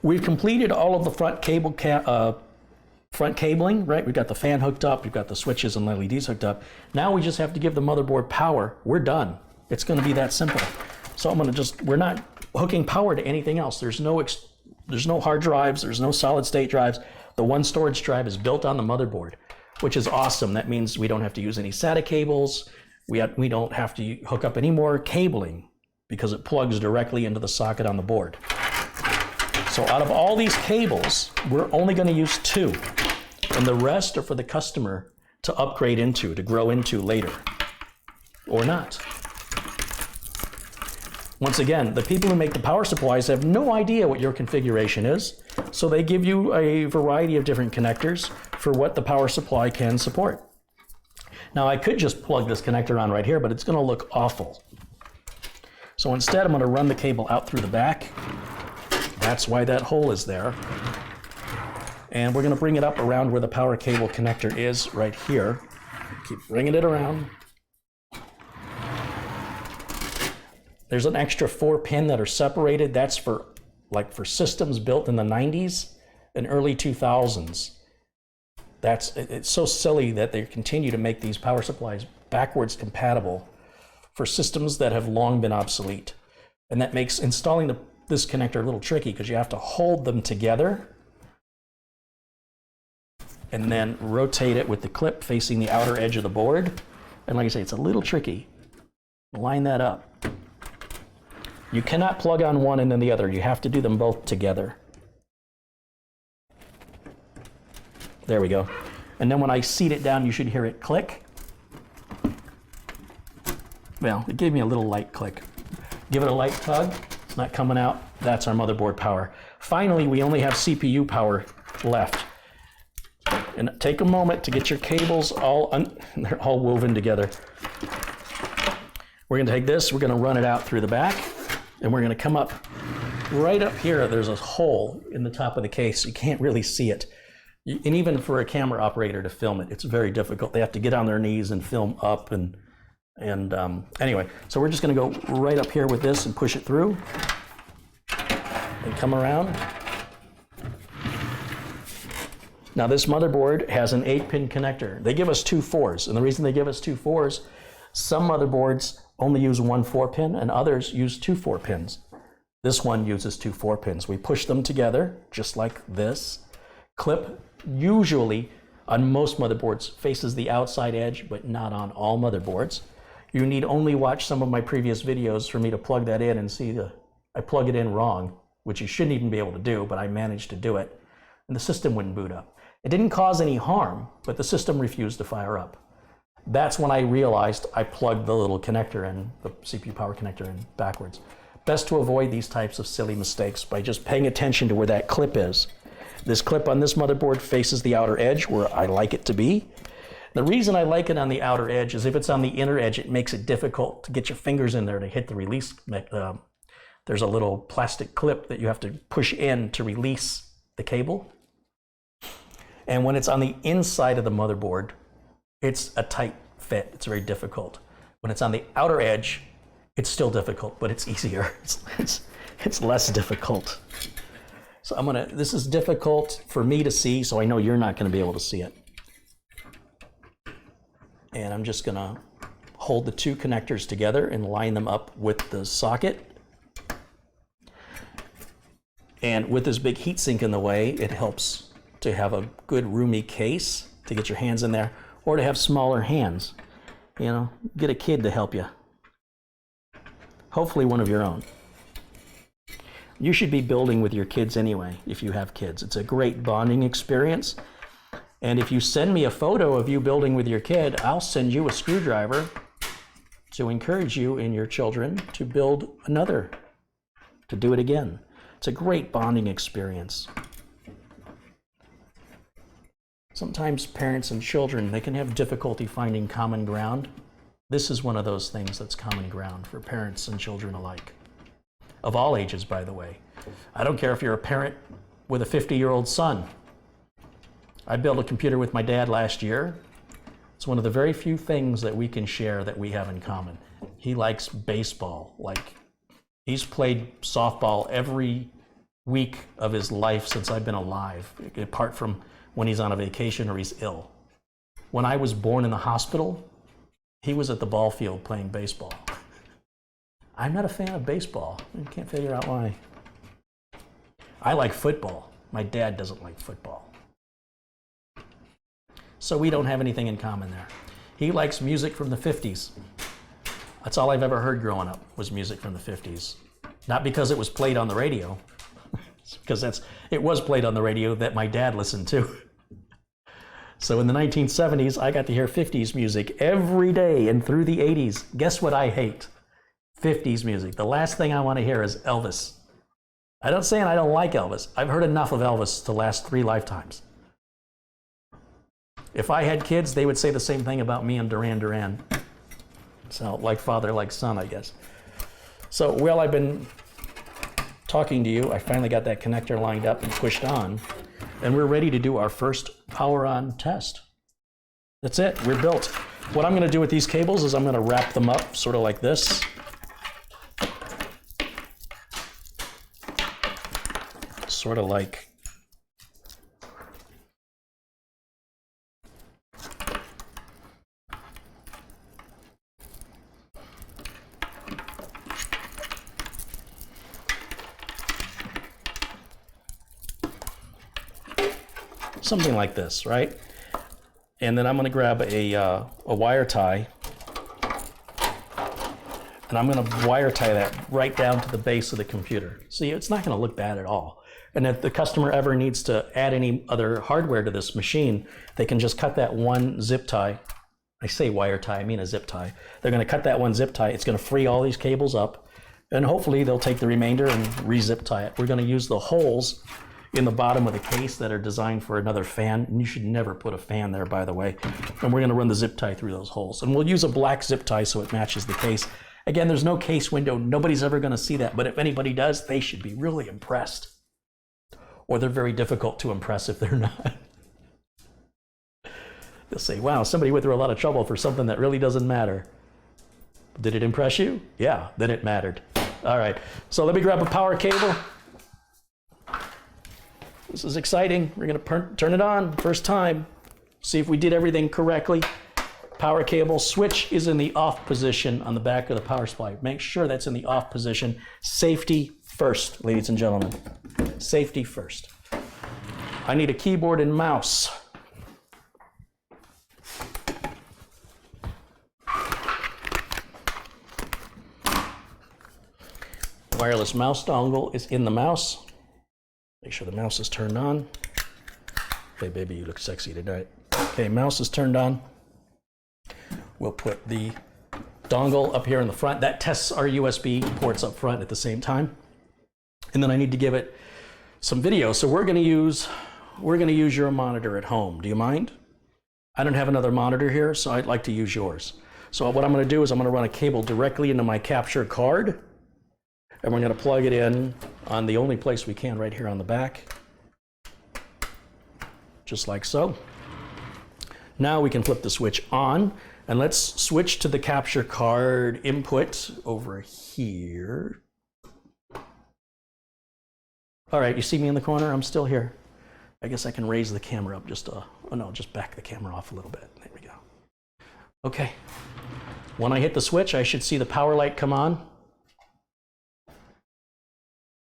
We've completed all of the front front cabling, right? We've got the fan hooked up. We've got the switches and LEDs hooked up. Now we just have to give the motherboard power. We're done. It's going to be that simple. So we're not hooking power to anything else. There's no hard drives. There's no solid state drives. The one storage drive is built on the motherboard, which is awesome. That means we don't have to use any SATA cables. We don't have to hook up any more cabling because it plugs directly into the socket on the board. So out of all these cables, we're only going to use 2. And the rest are for the customer to upgrade into, to grow into later. Or not. Once again, the people who make the power supplies have no idea what your configuration is, so they give you a variety of different connectors for what the power supply can support. Now I could just plug this connector on right here, but it's going to look awful. So instead I'm going to run the cable out through the back. That's why that hole is there. And we're going to bring it up around where the power cable connector is right here. Keep bringing it around. There's an extra 4 pin that are separated. That's for systems built in the 90s and early 2000s. It's so silly that they continue to make these power supplies backwards compatible for systems that have long been obsolete. And that makes installing this connector a little tricky because you have to hold them together and then rotate it with the clip facing the outer edge of the board. And like I say, it's a little tricky. Line that up. You cannot plug on one and then the other. You have to do them both together. There we go. And then when I seat it down, you should hear it click. Well, it gave me a little light click. Give it a light tug. It's not coming out. That's our motherboard power. Finally, we only have CPU power left. And take a moment to get your cables they're all woven together. We're going to take this, we're going to run it out through the back, and we're going to come up right up here. There's a hole in the top of the case. You can't really see it. And even for a camera operator to film it, it's very difficult. They have to get on their knees and film up. And anyway, so we're just going to go right up here with this and push it through and come around. Now this motherboard has an 8-pin connector. They give us 2 4s, and the reason they give us 2 4s, some motherboards only use 1 4-pin and others use 2 4-pins. This one uses 2 4-pins. We push them together just like this. Clip usually on most motherboards faces the outside edge, but not on all motherboards. You need only watch some of my previous videos for me to plug that in and see I plug it in wrong, which you shouldn't even be able to do, but I managed to do it, and the system wouldn't boot up. It didn't cause any harm, but the system refused to fire up. That's when I realized I plugged the little connector in, the CPU power connector in backwards. Best to avoid these types of silly mistakes by just paying attention to where that clip is. This clip on this motherboard faces the outer edge where I like it to be. The reason I like it on the outer edge is if it's on the inner edge, it makes it difficult to get your fingers in there to hit the release. There's a little plastic clip that you have to push in to release the cable. And when it's on the inside of the motherboard, it's a tight fit. It's very difficult. When it's on the outer edge, it's still difficult, but it's easier. It's less difficult. So this is difficult for me to see, so I know you're not going to be able to see it. And I'm just going to hold the 2 connectors together and line them up with the socket. And with this big heatsink in the way, it helps to have a good roomy case to get your hands in there, or to have smaller hands. You know, get a kid to help you. Hopefully one of your own. You should be building with your kids anyway, if you have kids. It's a great bonding experience. And if you send me a photo of you building with your kid, I'll send you a screwdriver to encourage you and your children to build another, to do it again. It's a great bonding experience. Sometimes parents and children, they can have difficulty finding common ground. This is one of those things that's common ground for parents and children alike. Of all ages, by the way. I don't care if you're a parent with a 50-year-old son. I built a computer with my dad last year. It's one of the very few things that we can share that we have in common. He likes baseball. He's played softball every week of his life since I've been alive, apart from when he's on a vacation or he's ill. When I was born in the hospital, he was at the ball field playing baseball. I'm not a fan of baseball. I can't figure out why. I like football. My dad doesn't like football. So we don't have anything in common there. He likes music from the 50s. That's all I've ever heard growing up, was music from the 50s. Not because it was played on the radio, because it was played on the radio that my dad listened to. So in the 1970s, I got to hear 50s music every day, and through the 80s. Guess what I hate? 50s music. The last thing I want to hear is Elvis. I don't say I don't like Elvis. I've heard enough of Elvis to last 3 lifetimes. If I had kids, they would say the same thing about me and Duran Duran. So like father, like son, I guess. So while I've been talking to you, I finally got that connector lined up and pushed on, and we're ready to do our first power on test. That's it, we're built. What I'm going to do with these cables is I'm going to wrap them up sort of like this. Sort of like something like this, right? And then I'm going to grab a wire tie, and I'm going to wire tie that right down to the base of the computer. See, it's not going to look bad at all. And if the customer ever needs to add any other hardware to this machine, they can just cut that one zip tie. I say wire tie, I mean a zip tie. They're going to cut that one zip tie. It's going to free all these cables up, and hopefully they'll take the remainder and re-zip tie it. We're going to use the holes in the bottom of the case that are designed for another fan. And you should never put a fan there, by the way. And we're going to run the zip tie through those holes. And we'll use a black zip tie so it matches the case. Again, there's no case window. Nobody's ever going to see that. But if anybody does, they should be really impressed. Or they're very difficult to impress if they're not. They'll say, wow, somebody went through a lot of trouble for something that really doesn't matter. Did it impress you? Yeah, then it mattered. All right, so let me grab a power cable. This is exciting. We're gonna turn it on, first time. See if we did everything correctly. Power cable switch is in the off position on the back of the power supply. Make sure that's in the off position. Safety first, ladies and gentlemen. Safety first. I need a keyboard and mouse. Wireless mouse dongle is in the mouse. Make sure the mouse is turned on. Hey baby, you look sexy tonight. Okay, mouse is turned on. We'll put the dongle up here in the front. That tests our USB ports up front at the same time. And then I need to give it some video. So we're gonna use your monitor at home. Do you mind? I don't have another monitor here, so I'd like to use yours. So what I'm gonna do is I'm gonna run a cable directly into my capture card, and we're gonna plug it in on the only place we can, right here on the back. Just like so. Now we can flip the switch on, and let's switch to the capture card input over here. All right, you see me in the corner? I'm still here. I guess I can raise the camera up just oh no, just back the camera off a little bit. There we go. Okay. When I hit the switch, I should see the power light come on.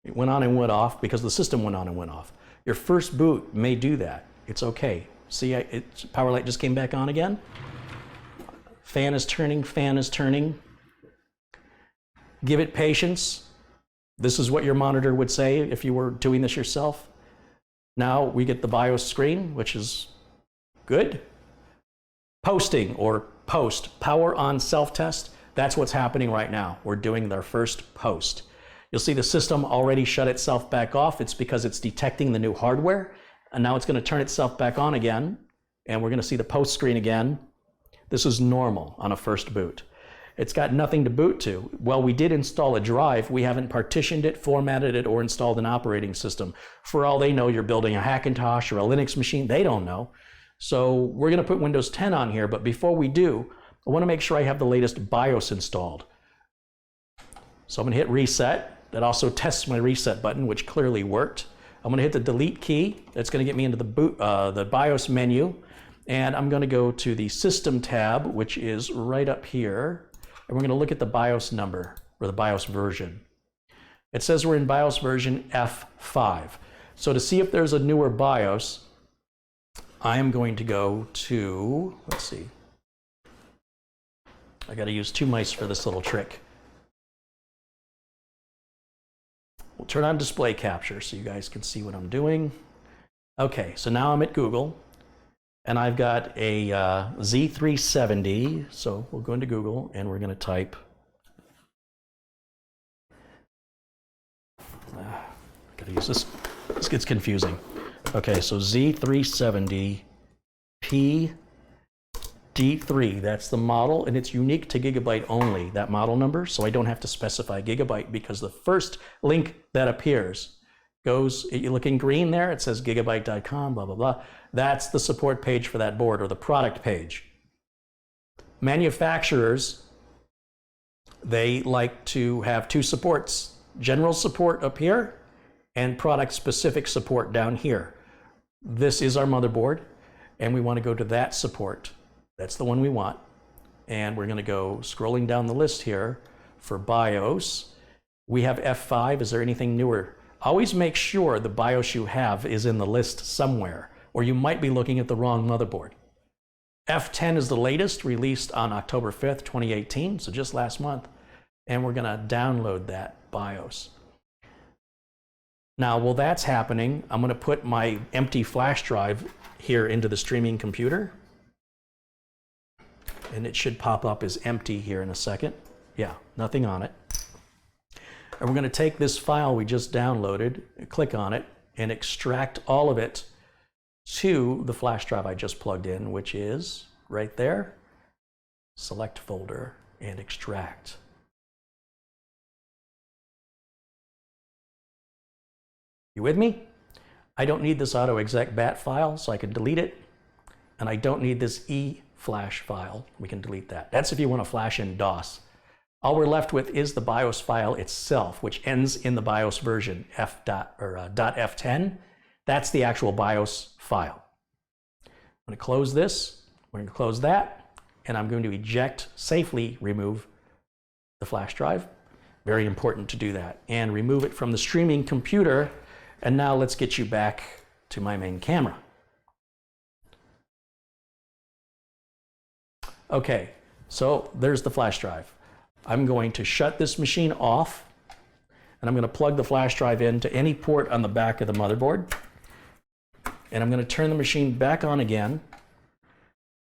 It went on and went off because the system went on and went off. Your first boot may do that. It's okay. See, power light just came back on again. Fan is turning, fan is turning. Give it patience. This is what your monitor would say if you were doing this yourself. Now we get the BIOS screen, which is good. Posting or post, power on self-test. That's what's happening right now. We're doing our first post. You'll see the system already shut itself back off. It's because it's detecting the new hardware. And now it's going to turn itself back on again. And we're going to see the post screen again. This is normal on a first boot. It's got nothing to boot to. Well, we did install a drive. We haven't partitioned it, formatted it, or installed an operating system. For all they know, you're building a Hackintosh or a Linux machine. They don't know. So we're going to put Windows 10 on here. But before we do, I want to make sure I have the latest BIOS installed. So I'm going to hit reset. That also tests my reset button, which clearly worked. I'm going to hit the delete key. That's going to get me into the BIOS menu. And I'm going to go to the System tab, which is right up here. And we're going to look at the BIOS number, or the BIOS version. It says we're in BIOS version F5. So to see if there's a newer BIOS, I am going to go to, let's see. I got to use two mice for this little trick. We'll turn on display capture so you guys can see what I'm doing. Okay, so now I'm at Google. And I've got a Z370, so we'll go into Google and we're going to type. Gotta use this. This gets confusing. Okay, so Z370 PD3. That's the model, and it's unique to Gigabyte only. That model number, so I don't have to specify Gigabyte because the first link that appears goes. You look in green there. It says gigabyte.com. Blah blah blah. That's the support page for that board, or the product page. manufacturers, they like to have two supports, general support up here and product specific support down here. This is our motherboard, and we want to go to that support. That's the one we want. And we're going to go scrolling down the list here for BIOS. We have F5. Is there anything newer? Always make sure the BIOS you have is in the list somewhere, or you might be looking at the wrong motherboard. F10 is the latest, released on October 5th, 2018, so just last month. And we're going to download that BIOS. Now, while that's happening, I'm going to put my empty flash drive here into the streaming computer. And it should pop up as empty here in a second. Yeah, nothing on it. And we're going to take this file we just downloaded, click on it, and extract all of it to the flash drive I just plugged in, which is right there. Select folder and extract. You with me? I don't need this autoexec bat file, so I can delete it. And I don't need this e-flash file. We can delete that. That's if you want to flash in DOS. All we're left with is the BIOS file itself, which ends in the BIOS version, .f10. That's the actual BIOS file. I'm going to close this. We're going to close that. And I'm going to eject, safely remove the flash drive. Very important to do that. And remove it from the streaming computer. And now let's get you back to my main camera. Okay, so there's the flash drive. I'm going to shut this machine off, and I'm going to plug the flash drive into any port on the back of the motherboard. And I'm going to turn the machine back on again,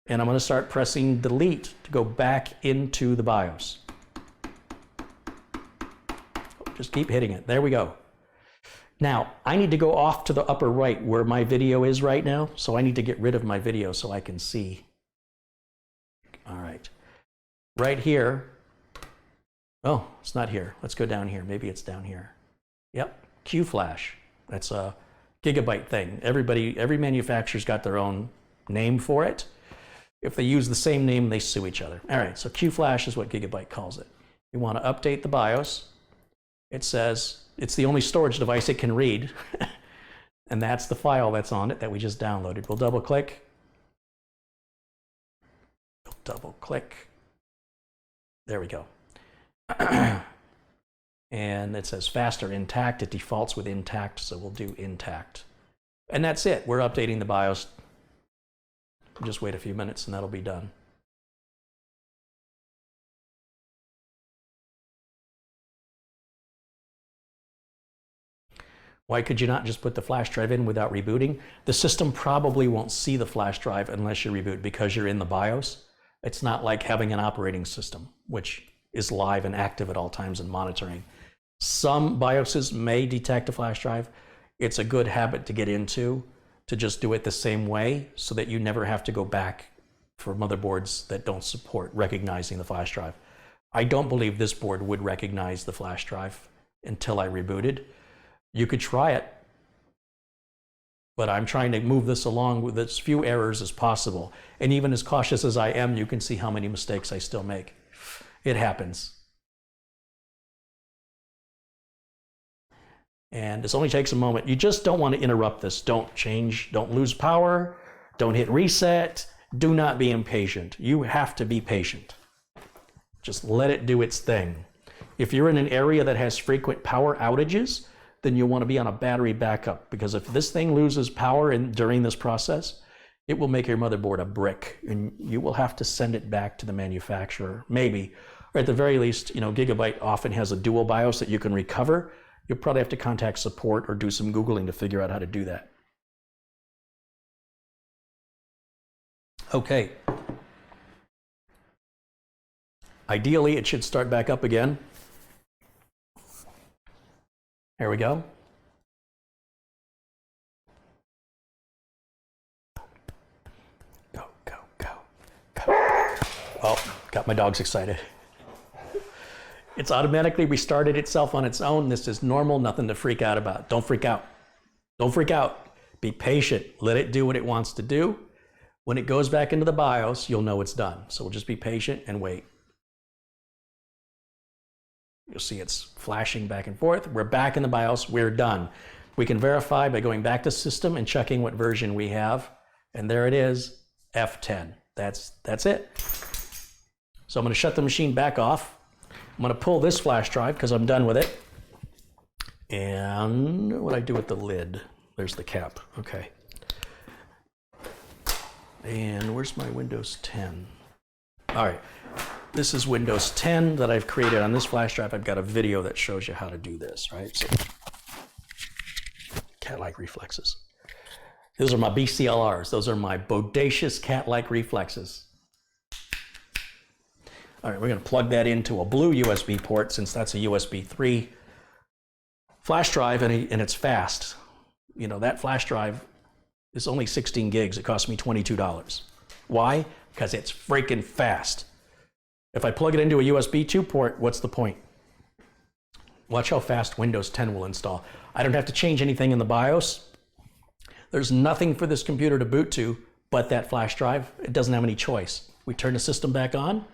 and I'm going to start pressing delete to go back into the BIOS. Just keep hitting it. There we go. Now, I need to go off to the upper right where my video is right now, so I need to get rid of my video so I can see. All right. Right here. Oh, it's not here. Let's go down here. Maybe it's down here. Yep, Q-Flash. That's a Gigabyte thing. Every manufacturer's got their own name for it. If they use the same name, they sue each other. All right, so Q-Flash is what Gigabyte calls it. You want to update the BIOS. It says it's the only storage device it can read. And that's the file that's on it that we just downloaded. We'll double click. Double click. There we go. And it says faster intact. It defaults with intact, so we'll do intact. And that's it. We're updating the BIOS. Just wait a few minutes and that'll be done. Why could you not just put the flash drive in without rebooting? The system probably won't see the flash drive unless you reboot because you're in the BIOS. It's not like having an operating system, which is live and active at all times and monitoring. Some BIOSes may detect a flash drive. It's a good habit to get into, to just do it the same way so that you never have to go back for motherboards that don't support recognizing the flash drive. I don't believe this board would recognize the flash drive until I rebooted. You could try it, but I'm trying to move this along with as few errors as possible. And even as cautious as I am, you can see how many mistakes I still make. It happens. And this only takes a moment. You just don't want to interrupt this. Don't change, don't lose power, don't hit reset. Do not be impatient. You have to be patient. Just let it do its thing. If you're in an area that has frequent power outages, then you'll want to be on a battery backup, because if this thing loses power during this process, it will make your motherboard a brick, and you will have to send it back to the manufacturer, maybe. Or at the very least, Gigabyte often has a dual BIOS that you can recover. You'll probably have to contact support or do some Googling to figure out how to do that. Okay. Ideally, it should start back up again. There we go. Go, go, go, go. Oh, got my dogs excited. It's automatically restarted itself on its own. This is normal, nothing to freak out about. Don't freak out. Don't freak out. Be patient. Let it do what it wants to do. When it goes back into the BIOS, you'll know it's done. So we'll just be patient and wait. You'll see it's flashing back and forth. We're back in the BIOS. We're done. We can verify by going back to System and checking what version we have. And there it is, F10. That's it. So I'm going to shut the machine back off. I'm going to pull this flash drive because I'm done with it. And what do I do with the lid? There's the cap. Okay. And where's my Windows 10? All right. This is Windows 10 that I've created on this flash drive. I've got a video that shows you how to do this, right? So, cat-like reflexes. Those are my BCLRs. Those are my bodacious cat-like reflexes. All right, we're going to plug that into a blue USB port since that's a USB 3 flash drive and it's fast. You know, that flash drive is only 16 gigs. It cost me $22. Why? Because it's freaking fast. If I plug it into a USB 2 port, what's the point? Watch how fast Windows 10 will install. I don't have to change anything in the BIOS. There's nothing for this computer to boot to but that flash drive. It doesn't have any choice. We turn the system back on,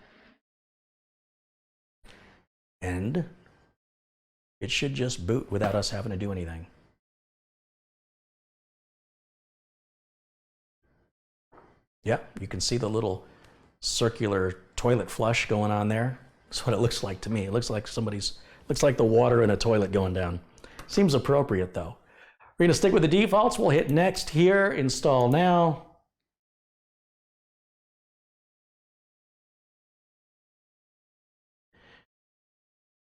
and it should just boot without us having to do anything. Yeah, you can see the little circular toilet flush going on there. That's what it looks like to me. It looks like looks like the water in a toilet going down. Seems appropriate though. We're going to stick with the defaults. We'll hit next here, install now.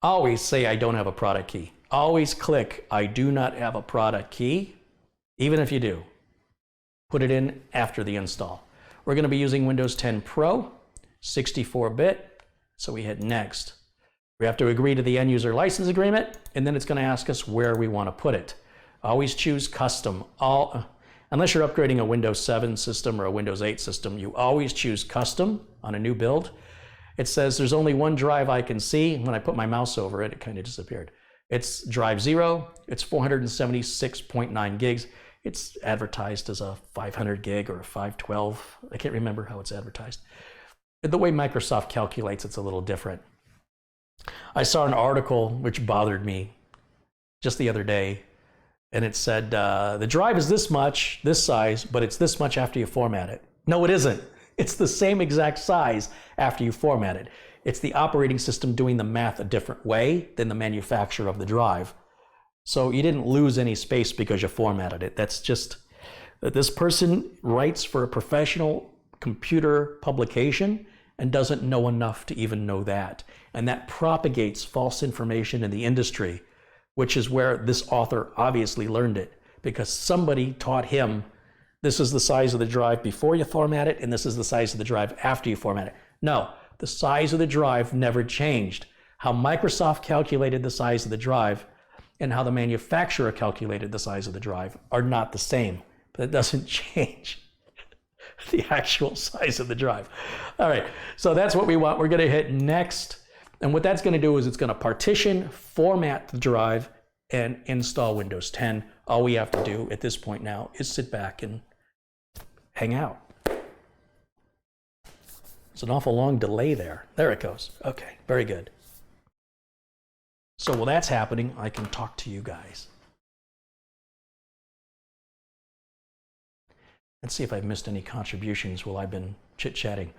Always say I don't have a product key. Always click I do not have a product key, even if you do. Put it in after the install. We're going to be using Windows 10 Pro, 64-bit, so we hit next. We have to agree to the end user license agreement, and then it's going to ask us where we want to put it. Always choose custom. Unless you're upgrading a Windows 7 system or a Windows 8 system, you always choose custom on a new build. It says there's only one drive I can see. When I put my mouse over it, it kind of disappeared. It's drive 0. It's 476.9 gigs. It's advertised as a 500 gig or a 512. I can't remember how it's advertised. The way Microsoft calculates, it's a little different. I saw an article which bothered me just the other day, and it said, the drive is this much, this size, but it's this much after you format it. No, it isn't. It's the same exact size after you format it. It's the operating system doing the math a different way than the manufacturer of the drive. So you didn't lose any space because you formatted it. That's just that this person writes for a professional computer publication and doesn't know enough to even know that. And that propagates false information in the industry, which is where this author obviously learned it, because somebody taught him this is the size of the drive before you format it, and this is the size of the drive after you format it. No, the size of the drive never changed. How Microsoft calculated the size of the drive and how the manufacturer calculated the size of the drive are not the same, but it doesn't change the actual size of the drive. All right, so that's what we want. We're gonna hit next. And what that's gonna do is it's gonna partition, format the drive, and install Windows 10. All we have to do at this point now is sit back and hang out. It's an awful long delay there. There it goes. Okay, very good. So while that's happening, I can talk to you guys. Let's see if I've missed any contributions while I've been chit-chatting.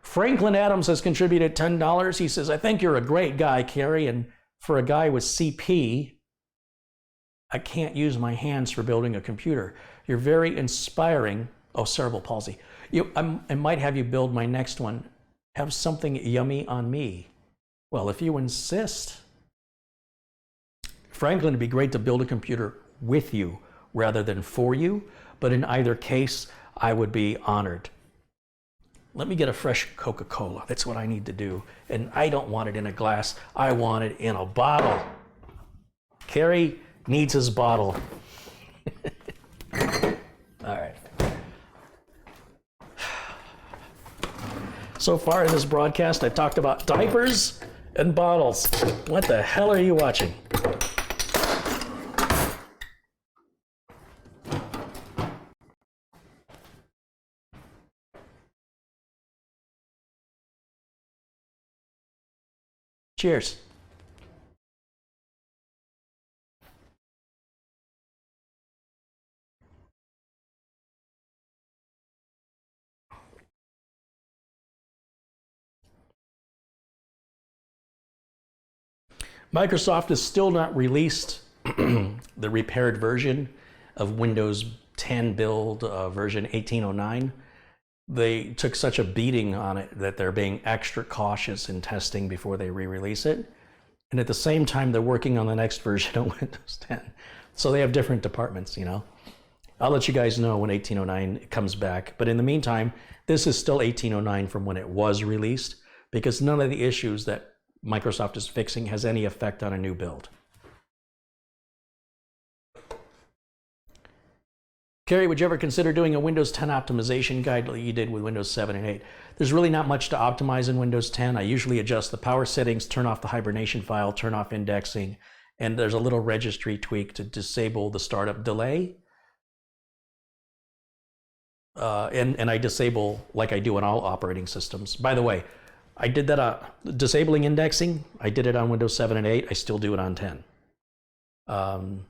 Franklin Adams has contributed $10. He says, I think you're a great guy, Carrie, and for a guy with CP, I can't use my hands for building a computer. You're very inspiring. Oh, cerebral palsy. I might have you build my next one. Have something yummy on me. Well, if you insist. Franklin, it'd be great to build a computer with you rather than for you, but in either case, I would be honored. Let me get a fresh Coca-Cola. That's what I need to do. And I don't want it in a glass. I want it in a bottle. Carrie needs his bottle. All right. So far in this broadcast, I talked about diapers and bottles. What the hell are you watching? Cheers. Microsoft has still not released the repaired version of Windows 10 build version 1809. They took such a beating on it that they're being extra cautious in testing before they re-release it. And at the same time, they're working on the next version of Windows 10. So they have different departments, you know. I'll let you guys know when 1809 comes back. But in the meantime, this is still 1809 from when it was released, because none of the issues that Microsoft is fixing has any effect on a new build. Carrie, would you ever consider doing a Windows 10 optimization guide like you did with Windows 7 and 8? There's really not much to optimize in Windows 10. I usually adjust the power settings, turn off the hibernation file, turn off indexing, and there's a little registry tweak to disable the startup delay. And I disable like I do on all operating systems. By the way, I did that disabling indexing. I did it on Windows 7 and 8. I still do it on 10.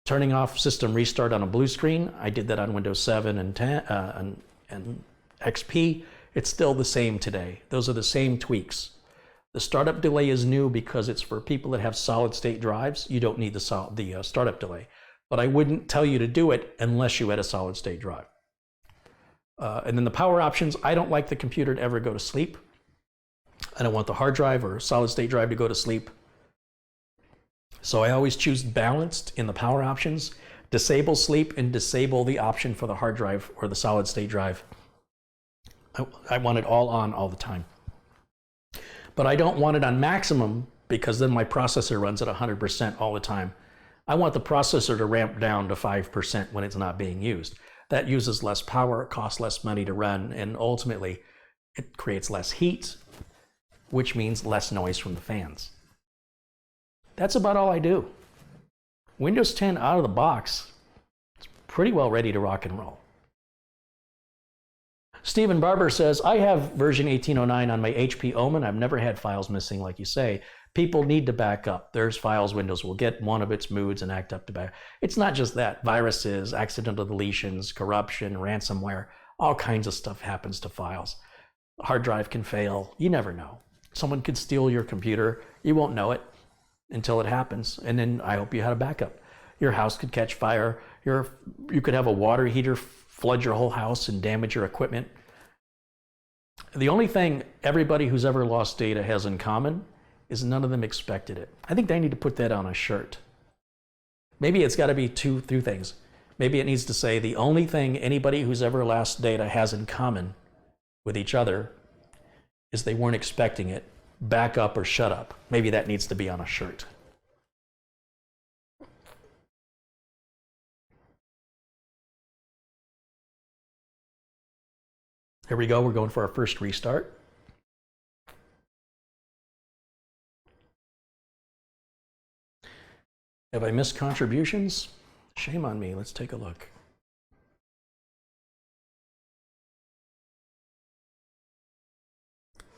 Turning off system restart on a blue screen. I did that on Windows 7 and 10 and XP. It's still the same today. Those are the same tweaks. The startup delay is new because it's for people that have solid state drives. You don't need the startup delay. But I wouldn't tell you to do it unless you had a solid state drive. And then the power options, I don't like the computer to ever go to sleep. I don't want the hard drive or solid state drive to go to sleep. So I always choose balanced in the power options, disable sleep and disable the option for the hard drive or the solid state drive. I want it all on all the time. But I don't want it on maximum because then my processor runs at 100% all the time. I want the processor to ramp down to 5% when it's not being used. That uses less power, it costs less money to run, and ultimately it creates less heat, which means less noise from the fans. That's about all I do. Windows 10 out of the box, it's pretty well ready to rock and roll. Stephen Barber says, I have version 1809 on my HP Omen. I've never had files missing like you say. People need to back up. There's files Windows will get one of its moods and act up to back. It's not just that. Viruses, accidental deletions, corruption, ransomware, all kinds of stuff happens to files. Hard drive can fail. You never know. Someone could steal your computer. You won't know it until it happens. And then I hope you had a backup. Your house could catch fire. You could have a water heater flood your whole house and damage your equipment. The only thing everybody who's ever lost data has in common is none of them expected it. I think they need to put that on a shirt. Maybe it's got to be two things. Maybe it needs to say the only thing anybody who's ever lost data has in common with each other is they weren't expecting it. Back up or shut up. Maybe that needs to be on a shirt. Here we go. We're going for our first restart. Have I missed contributions? Shame on me. Let's take a look.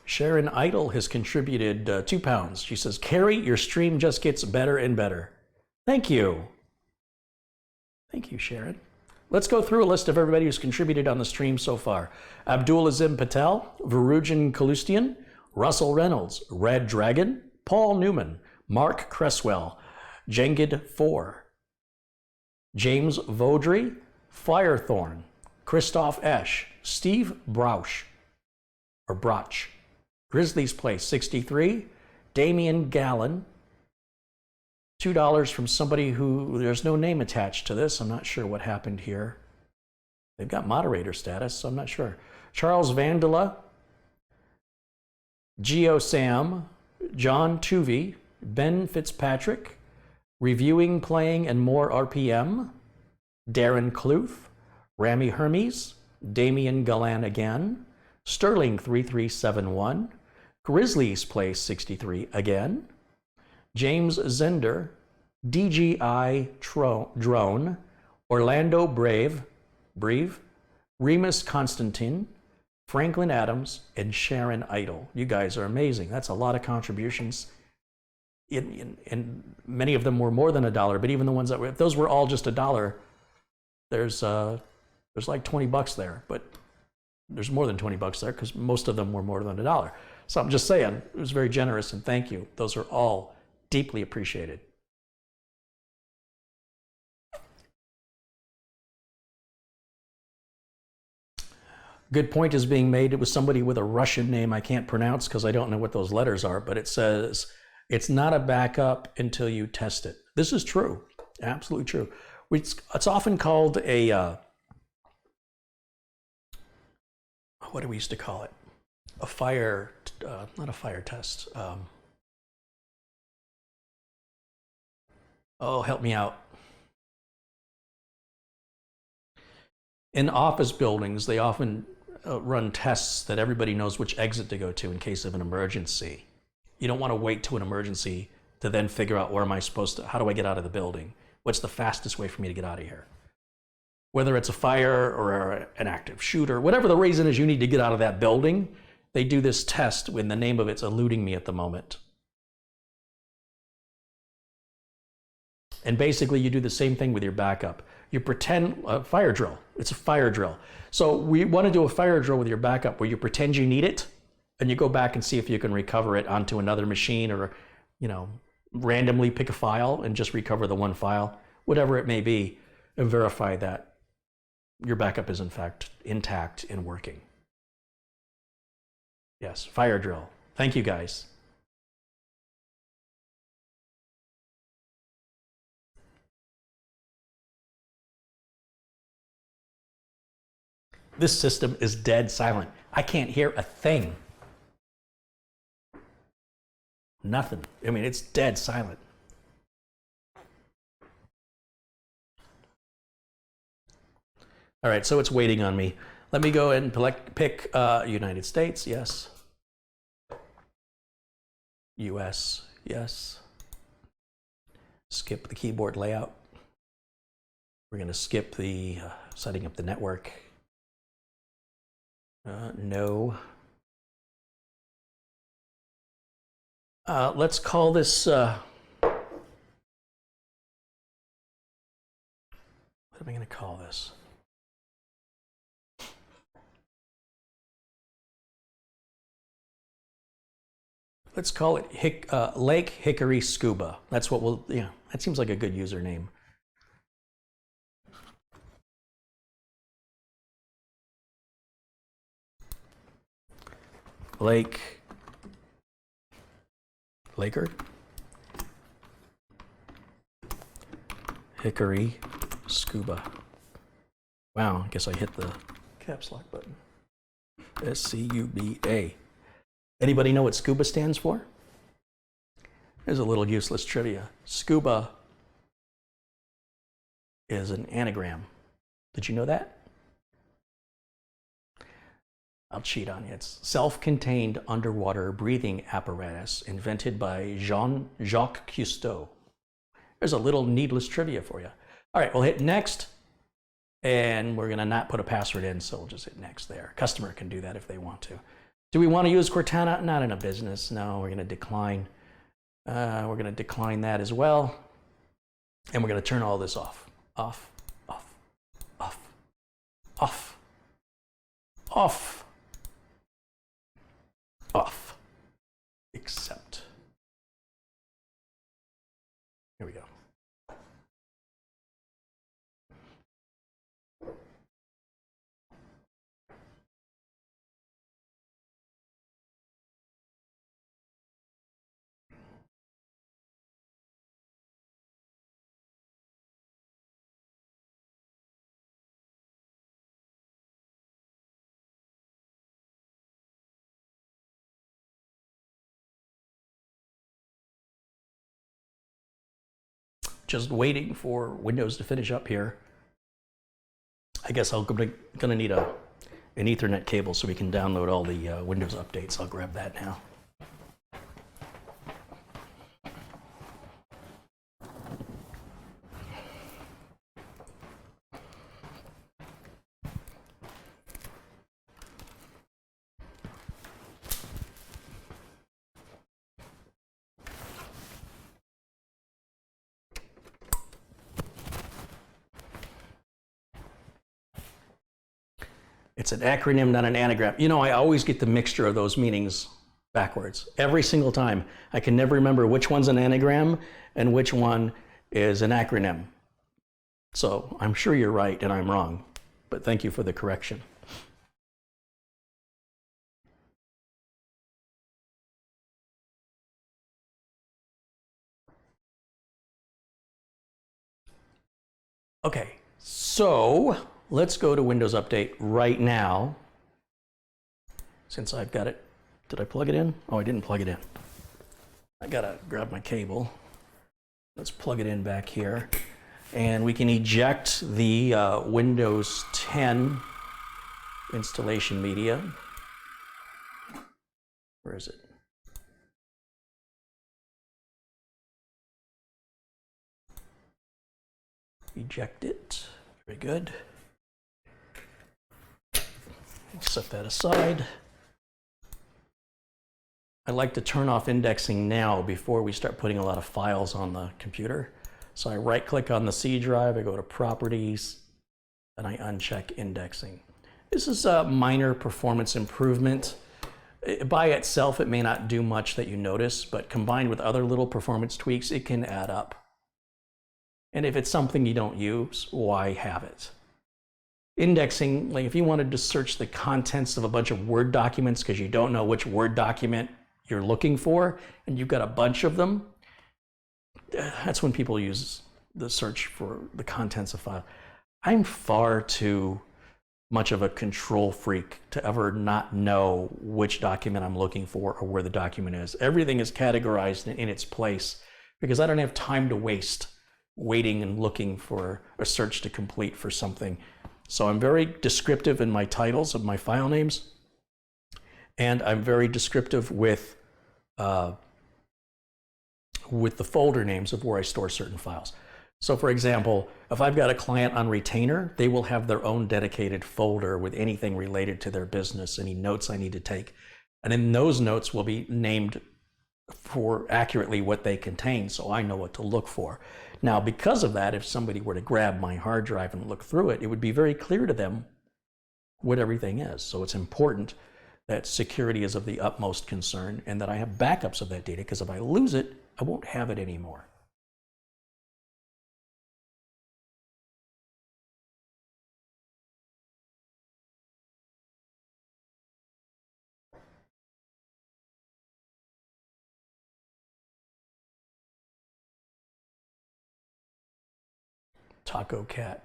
Sharon Idle has contributed £2. She says, Carrie, your stream just gets better and better. Thank you. Thank you, Sharon. Let's go through a list of everybody who's contributed on the stream so far. Abdul Azim Patel, Varujan Kalustian, Russell Reynolds, Red Dragon, Paul Newman, Mark Cresswell, Jengid4, James Vaudry, Firethorn, Christoph Esch, Steve Brauch, Grizzly's Place 63, Damian Gallen, $2 from somebody who, there's no name attached to this. I'm not sure what happened here. They've got moderator status, so I'm not sure. Charles Vandela, Geo Sam, John Tuvey, Ben Fitzpatrick, Reviewing, Playing, and More RPM, Darren Kloof, Rami Hermes, Damian Galan again, Sterling 3371, Grizzly's Place 63 again, James Zender, DGI Drone, Orlando Breve, Remus Constantine, Franklin Adams, and Sharon Idle. You guys are amazing. That's a lot of contributions. and many of them were more than $1. But even the ones that were, if those were all just $1, there's like 20 bucks there. But there's more than 20 bucks there because most of them were more than $1. So I'm just saying, it was very generous, and thank you. Those are all deeply appreciated. Good point is being made. It was somebody with a Russian name I can't pronounce because I don't know what those letters are, but it says it's not a backup until you test it. This is true, absolutely true. It's often called a, what do we used to call it? A fire, not a fire test. Oh, help me out. In office buildings, they often run tests that everybody knows which exit to go to in case of an emergency. You don't want to wait to an emergency to then figure out where am I supposed to, how do I get out of the building? What's the fastest way for me to get out of here? Whether it's a fire or an active shooter, whatever the reason is you need to get out of that building, they do this test when the name of it's eluding me at the moment. And basically you do the same thing with your backup. You pretend a fire drill. It's a fire drill. So we want to do a fire drill with your backup where you pretend you need it and you go back and see if you can recover it onto another machine or, you know, randomly pick a file and just recover the one file, whatever it may be, and verify that your backup is in fact intact and working. Yes, fire drill. Thank you guys. This system is dead silent. I can't hear a thing. Nothing. I mean, it's dead silent. All right, so it's waiting on me. Let me go and pick United States, yes. US, yes. Skip the keyboard layout. We're going to skip the setting up the network. No. Let's call this, what am I going to call this? Let's call it Lake Hickory Scuba. That's what we'll, yeah, that seems like a good username. Laker, Hickory Scuba. Wow, I guess I hit the caps lock button. S-C-U-B-A. Anybody know what Scuba stands for? There's a little useless trivia. Scuba is an anagram. Did you know that? I'll cheat on you. It's self-contained underwater breathing apparatus invented by Jean-Jacques Cousteau. There's a little needless trivia for you. All right, we'll hit next, and we're gonna not put a password in, so we'll just hit next there. Customer can do that if they want to. Do we want to use Cortana? Not in a business. No, we're gonna decline. We're gonna decline that as well, and we're gonna turn all this off. Off, off, off, off, off. Off, accept. Here we go. Just waiting for Windows to finish up here. I guess I'm gonna need an Ethernet cable so we can download all the Windows updates. I'll grab that now. It's an acronym, not an anagram. You know, I always get the mixture of those meanings backwards every single time. I can never remember which one's an anagram and which one is an acronym. So I'm sure you're right and I'm wrong, but thank you for the correction. Okay, so let's go to Windows Update right now. Since I've got it, did I plug it in? Oh, I didn't plug it in. I gotta grab my cable. Let's plug it in back here. And we can eject the Windows 10 installation media. Where is it? Eject it. Very good. Set that aside. I like to turn off indexing now before we start putting a lot of files on the computer. So I right-click on the C drive, I go to Properties, and I uncheck indexing. This is a minor performance improvement. By itself, it may not do much that you notice, but combined with other little performance tweaks, it can add up. And if it's something you don't use, why have it? Indexing, like if you wanted to search the contents of a bunch of Word documents because you don't know which Word document you're looking for, and you've got a bunch of them, that's when people use the search for the contents of file. I'm far too much of a control freak to ever not know which document I'm looking for or where the document is. Everything is categorized in its place because I don't have time to waste waiting and looking for a search to complete for something. So I'm very descriptive in my titles of my file names, and I'm very descriptive with the folder names of where I store certain files. So for example, if I've got a client on retainer, they will have their own dedicated folder with anything related to their business, any notes I need to take. And then those notes will be named for accurately what they contain, so I know what to look for. Now, because of that, if somebody were to grab my hard drive and look through it, it would be very clear to them what everything is. So it's important that security is of the utmost concern and that I have backups of that data, because if I lose it, I won't have it anymore. Taco cat.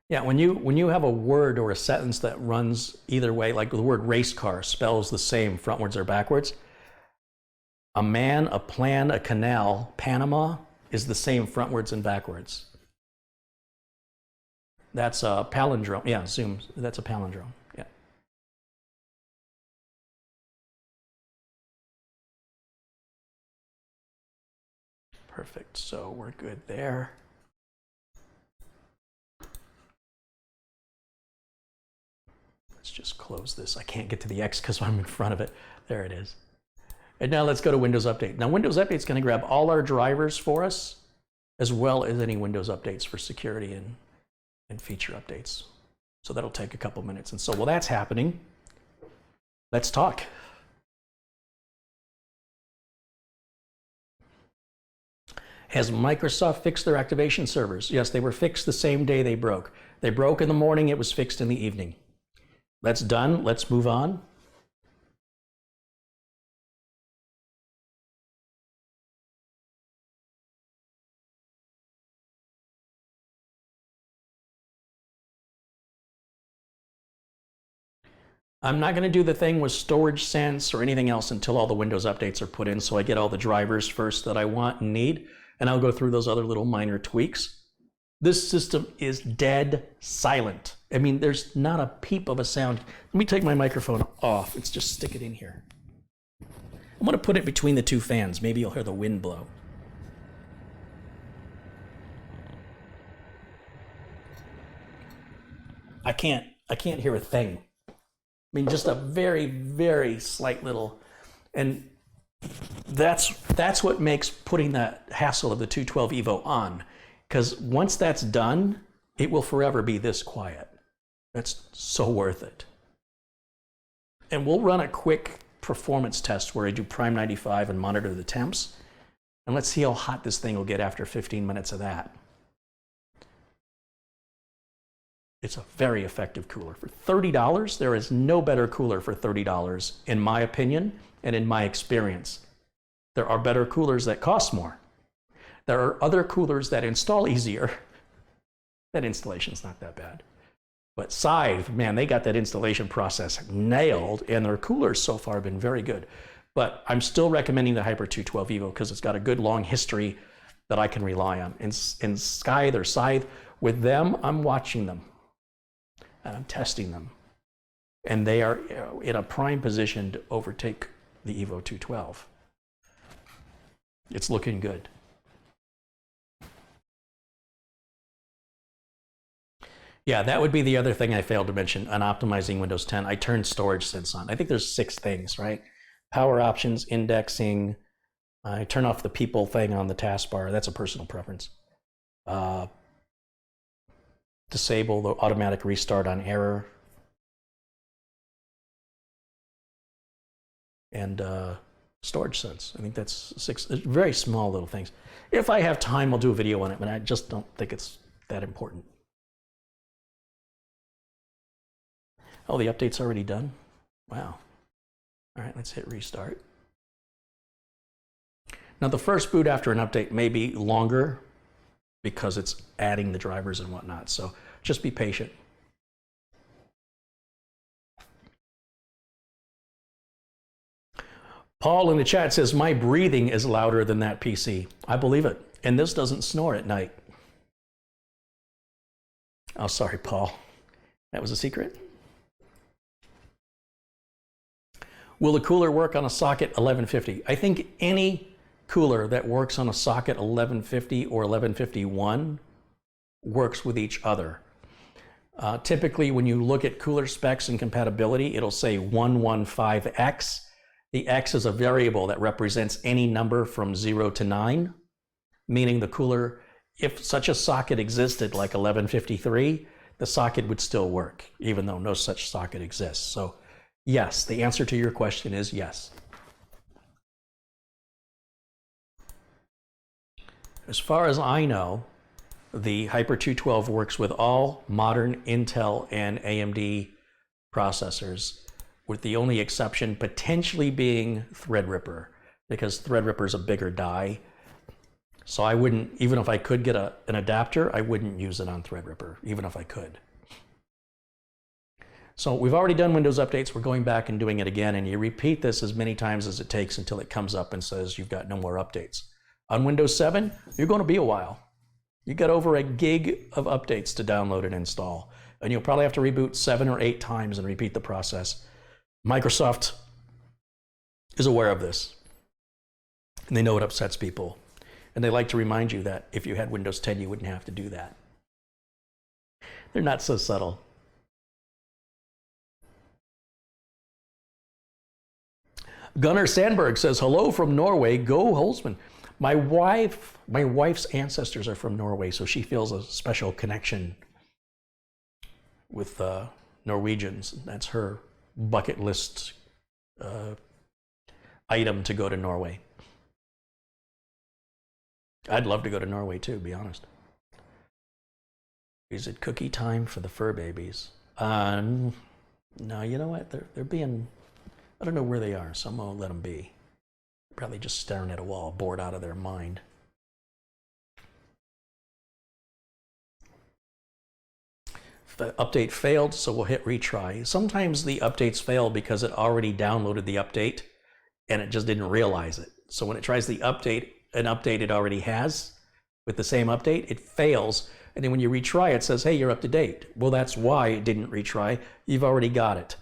Yeah, when you have a word or a sentence that runs either way, like the word race car spells the same frontwards or backwards, a man, a plan, a canal, Panama is the same frontwards and backwards. That's a palindrome. Yeah, zoom. That's a palindrome. Yeah. Perfect. So we're good there. Let's just close this. I can't get to the X because I'm in front of it. There it is. And now let's go to Windows Update. Now Windows Update is going to grab all our drivers for us, as well as any Windows updates for security and feature updates. So that'll take a couple minutes. And so while that's happening, let's talk. Has Microsoft fixed their activation servers? Yes, they were fixed the same day they broke. They broke in the morning, it was fixed in the evening. That's done, let's move on. I'm not going to do the thing with storage sense or anything else until all the Windows updates are put in, so I get all the drivers first that I want and need, and I'll go through those other little minor tweaks. This system is dead silent. I mean, there's not a peep of a sound. Let me take my microphone off. Let's just stick it in here. I'm going to put it between the two fans. Maybe you'll hear the wind blow. I can't hear a thing. I mean, just a very, very slight little, and that's what makes putting that hassle of the 212 Evo on, because once that's done, it will forever be this quiet. That's so worth it. And we'll run a quick performance test where I do Prime 95 and monitor the temps. And let's see how hot this thing will get after 15 minutes of that. It's a very effective cooler. For $30, there is no better cooler for $30, in my opinion and in my experience. There are better coolers that cost more. There are other coolers that install easier. That installation's not that bad. But Scythe, man, they got that installation process nailed, and their coolers so far have been very good. But I'm still recommending the Hyper 212 Evo because it's got a good long history that I can rely on. In Scythe or Scythe, with them, I'm watching them. And I'm testing them. And they are in a prime position to overtake the Evo 212. It's looking good. Yeah, that would be the other thing I failed to mention on optimizing Windows 10. I turned storage sense on. I think there's 6 things, right? Power options, indexing. I turn off the people thing on the taskbar. That's a personal preference. Disable the automatic restart on error. And storage sense. I think that's 6 very small little things. If I have time, I'll do a video on it, but I just don't think it's that important. Oh, the update's already done? Wow. All right, let's hit restart. Now, the first boot after an update may be longer because it's adding the drivers and whatnot, so just be patient. Paul in the chat says, my breathing is louder than that PC. I believe it. And this doesn't snore at night. Oh, sorry, Paul. That was a secret? Will the cooler work on a socket 1150? I think any cooler that works on a socket 1150 or 1151 works with each other. Typically, when you look at cooler specs and compatibility, it'll say 115X. The X is a variable that represents any number from 0 to 9, meaning the cooler, if such a socket existed like 1153, the socket would still work, even though no such socket exists. So yes, the answer to your question is yes. As far as I know, the Hyper 212 works with all modern Intel and AMD processors, with the only exception potentially being Threadripper, because Threadripper is a bigger die. So I wouldn't, even if I could get an adapter, I wouldn't use it on Threadripper, even if I could. So we've already done Windows updates. We're going back and doing it again, and you repeat this as many times as it takes until it comes up and says you've got no more updates. On Windows 7, you're going to be a while. You got over a gig of updates to download and install, and you'll probably have to reboot 7 or 8 times and repeat the process. Microsoft is aware of this, and they know it upsets people, and they like to remind you that if you had Windows 10, you wouldn't have to do that. They're not so subtle. Gunnar Sandberg says, hello from Norway, go Holzman. My wife's ancestors are from Norway, so she feels a special connection with Norwegians. That's her bucket list item to go to Norway. I'd love to go to Norway too, to be honest. Is it cookie time for the fur babies? No, you know what? They're being, I don't know where they are, so I'm gonna let them be. Probably just staring at a wall, bored out of their mind. The update failed, so we'll hit retry. Sometimes the updates fail because it already downloaded the update and it just didn't realize it. So when it tries the update, an update it already has with the same update, it fails. And then when you retry, it says, hey, you're up to date. Well, that's why it didn't retry. You've already got it.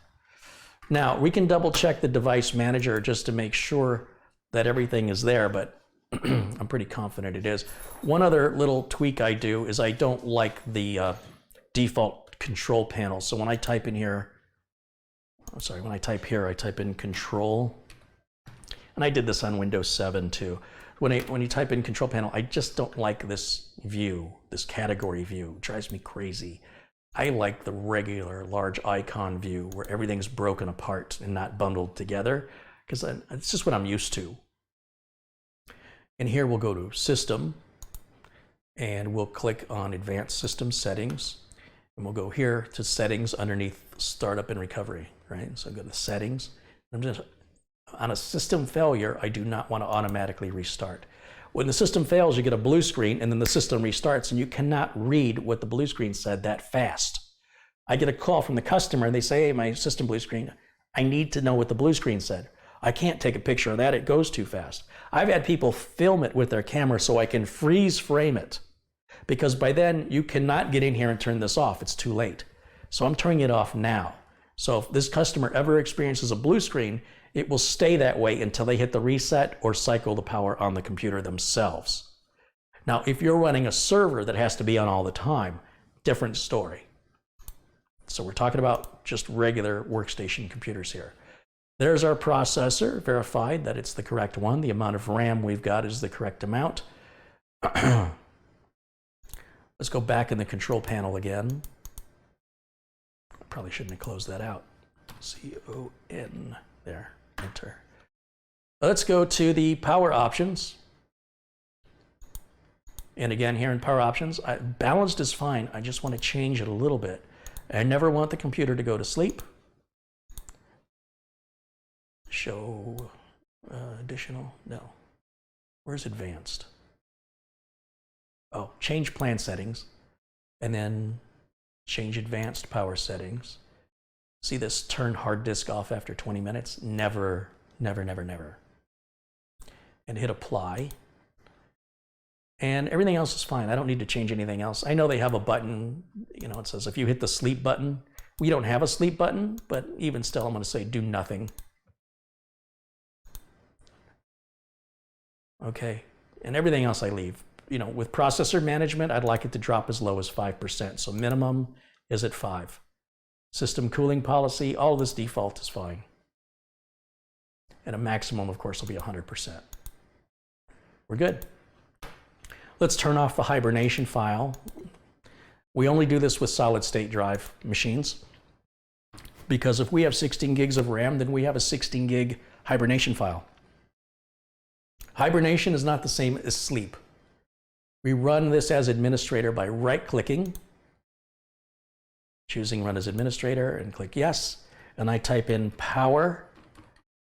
Now, we can double check the device manager just to make sure that everything is there, but I'm pretty confident it is. One other little tweak I do is I don't like the default control panel. So when I type in here, when I type here, I type in control. And I did this on Windows 7 too. When you type in control panel, I just don't like this view, this category view. It drives me crazy. I like the regular large icon view where everything's broken apart and not bundled together, because it's just what I'm used to. And here we'll go to System, and we'll click on Advanced System Settings, and we'll go here to Settings underneath Startup and Recovery, right? So go to Settings. I'm just on a system failure, I do not want to automatically restart. When the system fails, you get a blue screen, and then the system restarts, and you cannot read what the blue screen said that fast. I get a call from the customer, and they say, hey, my system blue screen, I need to know what the blue screen said. I can't take a picture of that, it goes too fast. I've had people film it with their camera so I can freeze frame it, because by then you cannot get in here and turn this off, it's too late. So I'm turning it off now. So if this customer ever experiences a blue screen, it will stay that way until they hit the reset or cycle the power on the computer themselves. Now, if you're running a server that has to be on all the time, different story. So we're talking about just regular workstation computers here. There's our processor, verified that it's the correct one. The amount of RAM we've got is the correct amount. Let's go back in the control panel again. Probably shouldn't have closed that out. C-O-N, there, enter. Let's go to the power options. And again, here in power options, balanced is fine. I just want to change it a little bit. I never want the computer to go to sleep. Show additional, no. Where's advanced? Oh, change plan settings, and then change advanced power settings. See this turn hard disk off after 20 minutes? Never, never, never, never. And hit apply. And everything else is fine. I don't need to change anything else. I know they have a button, you know, it says if you hit the sleep button. We don't have a sleep button, but even still, I'm going to say do nothing. Okay, and everything else I leave. You know, with processor management, I'd like it to drop as low as 5%. So minimum is at 5. System cooling policy, all this default is fine. And a maximum, of course, will be 100%. We're good. Let's turn off the hibernation file. We only do this with solid state drive machines, because if we have 16 gigs of RAM, then we have a 16 gig hibernation file. Hibernation is not the same as sleep. We run this as administrator by right-clicking, choosing Run as Administrator, and click Yes. And I type in power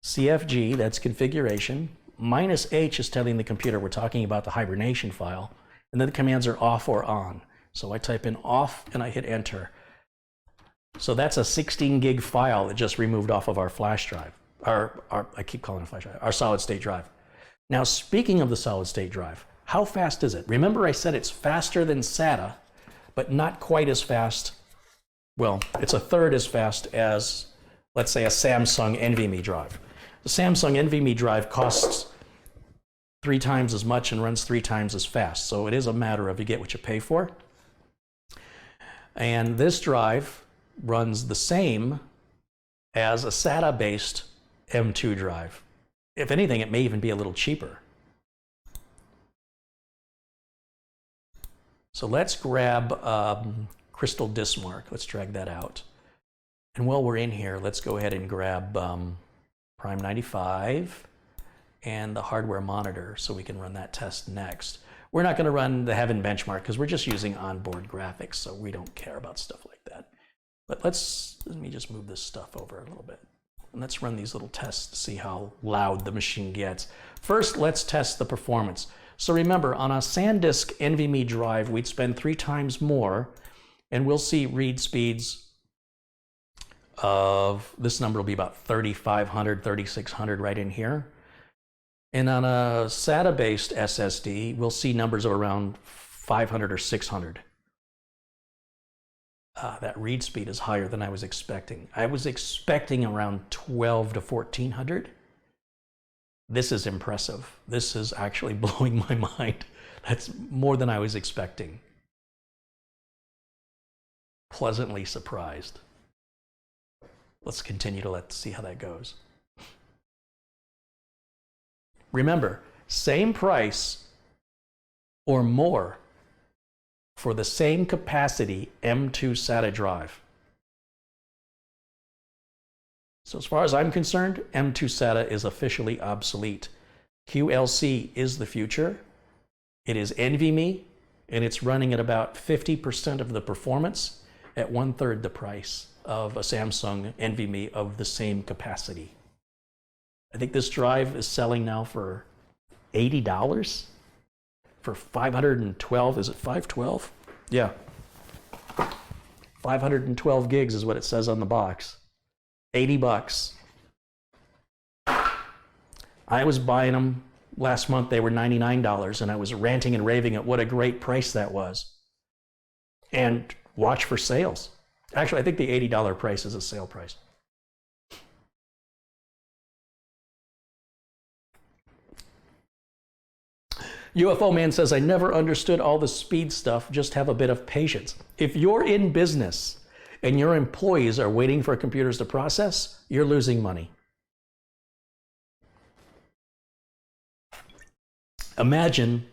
CFG, that's configuration, -H is telling the computer we're talking about the hibernation file, and then the commands are off or on. So I type in off, and I hit enter. So that's a 16 gig file that just removed off of our flash drive, I keep calling it a flash drive, our solid state drive. Now, speaking of the solid state drive, how fast is it? Remember I said it's faster than SATA, but not quite as fast. Well, it's a third as fast as, let's say, a Samsung NVMe drive. The Samsung NVMe drive costs 3 times as much and runs 3 times as fast. So it is a matter of you get what you pay for. And this drive runs the same as a SATA-based M2 drive. If anything, it may even be a little cheaper. So let's grab Crystal Dismark. Let's drag that out. And while we're in here, let's go ahead and grab Prime 95 and the hardware monitor so we can run that test next. We're not going to run the Heaven benchmark because we're just using onboard graphics, so we don't care about stuff like that. But let me just move this stuff over a little bit. And let's run these little tests to see how loud the machine gets. First, let's test the performance. So remember, on a SanDisk NVMe drive, we'd spend 3 times more, and we'll see read speeds of, this number will be about 3,500, 3,600 right in here. And on a SATA-based SSD, we'll see numbers of around 500 or 600. That read speed is higher than I was expecting. I was expecting around 12 to 1400. This is impressive. This is actually blowing my mind. That's more than I was expecting. Pleasantly surprised. Let's continue to see how that goes. Remember, same price or more for the same capacity M2 SATA drive. So as far as I'm concerned, M2 SATA is officially obsolete. QLC is the future. It is NVMe, and it's running at about 50% of the performance at 1/3 the price of a Samsung NVMe of the same capacity. I think this drive is selling now for $80 for 512, is it 512? Yeah. 512 gigs is what it says on the box. 80 bucks. I was buying them last month, they were $99, and I was ranting and raving at what a great price that was. And watch for sales. Actually, I think the $80 price is a sale price. UFO Man says, I never understood all the speed stuff, just have a bit of patience. If you're in business and your employees are waiting for computers to process, you're losing money. Imagine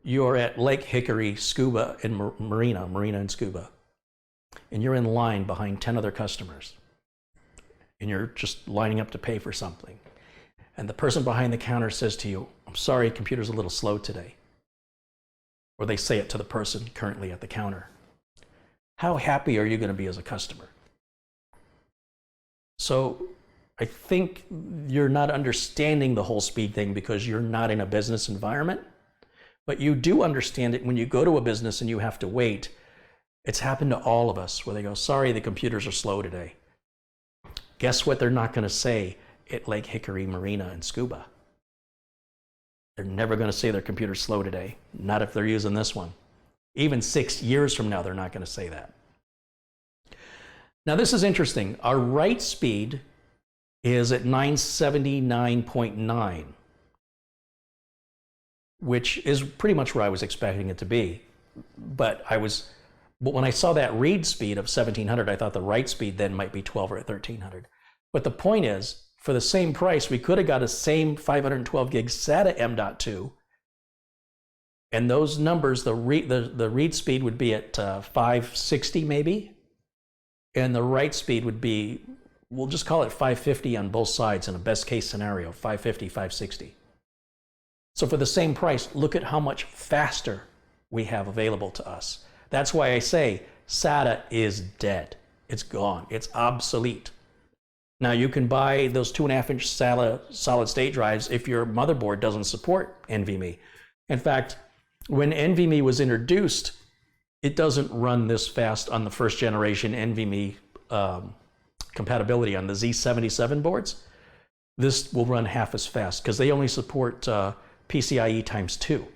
you're at Lake Hickory, Scuba, and Marina and Scuba, and you're in line behind 10 other customers, and you're just lining up to pay for something. And the person behind the counter says to you, I'm sorry, computer's a little slow today. Or they say it to the person currently at the counter. How happy are you going to be as a customer? So I think you're not understanding the whole speed thing because you're not in a business environment, but you do understand it when you go to a business and you have to wait. It's happened to all of us where they go, sorry, the computers are slow today. Guess what they're not going to say at Lake Hickory, Marina, and Scuba? They're never going to say their computer's slow today, not if they're using this one. Even 6 years from now, they're not going to say that. Now, this is interesting. Our write speed is at 979.9, which is pretty much where I was expecting it to be. But when I saw that read speed of 1700, I thought the write speed then might be 12 or 1300. But the point is, for the same price, we could have got a same 512 gig SATA M.2, and those numbers, the read speed would be at 560 maybe, and the write speed would be, we'll just call it 550 on both sides in a best case scenario, 550, 560. So for the same price, look at how much faster we have available to us. That's why I say SATA is dead. It's gone. It's obsolete. Now you can buy those 2.5-inch solid state drives if your motherboard doesn't support NVMe. In fact, when NVMe was introduced, it doesn't run this fast on the first generation NVMe compatibility on the Z77 boards. This will run half as fast because they only support PCIe × 2.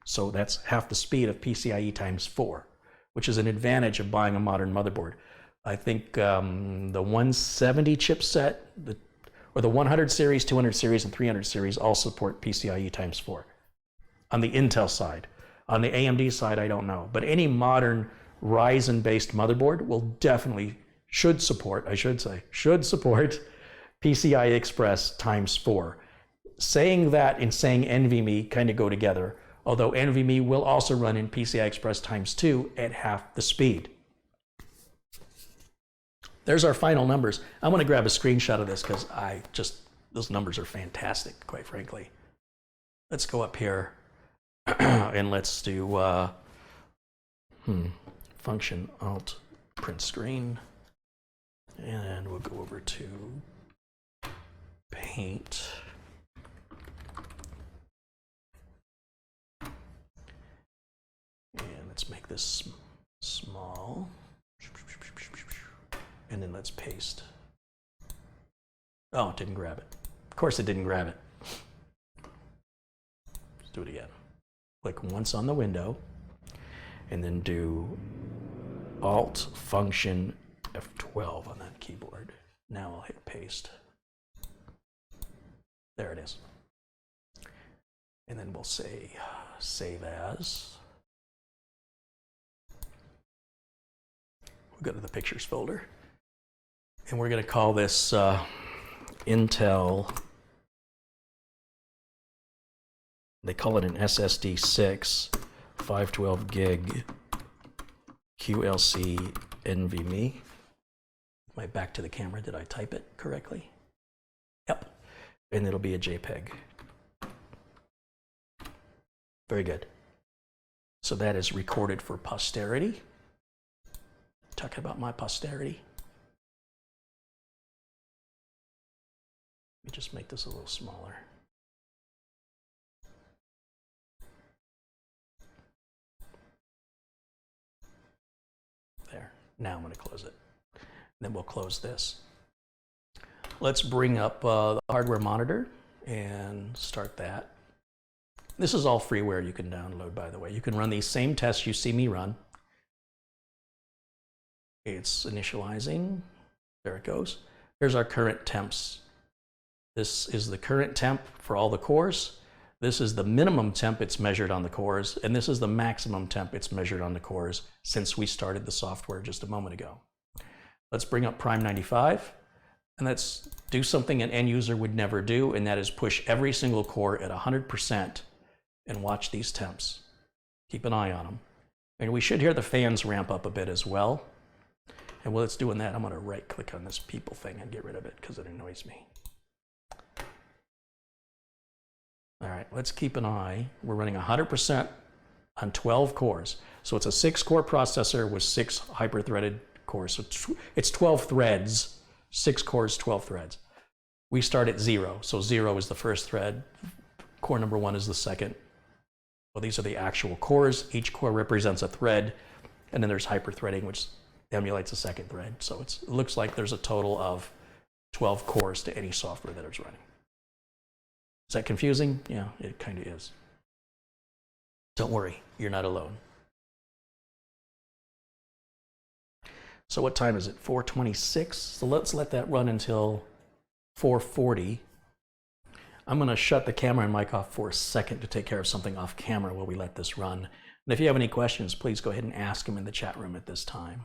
So that's half the speed of PCIe × 4, which is an advantage of buying a modern motherboard. I think the 170 chipset, or the 100 series, 200 series, and 300 series all support PCIe × 4 on the Intel side. On the AMD side, I don't know. But any modern Ryzen-based motherboard should support PCI Express × 4. Saying that and saying NVMe kind of go together, although NVMe will also run in PCI Express × 2 at half the speed. There's our final numbers. I'm going to grab a screenshot of this because those numbers are fantastic, quite frankly. Let's go up here and let's do function alt print screen. And we'll go over to Paint. And let's make this small. And then let's paste. Oh, it didn't grab it. Of course it didn't grab it. Let's do it again. Click once on the window, and then do Alt Function F12 on that keyboard. Now I'll hit paste. There it is. And then we'll say Save As. We'll go to the Pictures folder. And we're going to call this Intel, they call it an SSD 6 512 gig QLC NVMe. Am I back to the camera? Did I type it correctly? Yep. And it'll be a JPEG. Very good. So that is recorded for posterity. Talking about my posterity. Let me just make this a little smaller. There. Now I'm going to close it. Then we'll close this. Let's bring up the hardware monitor and start that. This is all freeware you can download, by the way. You can run these same tests you see me run. It's initializing. There it goes. Here's our current temps. This is the current temp for all the cores. This is the minimum temp it's measured on the cores, and this is the maximum temp it's measured on the cores since we started the software just a moment ago. Let's bring up Prime 95, and let's do something an end user would never do, and that is push every single core at 100% and watch these temps. Keep an eye on them. And we should hear the fans ramp up a bit as well. And while it's doing that, I'm going to right-click on this people thing and get rid of it because it annoys me. All right, let's keep an eye. We're running 100% on 12 cores. So it's a 6-core processor with 6 hyper-threaded cores. So it's 12 threads, 6 cores, 12 threads. We start at 0. So 0 is the first thread. Core number 1 is the second. Well, these are the actual cores. Each core represents a thread. And then there's hyper-threading, which emulates a second thread. So it looks like there's a total of 12 cores to any software that it's running. Is that confusing? Yeah, it kind of is. Don't worry, you're not alone. So what time is it? 4:26. So let's let that run until 4:40. I'm going to shut the camera and mic off for a second to take care of something off camera while we let this run. And if you have any questions, please go ahead and ask them in the chat room at this time.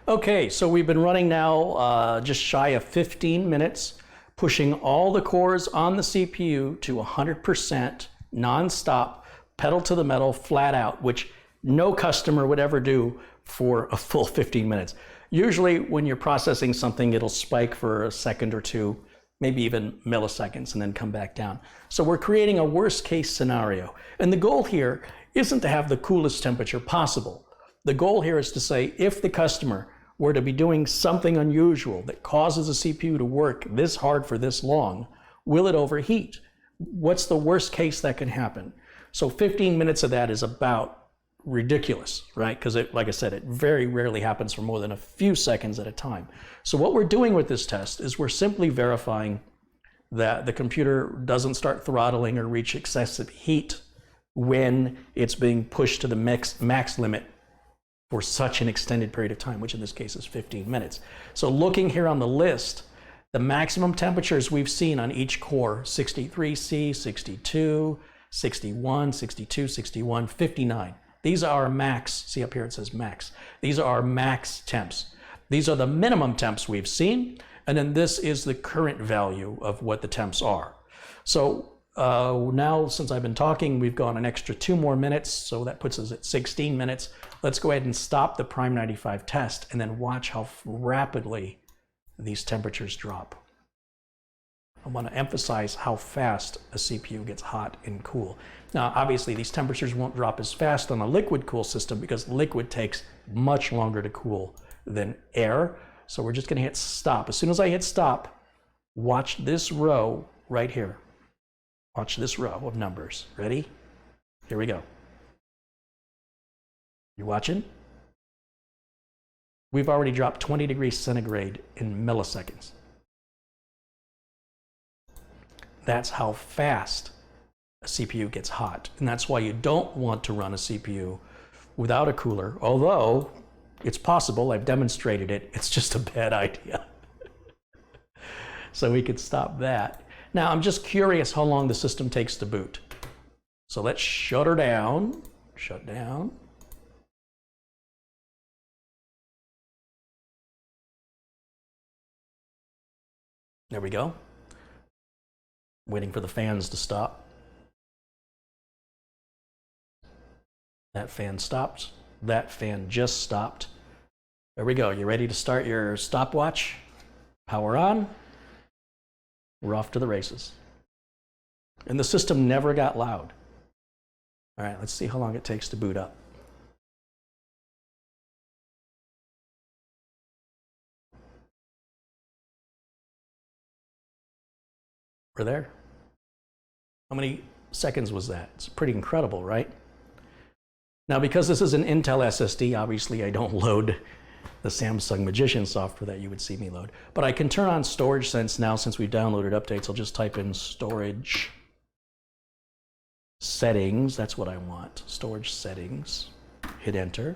Okay, so we've been running now just shy of 15 minutes, pushing all the cores on the CPU to 100% non-stop, pedal to the metal, flat out, which no customer would ever do for a full 15 minutes. Usually when you're processing something, it'll spike for a second or two, maybe even milliseconds, and then come back down. So we're creating a worst case scenario. And the goal here isn't to have the coolest temperature possible. The goal here is to say, if the customer were to be doing something unusual that causes a CPU to work this hard for this long, will it overheat? What's the worst case that can happen? So 15 minutes of that is about ridiculous, right? Because like I said, it very rarely happens for more than a few seconds at a time. So what we're doing with this test is we're simply verifying that the computer doesn't start throttling or reach excessive heat when it's being pushed to the max limit for such an extended period of time, which in this case is 15 minutes. So looking here on the list, the maximum temperatures we've seen on each core, 63C, 62, 61, 62, 61, 59. These are our max. See up here it says max. These are our max temps. These are the minimum temps we've seen, and then this is the current value of what the temps are. So now, since I've been talking, we've gone an extra 2 more minutes, so that puts us at 16 minutes. Let's go ahead and stop the Prime 95 test and then watch how rapidly these temperatures drop. I want to emphasize how fast a CPU gets hot and cool. Now, obviously, these temperatures won't drop as fast on a liquid cool system because liquid takes much longer to cool than air. So we're just going to hit stop. As soon as I hit stop, watch this row right here. Watch this row of numbers. Ready? Here we go. You watching? We've already dropped 20 degrees centigrade in milliseconds. That's how fast a CPU gets hot. And that's why you don't want to run a CPU without a cooler, although it's possible. I've demonstrated it. It's just a bad idea. So we could stop that. Now, I'm just curious how long the system takes to boot. So let's shut her down. Shut down. There we go. Waiting for the fans to stop. That fan stopped. That fan just stopped. There we go. You ready to start your stopwatch? Power on. We're off to the races. And the system never got loud. All right, let's see how long it takes to boot up. We're there. How many seconds was that? It's pretty incredible, right? Now, because this is an Intel SSD, obviously I don't load the Samsung Magician software that you would see me load. But I can turn on Storage Sense now since we've downloaded updates. I'll just type in storage settings. That's what I want. Storage settings. Hit enter.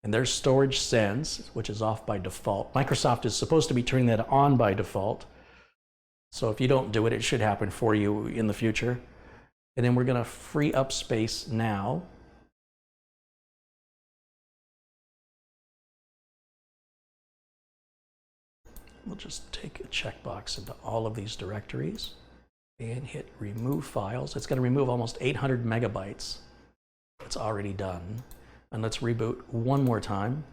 And there's Storage Sense, which is off by default. Microsoft is supposed to be turning that on by default. So if you don't do it, it should happen for you in the future. And then we're going to free up space now. We'll just take a checkbox into all of these directories and hit remove files. It's going to remove almost 800 megabytes. It's already done. And let's reboot one more time.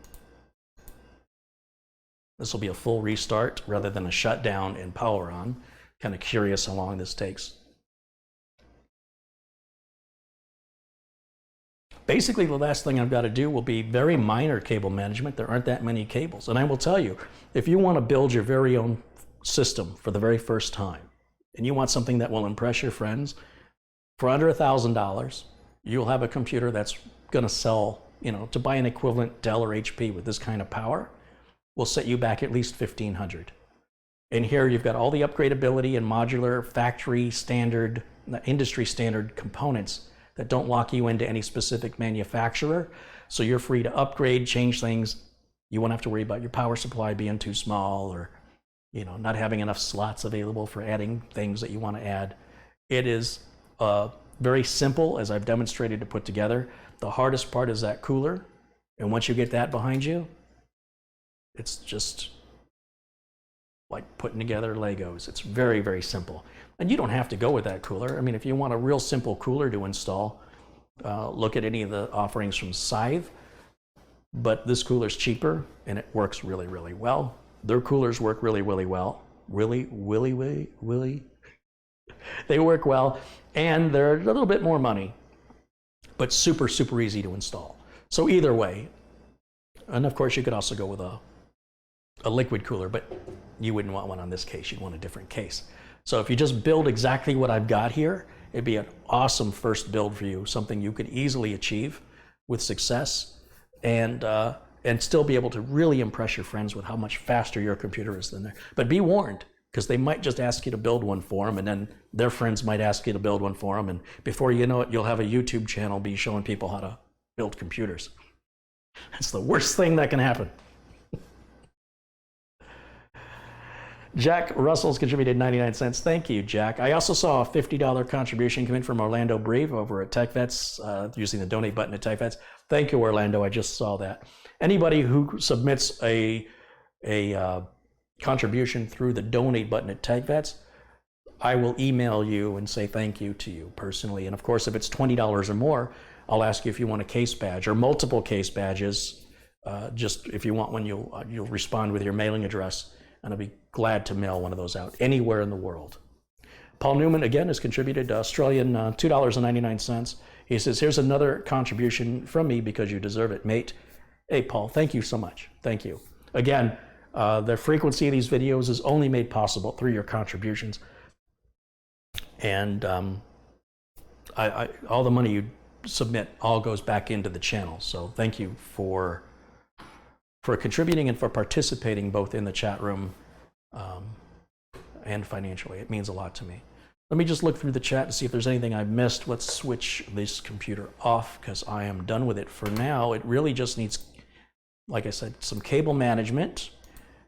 This will be a full restart rather than a shutdown and power on. Kind of curious how long this takes. Basically, the last thing I've got to do will be very minor cable management. There aren't that many cables. And I will tell you, if you want to build your very own system for the very first time, and you want something that will impress your friends, for under $1,000, you'll have a computer that's going to sell, to buy an equivalent Dell or HP with this kind of power, will set you back at least $1,500. And here you've got all the upgradability and modular factory standard, industry standard components that don't lock you into any specific manufacturer. So you're free to upgrade, change things. You won't have to worry about your power supply being too small or not having enough slots available for adding things that you want to add. It is very simple, as I've demonstrated, to put together. The hardest part is that cooler. And once you get that behind you, It's just like putting together Legos. It's very, very simple. And you don't have to go with that cooler. I mean, if you want a real simple cooler to install, look at any of the offerings from Scythe. But this cooler's cheaper and it works really, really well. Their coolers work really, really well. Really. They work well, and they're a little bit more money, but super, super easy to install. So either way, and of course you could also go with a liquid cooler, but you wouldn't want one on this case. You'd want a different case. So if you just build exactly what I've got here, it'd be an awesome first build for you, something you could easily achieve with success, and still be able to really impress your friends with how much faster your computer is than theirs. But be warned, because they might just ask you to build one for them, and then their friends might ask you to build one for them, and before you know it, you'll have a YouTube channel be showing people how to build computers. That's the worst thing that can happen. Jack Russell's contributed 99 cents. Thank you, Jack. I also saw a $50 contribution come in from Orlando Brave over at TechVets, using the donate button at TechVets. Thank you, Orlando. I just saw that. Anybody who submits a contribution through the donate button at TechVets, I will email you and say thank you to you personally. And of course, if it's $20 or more, I'll ask you if you want a case badge or multiple case badges. Just if you want one, you'll respond with your mailing address, and I'll be glad to mail one of those out anywhere in the world. Paul Newman, again, has contributed Australian $2.99. He says, here's another contribution from me because you deserve it, mate. Hey, Paul, thank you so much. Thank you. Again, the frequency of these videos is only made possible through your contributions. And all the money you submit all goes back into the channel. So thank you for contributing and for participating both in the chat room and financially. It means a lot to me. Let me just look through the chat to see if there's anything I missed. Let's switch this computer off because I am done with it for now. It really just needs, like I said, some cable management,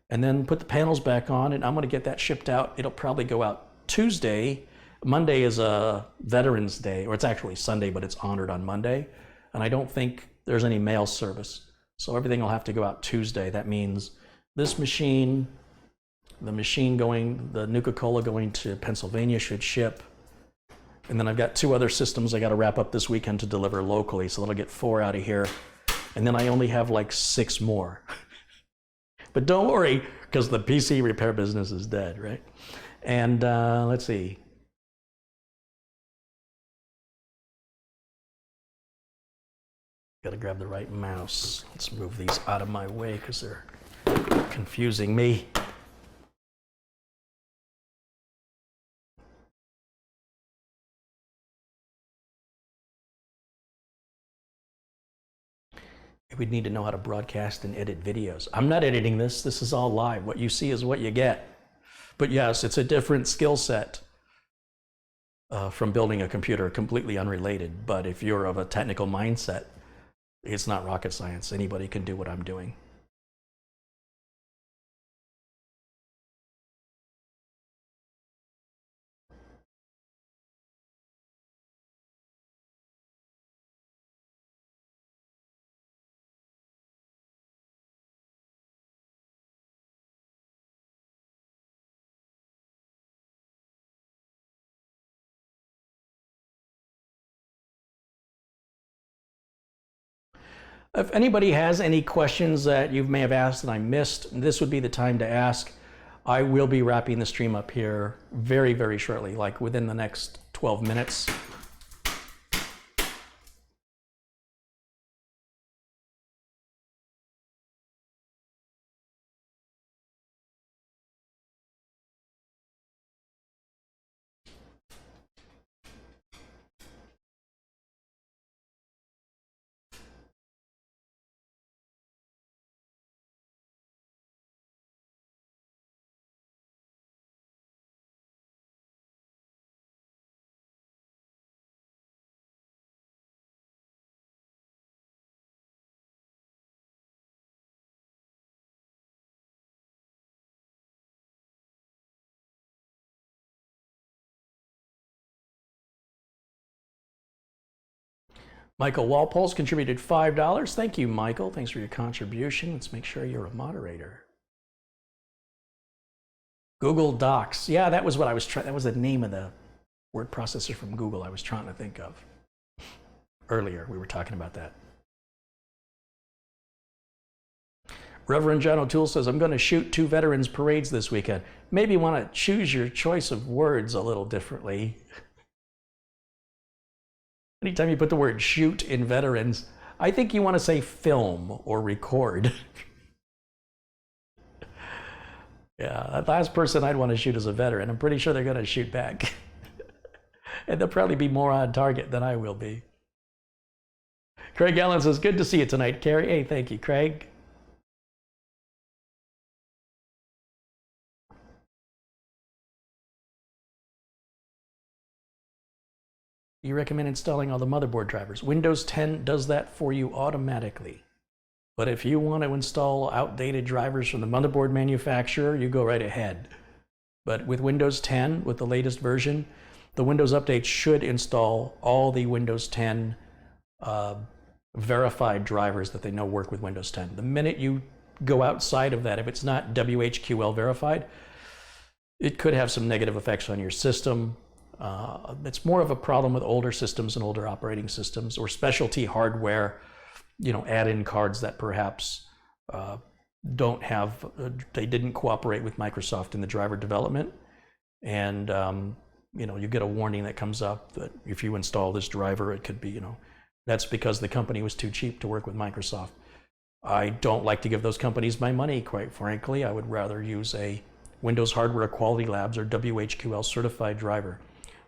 and then put the panels back on, and I'm going to get that shipped out. It'll probably go out Tuesday. Monday is a Veterans Day, or it's actually Sunday, but it's honored on Monday. And I don't think there's any mail service. So everything will have to go out Tuesday. That means this machine, the Nuka-Cola going to Pennsylvania should ship. And then I've got 2 other systems I got to wrap up this weekend to deliver locally. So that'll get 4 out of here. And then I only have like 6 more. But don't worry, because the PC repair business is dead, right? And let's see. Got to grab the right mouse. Let's move these out of my way because they're confusing me. We'd need to know how to broadcast and edit videos. I'm not editing this. This is all live. What you see is what you get. But yes, it's a different skill set from building a computer, completely unrelated. But if you're of a technical mindset, it's not rocket science. Anybody can do what I'm doing. If anybody has any questions that you may have asked and I missed, this would be the time to ask. I will be wrapping the stream up here very, very shortly, like within the next 12 minutes. Michael Walpole's contributed $5. Thank you, Michael. Thanks for your contribution. Let's make sure you're a moderator. Google Docs. Yeah, that was what I was trying. That was the name of the word processor from Google I was trying to think of. Earlier, we were talking about that. Reverend John O'Toole says, I'm going to shoot 2 veterans parades this weekend. Maybe you want to choose your choice of words a little differently. Anytime you put the word shoot in veterans, I think you want to say film or record. Yeah, that last person I'd want to shoot is a veteran. I'm pretty sure they're going to shoot back. And they'll probably be more on target than I will be. Craig Allen says, good to see you tonight, Carrie. Hey, thank you, Craig. You recommend installing all the motherboard drivers. Windows 10 does that for you automatically. But if you want to install outdated drivers from the motherboard manufacturer, you go right ahead. But with Windows 10, with the latest version, the Windows Update should install all the Windows 10 verified drivers that they know work with Windows 10. The minute you go outside of that, if it's not WHQL verified, it could have some negative effects on your system. It's more of a problem with older systems and older operating systems, or specialty hardware, add-in cards that perhaps don't have, they didn't cooperate with Microsoft in the driver development. And, you get a warning that comes up that if you install this driver, it could be, that's because the company was too cheap to work with Microsoft. I don't like to give those companies my money, quite frankly. I would rather use a Windows Hardware Quality Labs or WHQL certified driver.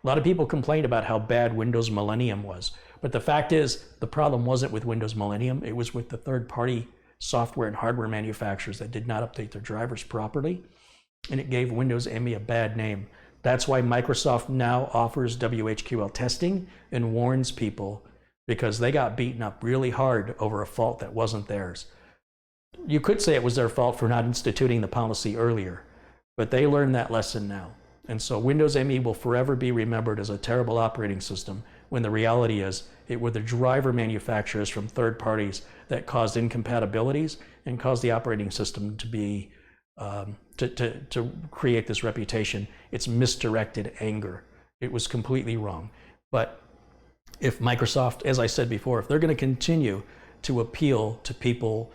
A lot of people complained about how bad Windows Millennium was, but the fact is the problem wasn't with Windows Millennium, it was with the third-party software and hardware manufacturers that did not update their drivers properly, and it gave Windows ME a bad name. That's why Microsoft now offers WHQL testing and warns people, because they got beaten up really hard over a fault that wasn't theirs. You could say it was their fault for not instituting the policy earlier, but they learned that lesson now. And so Windows ME will forever be remembered as a terrible operating system, when the reality is it were the driver manufacturers from third parties that caused incompatibilities and caused the operating system to be to create this reputation. It's misdirected anger. It was completely wrong. But if Microsoft, as I said before, if they're going to continue to appeal to people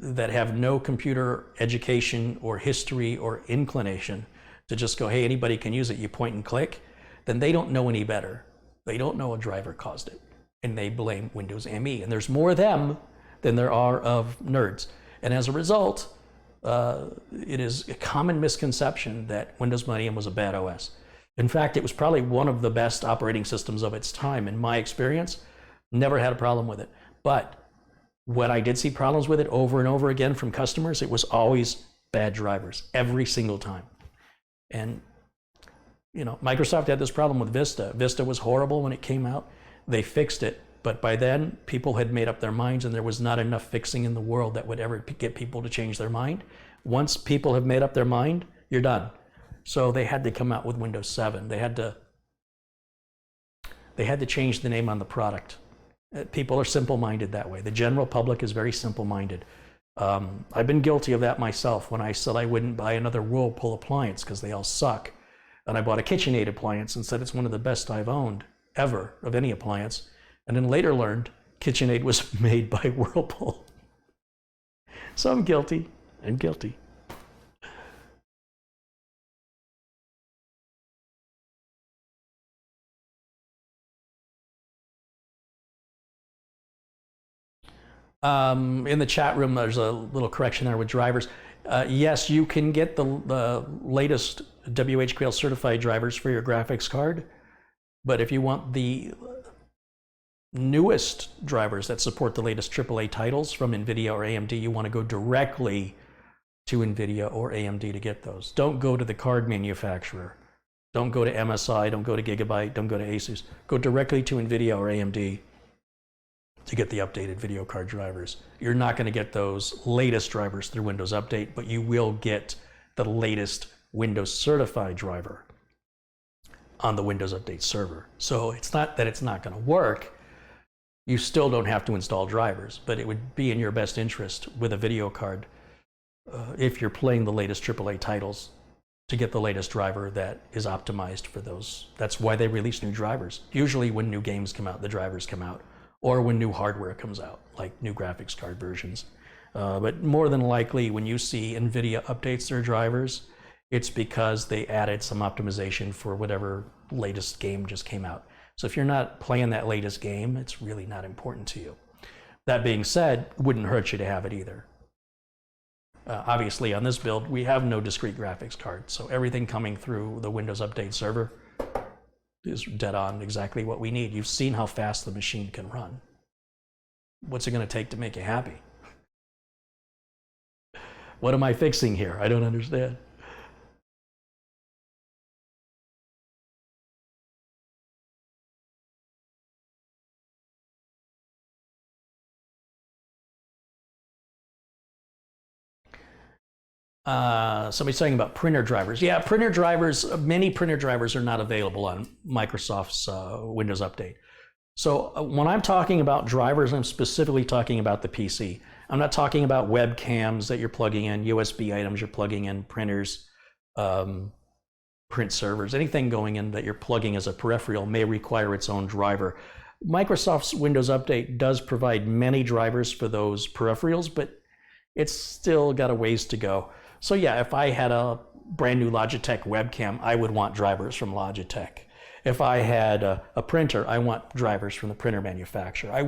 that have no computer education or history or inclination, to just go, hey, anybody can use it, you point and click, then they don't know any better. They don't know a driver caused it, and they blame Windows ME. And there's more of them than there are of nerds. And as a result, it is a common misconception that Windows Millennium was a bad OS. In fact, it was probably one of the best operating systems of its time. In my experience, never had a problem with it. But when I did see problems with it over and over again from customers, it was always bad drivers, every single time. And Microsoft had this problem with Vista. Vista was horrible when it came out. They fixed it, but by then people had made up their minds, and there was not enough fixing in the world that would ever get people to change their mind. Once people have made up their mind, you're done. So they had to come out with Windows 7. They had to change the name on the product. People are simple-minded that way. The general public is very simple-minded. I've been guilty of that myself when I said I wouldn't buy another Whirlpool appliance because they all suck. And I bought a KitchenAid appliance and said it's one of the best I've owned ever of any appliance. And then later learned KitchenAid was made by Whirlpool. So I'm guilty. I'm guilty. In the chat room, there's a little correction there with drivers. Yes, you can get the latest WHQL certified drivers for your graphics card, but if you want the newest drivers that support the latest AAA titles from NVIDIA or AMD, you want to go directly to NVIDIA or AMD to get those. Don't go to the card manufacturer. Don't go to MSI, don't go to Gigabyte, don't go to Asus. Go directly to NVIDIA or AMD to get the updated video card drivers. You're not going to get those latest drivers through Windows Update, but you will get the latest Windows certified driver on the Windows Update server. So it's not that it's not going to work. You still don't have to install drivers, but it would be in your best interest with a video card, if you're playing the latest AAA titles, to get the latest driver that is optimized for those. That's why they release new drivers. Usually when new games come out, the drivers come out, or when new hardware comes out, like new graphics card versions. But more than likely, when you see NVIDIA updates their drivers, it's because they added some optimization for whatever latest game just came out. So if you're not playing that latest game, it's really not important to you. That being said, it wouldn't hurt you to have it either. Obviously, on this build, we have no discrete graphics card, so everything coming through the Windows Update server is dead on exactly what we need. You've seen how fast the machine can run. What's it going to take to make you happy? What am I fixing here? I don't understand. Somebody's talking about printer drivers. Yeah, printer drivers, many printer drivers are not available on Microsoft's Windows Update. So when I'm talking about drivers, I'm specifically talking about the PC. I'm not talking about webcams that you're plugging in, USB items you're plugging in, printers, print servers, anything going in that you're plugging as a peripheral may require its own driver. Microsoft's Windows Update does provide many drivers for those peripherals, but it's still got a ways to go. So yeah, if I had a brand new Logitech webcam, I would want drivers from Logitech. If I had a printer, I want drivers from the printer manufacturer. I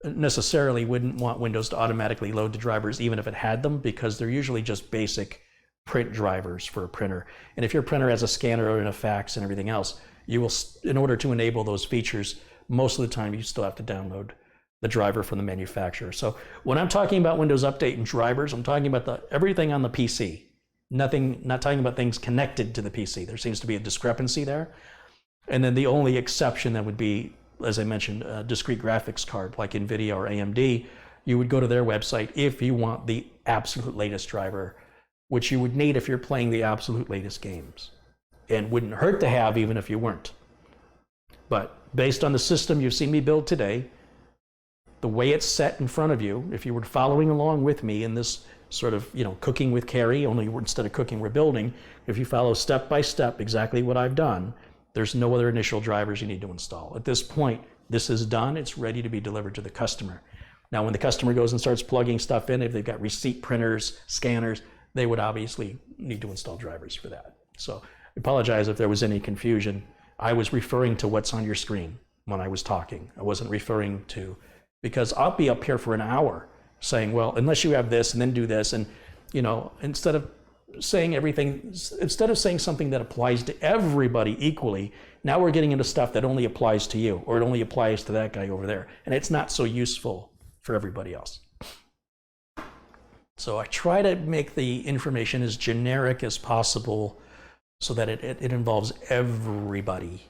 necessarily wouldn't want Windows to automatically load the drivers even if it had them, because they're usually just basic print drivers for a printer. And if your printer has a scanner and a fax and everything else, you will, in order to enable those features, most of the time you still have to download the driver from the manufacturer. So when I'm talking about Windows Update and drivers, I'm talking about everything on the PC. Not talking about things connected to the PC. There seems to be a discrepancy there. And then the only exception that would be, as I mentioned, a discrete graphics card like NVIDIA or AMD. You would go to their website if you want the absolute latest driver, which you would need if you're playing the absolute latest games. And wouldn't hurt to have even if you weren't. But based on the system you've seen me build today, the way it's set in front of you, if you were following along with me in this sort of, cooking with Carrie, only instead of cooking, we're building. If you follow step by step exactly what I've done, there's no other initial drivers you need to install. At this point, this is done. It's ready to be delivered to the customer. Now, when the customer goes and starts plugging stuff in, if they've got receipt printers, scanners, they would obviously need to install drivers for that. So I apologize if there was any confusion. I was referring to what's on your screen when I was talking. I wasn't referring to, because I'll be up here for an hour saying, well, unless you have this and then do this, and instead of saying something that applies to everybody equally, now we're getting into stuff that only applies to you, or it only applies to that guy over there, and it's not so useful for everybody else. So I try to make the information as generic as possible so that it involves everybody.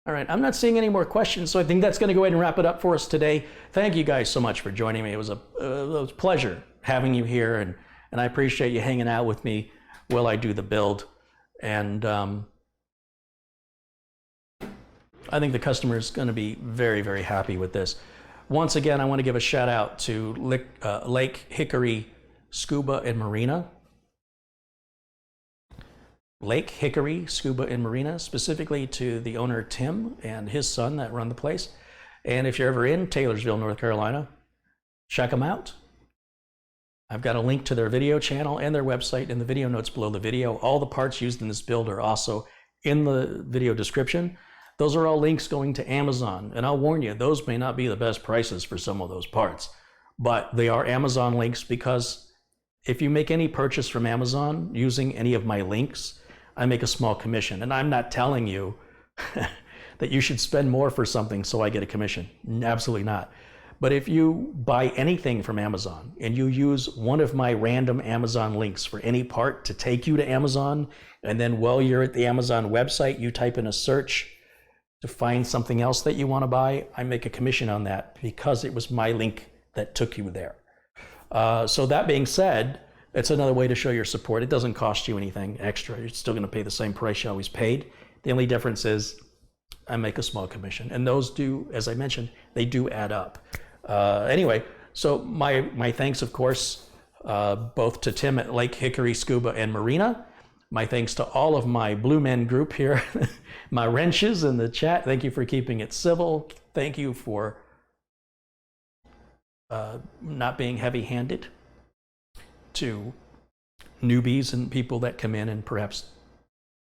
All right, I'm not seeing any more questions, so I think that's going to go ahead and wrap it up for us today. Thank you guys so much for joining me. It was a pleasure having you here, and I appreciate you hanging out with me while I do the build. And I think the customer is going to be very, very happy with this. Once again, I want to give a shout out to Lake, Hickory, Scuba, and Marina. Lake, Hickory, Scuba, and Marina, specifically to the owner Tim and his son that run the place. And if you're ever in Taylorsville, North Carolina, check them out. I've got a link to their video channel and their website in the video notes below the video. All the parts used in this build are also in the video description. Those are all links going to Amazon. And I'll warn you, those may not be the best prices for some of those parts, but they are Amazon links, because if you make any purchase from Amazon using any of my links, I make a small commission. And I'm not telling you that that you should spend more for something so I get a commission. Absolutely not. But if you buy anything from Amazon and you use one of my random Amazon links for any part to take you to Amazon, and then while you're at the Amazon website, you type in a search to find something else that you want to buy, I make a commission on that because it was my link that took you there. So that being said, it's another way to show your support. It doesn't cost you anything extra. You're still going to pay the same price you always paid. The only difference is I make a small commission, and those do, as I mentioned, they do add up. Anyway, so my thanks, of course, both to Tim at Lake Hickory, Scuba, and Marina. My thanks to all of my Blue Men group here, my wrenches in the chat. Thank you for keeping it civil. Thank you for not being heavy-handed to newbies and people that come in and perhaps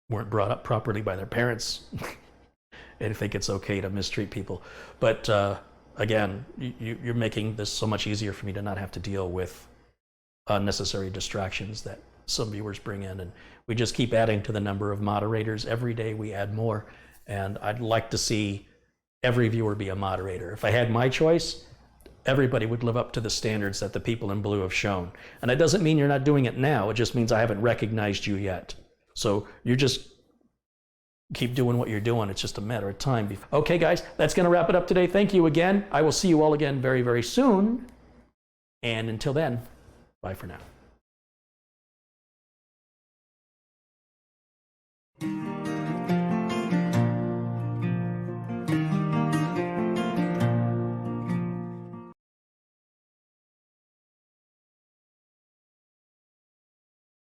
weren't brought up properly by their parents and think it's okay to mistreat people. But again, you're making this so much easier for me to not have to deal with unnecessary distractions that some viewers bring in, and we just keep adding to the number of moderators. Every day we add more, and I'd like to see every viewer be a moderator. If I had my choice, everybody would live up to the standards that the people in blue have shown. And that doesn't mean you're not doing it now, it just means I haven't recognized you yet. So you just keep doing what you're doing. It's just a matter of time. Okay guys, that's gonna wrap it up today. Thank you again. I will see you all again very, very soon. And until then, bye for now.